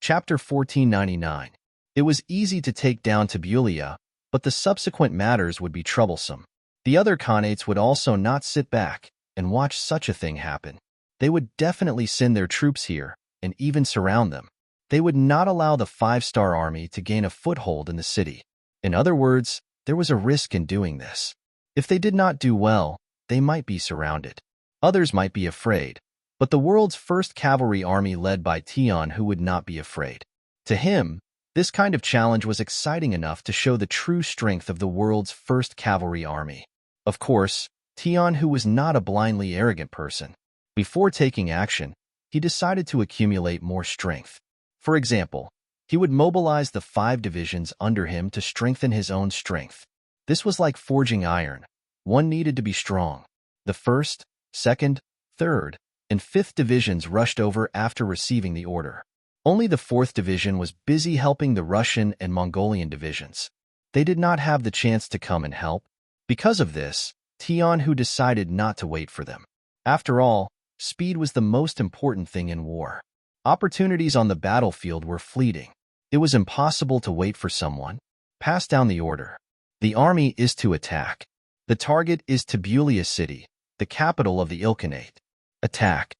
Chapter 1499. It was easy to take down Tabulia, but the subsequent matters would be troublesome. The other Khanates would also not sit back and watch such a thing happen. They would definitely send their troops here and even surround them. They would not allow the 5-star army to gain a foothold in the city. In other words, there was a risk in doing this. If they did not do well, they might be surrounded. Others might be afraid, but the world's first cavalry army led by Tian Hu would not be afraid. To him, this kind of challenge was exciting enough to show the true strength of the world's first cavalry army. Of course, Tian Hu was not a blindly arrogant person. Before taking action, he decided to accumulate more strength. For example, he would mobilize the 5 divisions under him to strengthen his own strength. This was like forging iron. One needed to be strong. The 1st, 2nd, 3rd, and 5th divisions rushed over after receiving the order. Only the 4th division was busy helping the Russian and Mongolian divisions. They did not have the chance to come and help. Because of this, Tian Hu decided not to wait for them. After all, speed was the most important thing in war. Opportunities on the battlefield were fleeting. It was impossible to wait for someone. Pass down the order. The army is to attack. The target is Tibulia City, the capital of the Ilkhanate. Attack.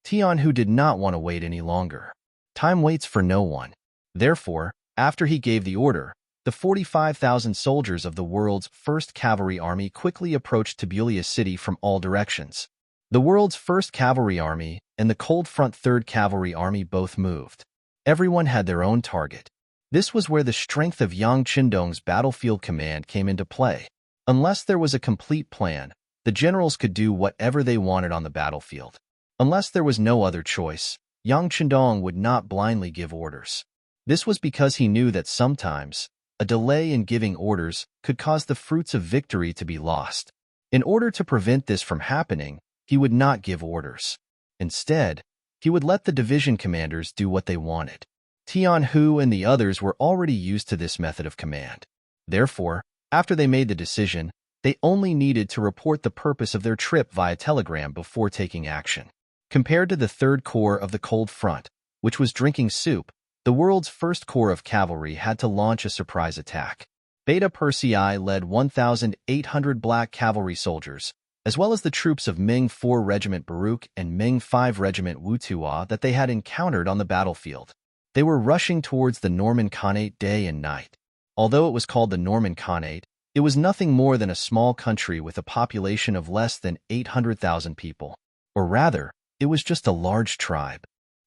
Tian, who did not want to wait any longer. Time waits for no one. Therefore, after he gave the order, the 45,000 soldiers of the world's first cavalry army quickly approached Tibulia City from all directions. The world's first cavalry army and the Cold Front 3rd Cavalry Army both moved. Everyone had their own target. This was where the strength of Yang Qindong's battlefield command came into play. Unless there was a complete plan, the generals could do whatever they wanted on the battlefield. Unless there was no other choice, Yang Qindong would not blindly give orders. This was because he knew that sometimes, a delay in giving orders could cause the fruits of victory to be lost. In order to prevent this from happening, he would not give orders. Instead, he would let the division commanders do what they wanted. Tian Hu and the others were already used to this method of command. Therefore, after they made the decision, they only needed to report the purpose of their trip via telegram before taking action. Compared to the 3rd Corps of the Cold Front, which was drinking soup, the world's 1st Corps of Cavalry had to launch a surprise attack. Beta Persei led 1,800 black cavalry soldiers, as well as the troops of Ming 4 Regiment Baruch and Ming 5 Regiment Wutua that they had encountered on the battlefield. They were rushing towards the Norman Khanate day and night. Although it was called the Norman Khanate, it was nothing more than a small country with a population of less than 800,000 people. Or rather, it was just a large tribe.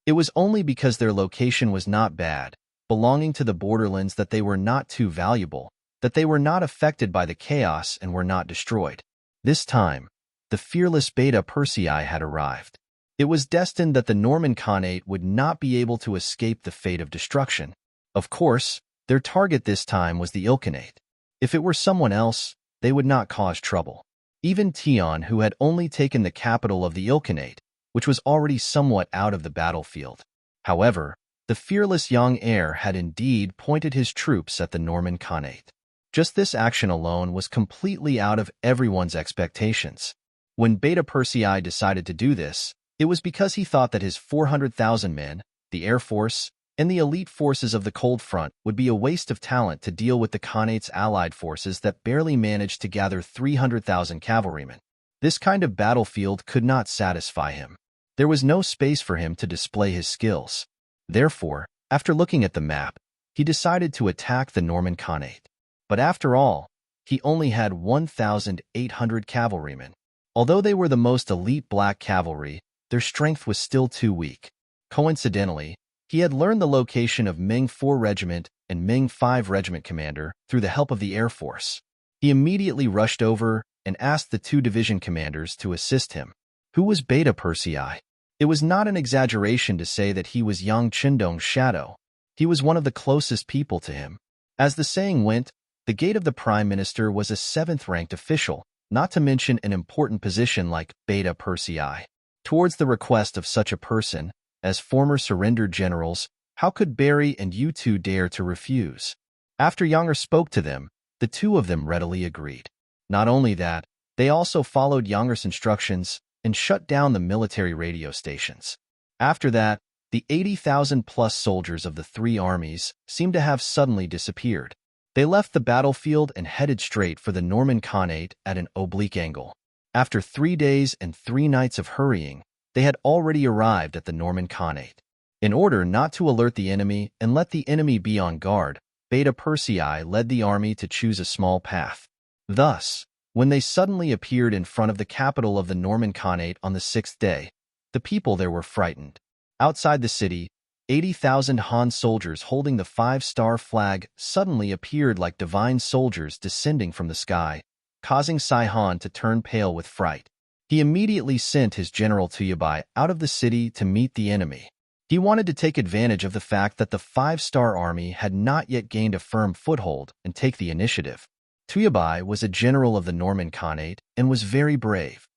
It was only because their location was not bad, belonging to the borderlands, that they were not too valuable, that they were not affected by the chaos and were not destroyed. This time, the fearless Beta Persei had arrived. It was destined that the Norman Khanate would not be able to escape the fate of destruction. Of course, their target this time was the Ilkhanate. If it were someone else, they would not cause trouble. Even Tian, who had only taken the capital of the Ilkhanate, which was already somewhat out of the battlefield. However, the fearless young heir had indeed pointed his troops at the Norman Khanate. Just this action alone was completely out of everyone's expectations. When Beta Persei decided to do this, it was because he thought that his 400,000 men, the Air Force, and the elite forces of the Cold Front would be a waste of talent to deal with the Khanate's allied forces that barely managed to gather 300,000 cavalrymen. This kind of battlefield could not satisfy him. There was no space for him to display his skills. Therefore, after looking at the map, he decided to attack the Norman Khanate. But after all, he only had 1,800 cavalrymen. Although they were the most elite black cavalry, their strength was still too weak. Coincidentally, he had learned the location of Ming 4 Regiment and Ming 5 Regiment commander through the help of the Air Force. He immediately rushed over and asked the 2 division commanders to assist him. Who was Beta Persei? It was not an exaggeration to say that he was Yang Qindong's shadow. He was one of the closest people to him. As the saying went, the gate of the prime minister was a 7th-ranked official, not to mention an important position like Beta Persei. Towards the request of such a person, as former surrendered generals, how could Barry and you two dare to refuse? After Younger spoke to them, the 2 of them readily agreed. Not only that, they also followed Younger's instructions and shut down the military radio stations. After that, the 80,000-plus soldiers of the 3 armies seemed to have suddenly disappeared. They left the battlefield and headed straight for the Norman Khanate at an oblique angle. After 3 days and 3 nights of hurrying, they had already arrived at the Norman Khanate. In order not to alert the enemy and let the enemy be on guard, Beta Persei led the army to choose a small path. Thus, when they suddenly appeared in front of the capital of the Norman Khanate on the 6th day, the people there were frightened. Outside the city, 80,000 Han soldiers holding the 5-star flag suddenly appeared like divine soldiers descending from the sky, causing Sai-Han to turn pale with fright. He immediately sent his general Tuyabai out of the city to meet the enemy. He wanted to take advantage of the fact that the 5-star army had not yet gained a firm foothold and take the initiative. Tuyabai was a general of the Norman Khanate and was very brave.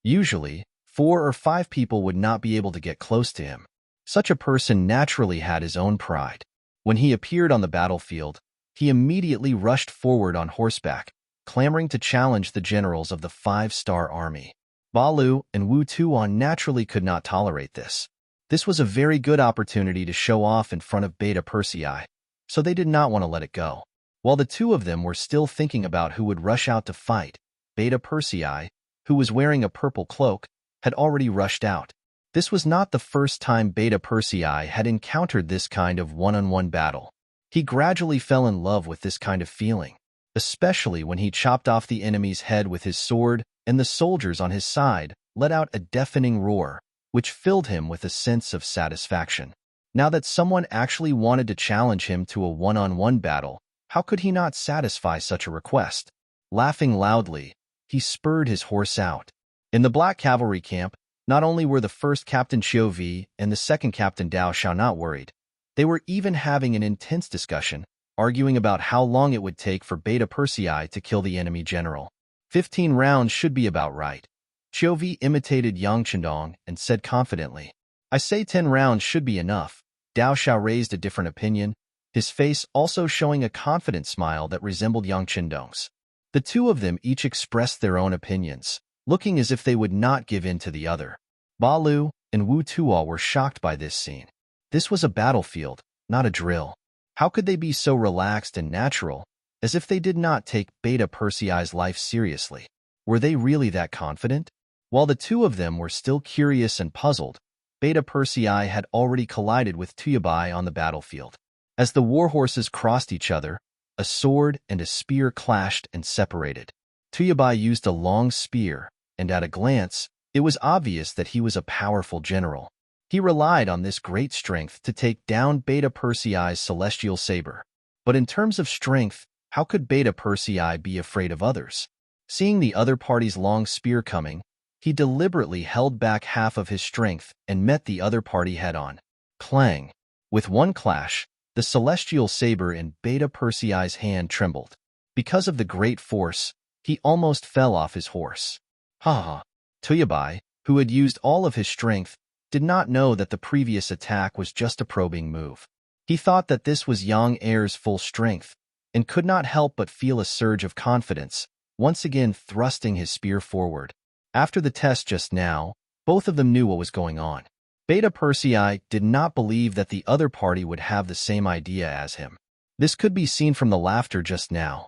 Usually, 4 or 5 people would not be able to get close to him. Such a person naturally had his own pride. When he appeared on the battlefield, he immediately rushed forward on horseback, clamoring to challenge the generals of the 5-star army. Balu and Wu Tuan naturally could not tolerate this. This was a very good opportunity to show off in front of Beta Persei, so they did not want to let it go. While the two of them were still thinking about who would rush out to fight, Beta Persei, who was wearing a purple cloak, had already rushed out. This was not the first time Beta Persei had encountered this kind of one-on-one battle. He gradually fell in love with this kind of feeling, especially when he chopped off the enemy's head with his sword and the soldiers on his side let out a deafening roar, which filled him with a sense of satisfaction. Now that someone actually wanted to challenge him to a one-on-one battle, how could he not satisfy such a request? Laughing loudly, he spurred his horse out. In the Black Cavalry camp, not only were the first Captain Xiu Vi and the second Captain Dao Xiao not worried, they were even having an intense discussion, arguing about how long it would take for Beta Persei to kill the enemy general. 15 rounds should be about right. Xiu Vi imitated Yang Chendong and said confidently, I say 10 rounds should be enough. Dao Xiao raised a different opinion, his face also showing a confident smile that resembled Yang Chendong's. The two of them each expressed their own opinions, looking as if they would not give in to the other. Balu and Wu Tuo were shocked by this scene. This was a battlefield, not a drill. How could they be so relaxed and natural, as if they did not take Beta Persei's life seriously? Were they really that confident? While the two of them were still curious and puzzled, Beta Persei had already collided with Tuyabai on the battlefield. As the warhorses crossed each other, a sword and a spear clashed and separated. Tuyabai used a long spear, and at a glance, it was obvious that he was a powerful general. He relied on this great strength to take down Beta Persei's celestial saber. But in terms of strength, how could Beta Persei be afraid of others? Seeing the other party's long spear coming, he deliberately held back half of his strength and met the other party head-on. Clang! With one clash, the celestial saber in Beta Persei's hand trembled. Because of the great force, he almost fell off his horse. Ha ha! Tuyabai, who had used all of his strength, did not know that the previous attack was just a probing move. He thought that this was Yang Er's full strength, and could not help but feel a surge of confidence, once again thrusting his spear forward. After the test just now, both of them knew what was going on. Beta Persei did not believe that the other party would have the same idea as him. This could be seen from the laughter just now.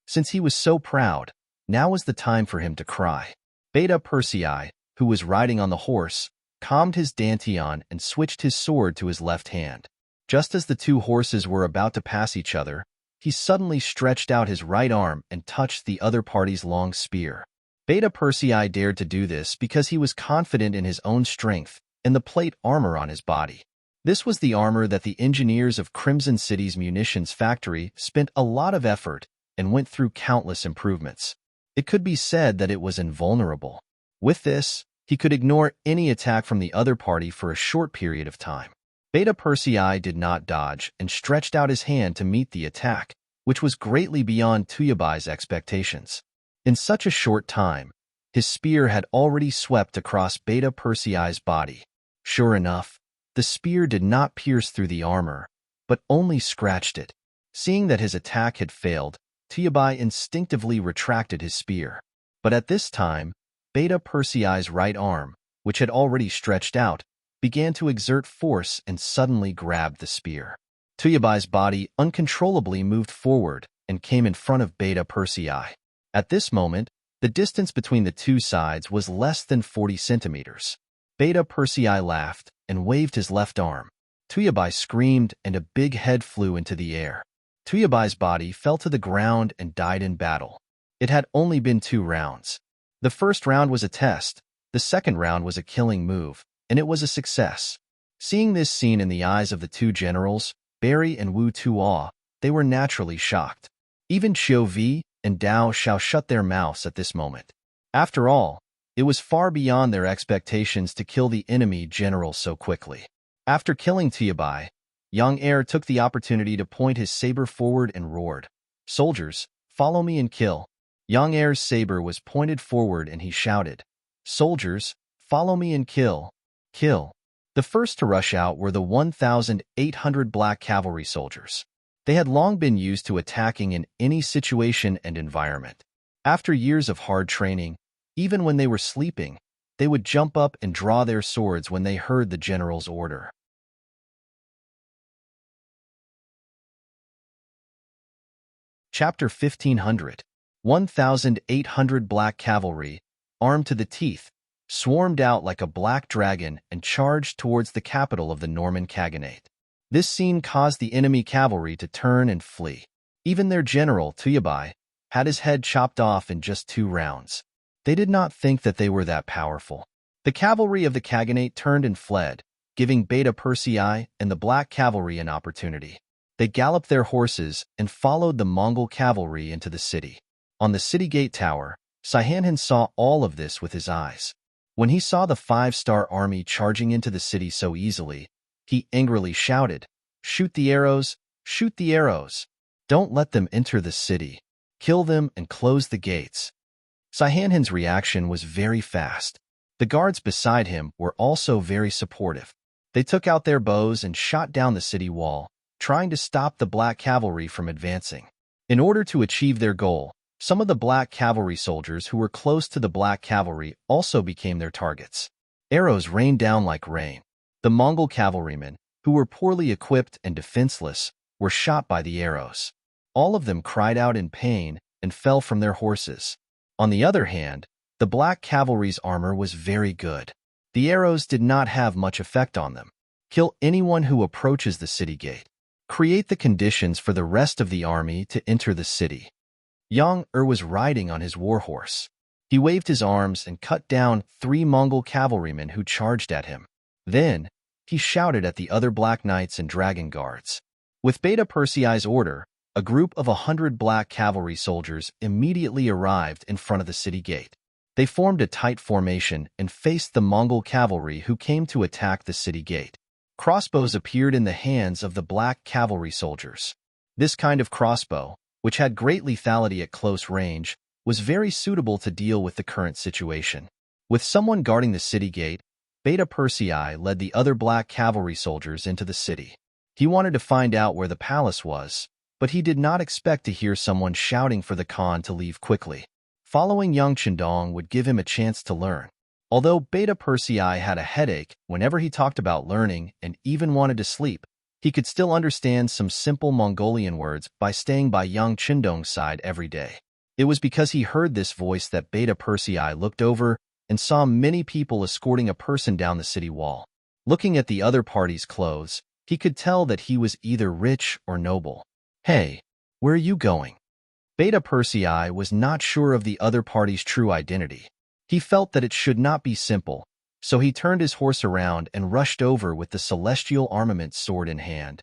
Since he was so proud, now was the time for him to cry. Beta Persei, who was riding on the horse, calmed his dantian and switched his sword to his left hand. Just as the two horses were about to pass each other, he suddenly stretched out his right arm and touched the other party's long spear. Beta Persei dared to do this because he was confident in his own strength and the plate armor on his body. This was the armor that the engineers of Crimson City's munitions factory spent a lot of effort and went through countless improvements. It could be said that it was invulnerable. With this, he could ignore any attack from the other party for a short period of time. Beta Persei did not dodge and stretched out his hand to meet the attack, which was greatly beyond Tuyabai's expectations. In such a short time, his spear had already swept across Beta Persei's body. Sure enough, the spear did not pierce through the armor, but only scratched it. Seeing that his attack had failed, Tuyabai instinctively retracted his spear. But at this time, Beta Persei's right arm, which had already stretched out, began to exert force and suddenly grabbed the spear. Tuyabai's body uncontrollably moved forward and came in front of Beta Persei. At this moment, the distance between the two sides was less than 40 centimeters. Beta Persei laughed and waved his left arm. Tuyabai screamed and a big head flew into the air. Tuyabai's body fell to the ground and died in battle. It had only been 2 rounds. The first round was a test, the second round was a killing move, and it was a success. Seeing this scene in the eyes of the two generals, Barry and Wu Tuo, they were naturally shocked. Even Xiu Vi and Dao Xiao shut their mouths at this moment. After all, it was far beyond their expectations to kill the enemy general so quickly. After killing Tuyabai, Yang Er took the opportunity to point his saber forward and roared, "Soldiers, follow me and kill." Yang Er's saber was pointed forward and he shouted, "Soldiers, follow me and kill. Kill." The first to rush out were the 1,800 black cavalry soldiers. They had long been used to attacking in any situation and environment. After years of hard training, even when they were sleeping, they would jump up and draw their swords when they heard the general's order. Chapter 1500. 1,800 black cavalry, armed to the teeth, swarmed out like a black dragon and charged towards the capital of the Norman Khaganate. This scene caused the enemy cavalry to turn and flee. Even their general, Tuyabai, had his head chopped off in just 2 rounds. They did not think that they were that powerful. The cavalry of the Khaganate turned and fled, giving Beta Persei and the black cavalry an opportunity. They galloped their horses and followed the Mongol cavalry into the city. On the city gate tower, Saihanhan saw all of this with his eyes. When he saw the 5-star army charging into the city so easily, he angrily shouted, "Shoot the arrows! Shoot the arrows! Don't let them enter the city. Kill them and close the gates." Saihanhan's reaction was very fast. The guards beside him were also very supportive. They took out their bows and shot down the city wall, trying to stop the black cavalry from advancing. In order to achieve their goal, some of the black cavalry soldiers who were close to the black cavalry also became their targets. Arrows rained down like rain. The Mongol cavalrymen, who were poorly equipped and defenseless, were shot by the arrows. All of them cried out in pain and fell from their horses. On the other hand, the black cavalry's armor was very good. The arrows did not have much effect on them. Kill anyone who approaches the city gate. Create the conditions for the rest of the army to enter the city. Yang was riding on his warhorse. He waved his arms and cut down 3 Mongol cavalrymen who charged at him. Then, he shouted at the other black knights and dragon guards. With Beta Persei's order, a group of 100 black cavalry soldiers immediately arrived in front of the city gate. They formed a tight formation and faced the Mongol cavalry who came to attack the city gate. Crossbows appeared in the hands of the black cavalry soldiers. This kind of crossbow, which had great lethality at close range, was very suitable to deal with the current situation. With someone guarding the city gate, Beta Persei led the other black cavalry soldiers into the city. He wanted to find out where the palace was, but he did not expect to hear someone shouting for the Khan to leave quickly. Following Yang Chendong would give him a chance to learn. Although Beta Persei had a headache whenever he talked about learning and even wanted to sleep, he could still understand some simple Mongolian words by staying by Yang Chendong's side every day. It was because he heard this voice that Beta Persei looked over and saw many people escorting a person down the city wall. Looking at the other party's clothes, he could tell that he was either rich or noble. "Hey, where are you going?" Beta Persei was not sure of the other party's true identity. He felt that it should not be simple, so he turned his horse around and rushed over with the celestial armament sword in hand.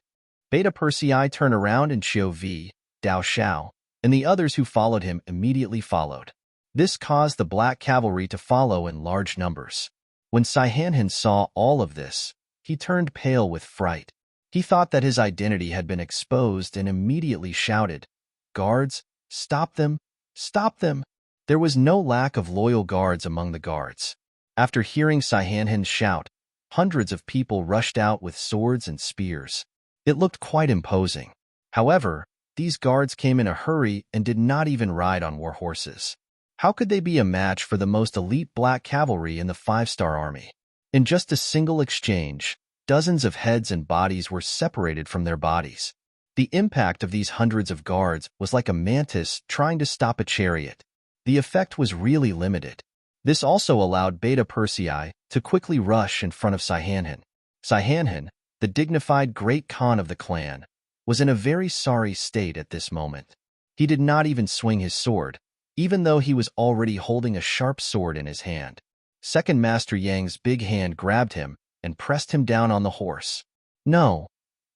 Beta Persei turned around and Xiao Vi, Dao Xiao, and the others who followed him immediately followed. This caused the black cavalry to follow in large numbers. When Saihanhan saw all of this, he turned pale with fright. He thought that his identity had been exposed and immediately shouted, "Guards, stop them! Stop them!" There was no lack of loyal guards among the guards. After hearing Saihanhan's shout, hundreds of people rushed out with swords and spears. It looked quite imposing. However, these guards came in a hurry and did not even ride on war horses. How could they be a match for the most elite black cavalry in the 5-star army? In just a single exchange, dozens of heads and bodies were separated from their bodies. The impact of these hundreds of guards was like a mantis trying to stop a chariot. The effect was really limited. This also allowed Beta Persei to quickly rush in front of Saihanhan. Saihanhan, the dignified great Khan of the clan, was in a very sorry state at this moment. He did not even swing his sword, even though he was already holding a sharp sword in his hand. Second Master Yang's big hand grabbed him and pressed him down on the horse. "No,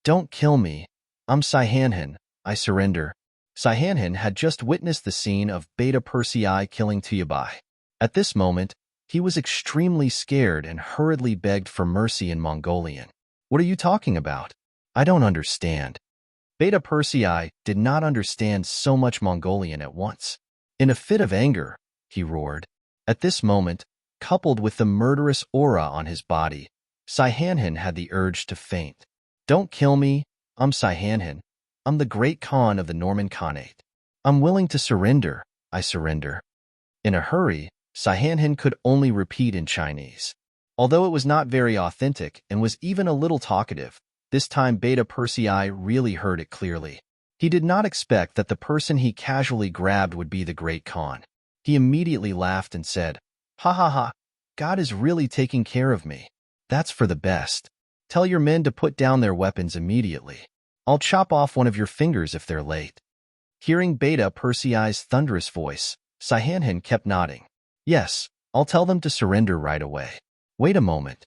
don't kill me. I'm Saihanhan. I surrender." Saihanhan had just witnessed the scene of Beta Persei killing Tuyabai. At this moment, he was extremely scared and hurriedly begged for mercy in Mongolian. "What are you talking about? I don't understand." Beta Persei did not understand so much Mongolian at once. In a fit of anger, he roared. At this moment, coupled with the murderous aura on his body, Saihanhan had the urge to faint. "Don't kill me. I'm Saihanhan. I'm the great Khan of the Norman Khanate. I'm willing to surrender. I surrender." In a hurry, Saihanhin could only repeat in Chinese. Although it was not very authentic and was even a little talkative, this time Beta Persei really heard it clearly. He did not expect that the person he casually grabbed would be the Great Khan. He immediately laughed and said, "Ha ha ha, God is really taking care of me. That's for the best. Tell your men to put down their weapons immediately. I'll chop off one of your fingers if they're late." Hearing Beta Persei's thunderous voice, Saihanhin kept nodding. "Yes, I'll tell them to surrender right away. Wait a moment."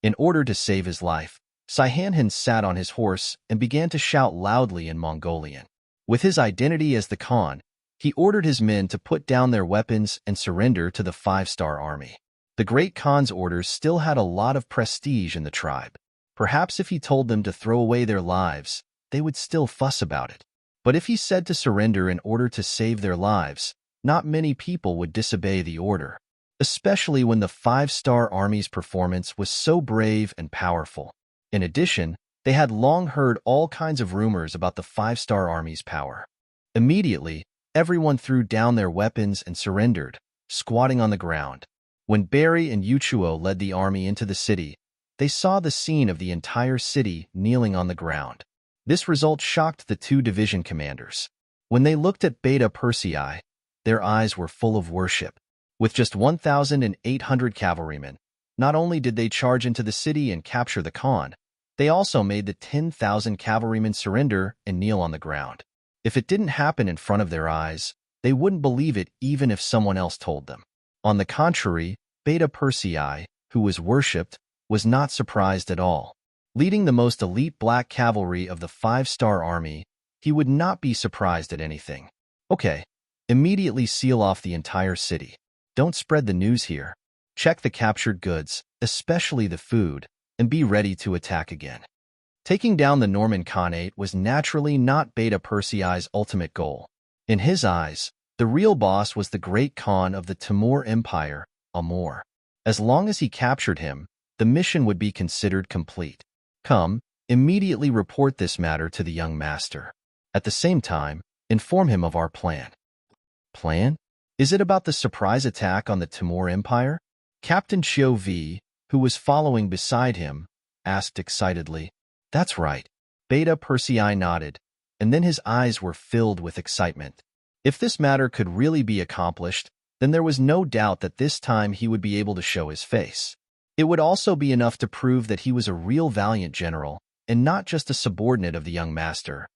In order to save his life, Saihanhin sat on his horse and began to shout loudly in Mongolian. With his identity as the Khan, he ordered his men to put down their weapons and surrender to the 5-star army. The Great Khan's orders still had a lot of prestige in the tribe. Perhaps if he told them to throw away their lives, they would still fuss about it. But if he said to surrender in order to save their lives, not many people would disobey the order, especially when the 5-star army's performance was so brave and powerful. In addition, they had long heard all kinds of rumors about the 5-star army's power. Immediately, everyone threw down their weapons and surrendered, squatting on the ground. When Barry and Yuchuo led the army into the city, they saw the scene of the entire city kneeling on the ground. This result shocked the 2 division commanders. When they looked at Beta Persei, their eyes were full of worship. With just 1,800 cavalrymen, not only did they charge into the city and capture the Khan, they also made the 10,000 cavalrymen surrender and kneel on the ground. If it didn't happen in front of their eyes, they wouldn't believe it even if someone else told them. On the contrary, Beta Persei, who was worshipped, was not surprised at all. Leading the most elite black cavalry of the 5-star army, he would not be surprised at anything. Okay, immediately seal off the entire city. Don't spread the news here. Check the captured goods, especially the food, and be ready to attack again. Taking down the Norman Khanate was naturally not Beta Persei's ultimate goal. In his eyes, the real boss was the Great Khan of the Timur Empire, Amur. As long as he captured him, the mission would be considered complete. Come, immediately report this matter to the young master. At the same time, inform him of our plan. Plan? Is it about the surprise attack on the Timur Empire? Captain Chiu V, who was following beside him, asked excitedly. That's right. Beta Persei nodded, and then his eyes were filled with excitement. If this matter could really be accomplished, then there was no doubt that this time he would be able to show his face. It would also be enough to prove that he was a real valiant general, and not just a subordinate of the young master.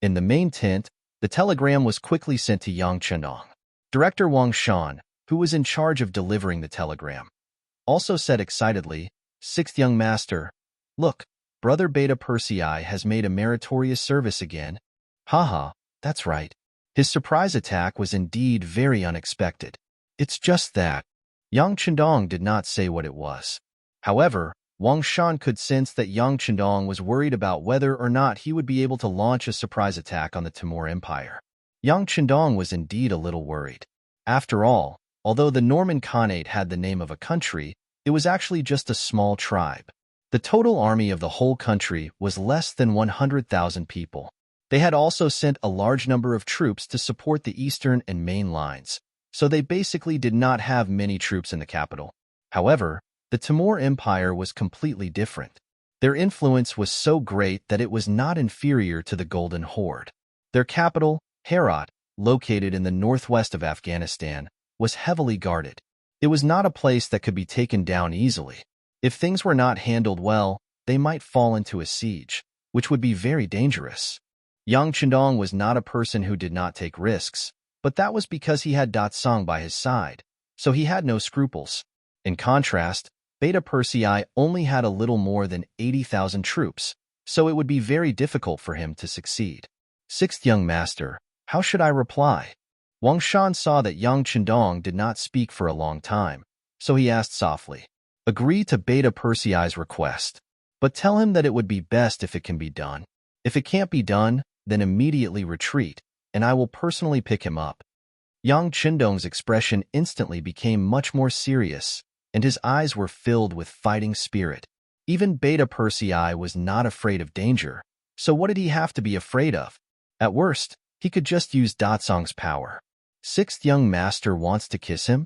In the main tent, the telegram was quickly sent to Yang Chendong. Director Wang Shan, who was in charge of delivering the telegram, also said excitedly, "Sixth young master, look, Brother Beta Persei has made a meritorious service again." Haha, that's right. His surprise attack was indeed very unexpected. It's just that. Yang Chendong did not say what it was. However, Wang Shan could sense that Yang Chendong was worried about whether or not he would be able to launch a surprise attack on the Timur Empire. Yang Chendong was indeed a little worried. After all, although the Norman Khanate had the name of a country, it was actually just a small tribe. The total army of the whole country was less than 100,000 people. They had also sent a large number of troops to support the eastern and main lines, so they basically did not have many troops in the capital. However, the Timur Empire was completely different. Their influence was so great that it was not inferior to the Golden Horde. Their capital, Herat, located in the northwest of Afghanistan, was heavily guarded. It was not a place that could be taken down easily. If things were not handled well, they might fall into a siege, which would be very dangerous. Yang Chendong was not a person who did not take risks, but that was because he had Datsang by his side, so he had no scruples. In contrast, Beta Persei only had a little more than 80,000 troops, so it would be very difficult for him to succeed. Sixth young master, how should I reply? Wang Shan saw that Yang Chendong did not speak for a long time, so he asked softly. Agree to Beta Persei's request, but tell him that it would be best if it can be done. If it can't be done, then immediately retreat, and I will personally pick him up. Yang Chendong's expression instantly became much more serious, and his eyes were filled with fighting spirit. Even Beta Persei was not afraid of danger, so what did he have to be afraid of? At worst, he could just use Datsang's power. Sixth young master wants to kiss him?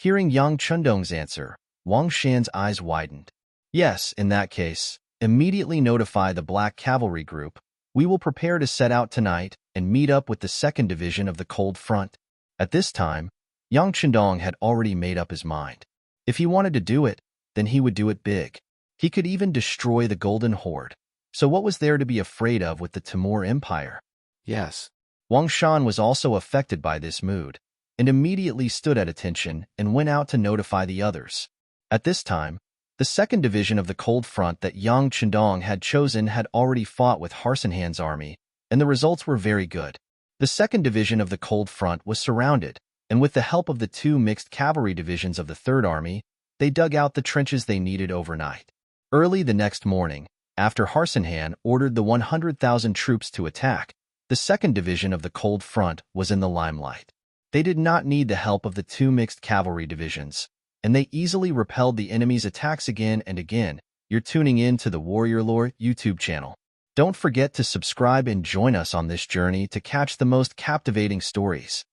Hearing Yang Chundong's answer, Wang Shan's eyes widened. Yes, in that case, immediately notify the Black Cavalry Group. We will prepare to set out tonight and meet up with the 2nd Division of the Cold Front. At this time, Yang Chundong had already made up his mind. If he wanted to do it, then he would do it big. He could even destroy the Golden Horde. So what was there to be afraid of with the Timur Empire? Yes. Wang Shan was also affected by this mood, and immediately stood at attention and went out to notify the others. At this time, the 2nd Division of the Cold Front that Yang Chundong had chosen had already fought with Harsenhan's army, and the results were very good. The 2nd Division of the Cold Front was surrounded, and with the help of the 2 mixed cavalry divisions of the 3rd Army, they dug out the trenches they needed overnight. Early the next morning, after Harsenhan ordered the 100,000 troops to attack, the 2nd Division of the Cold Front was in the limelight. They did not need the help of the 2 mixed cavalry divisions, and they easily repelled the enemy's attacks again and again. You're tuning in to the Warrior Lore YouTube channel. Don't forget to subscribe and join us on this journey to catch the most captivating stories.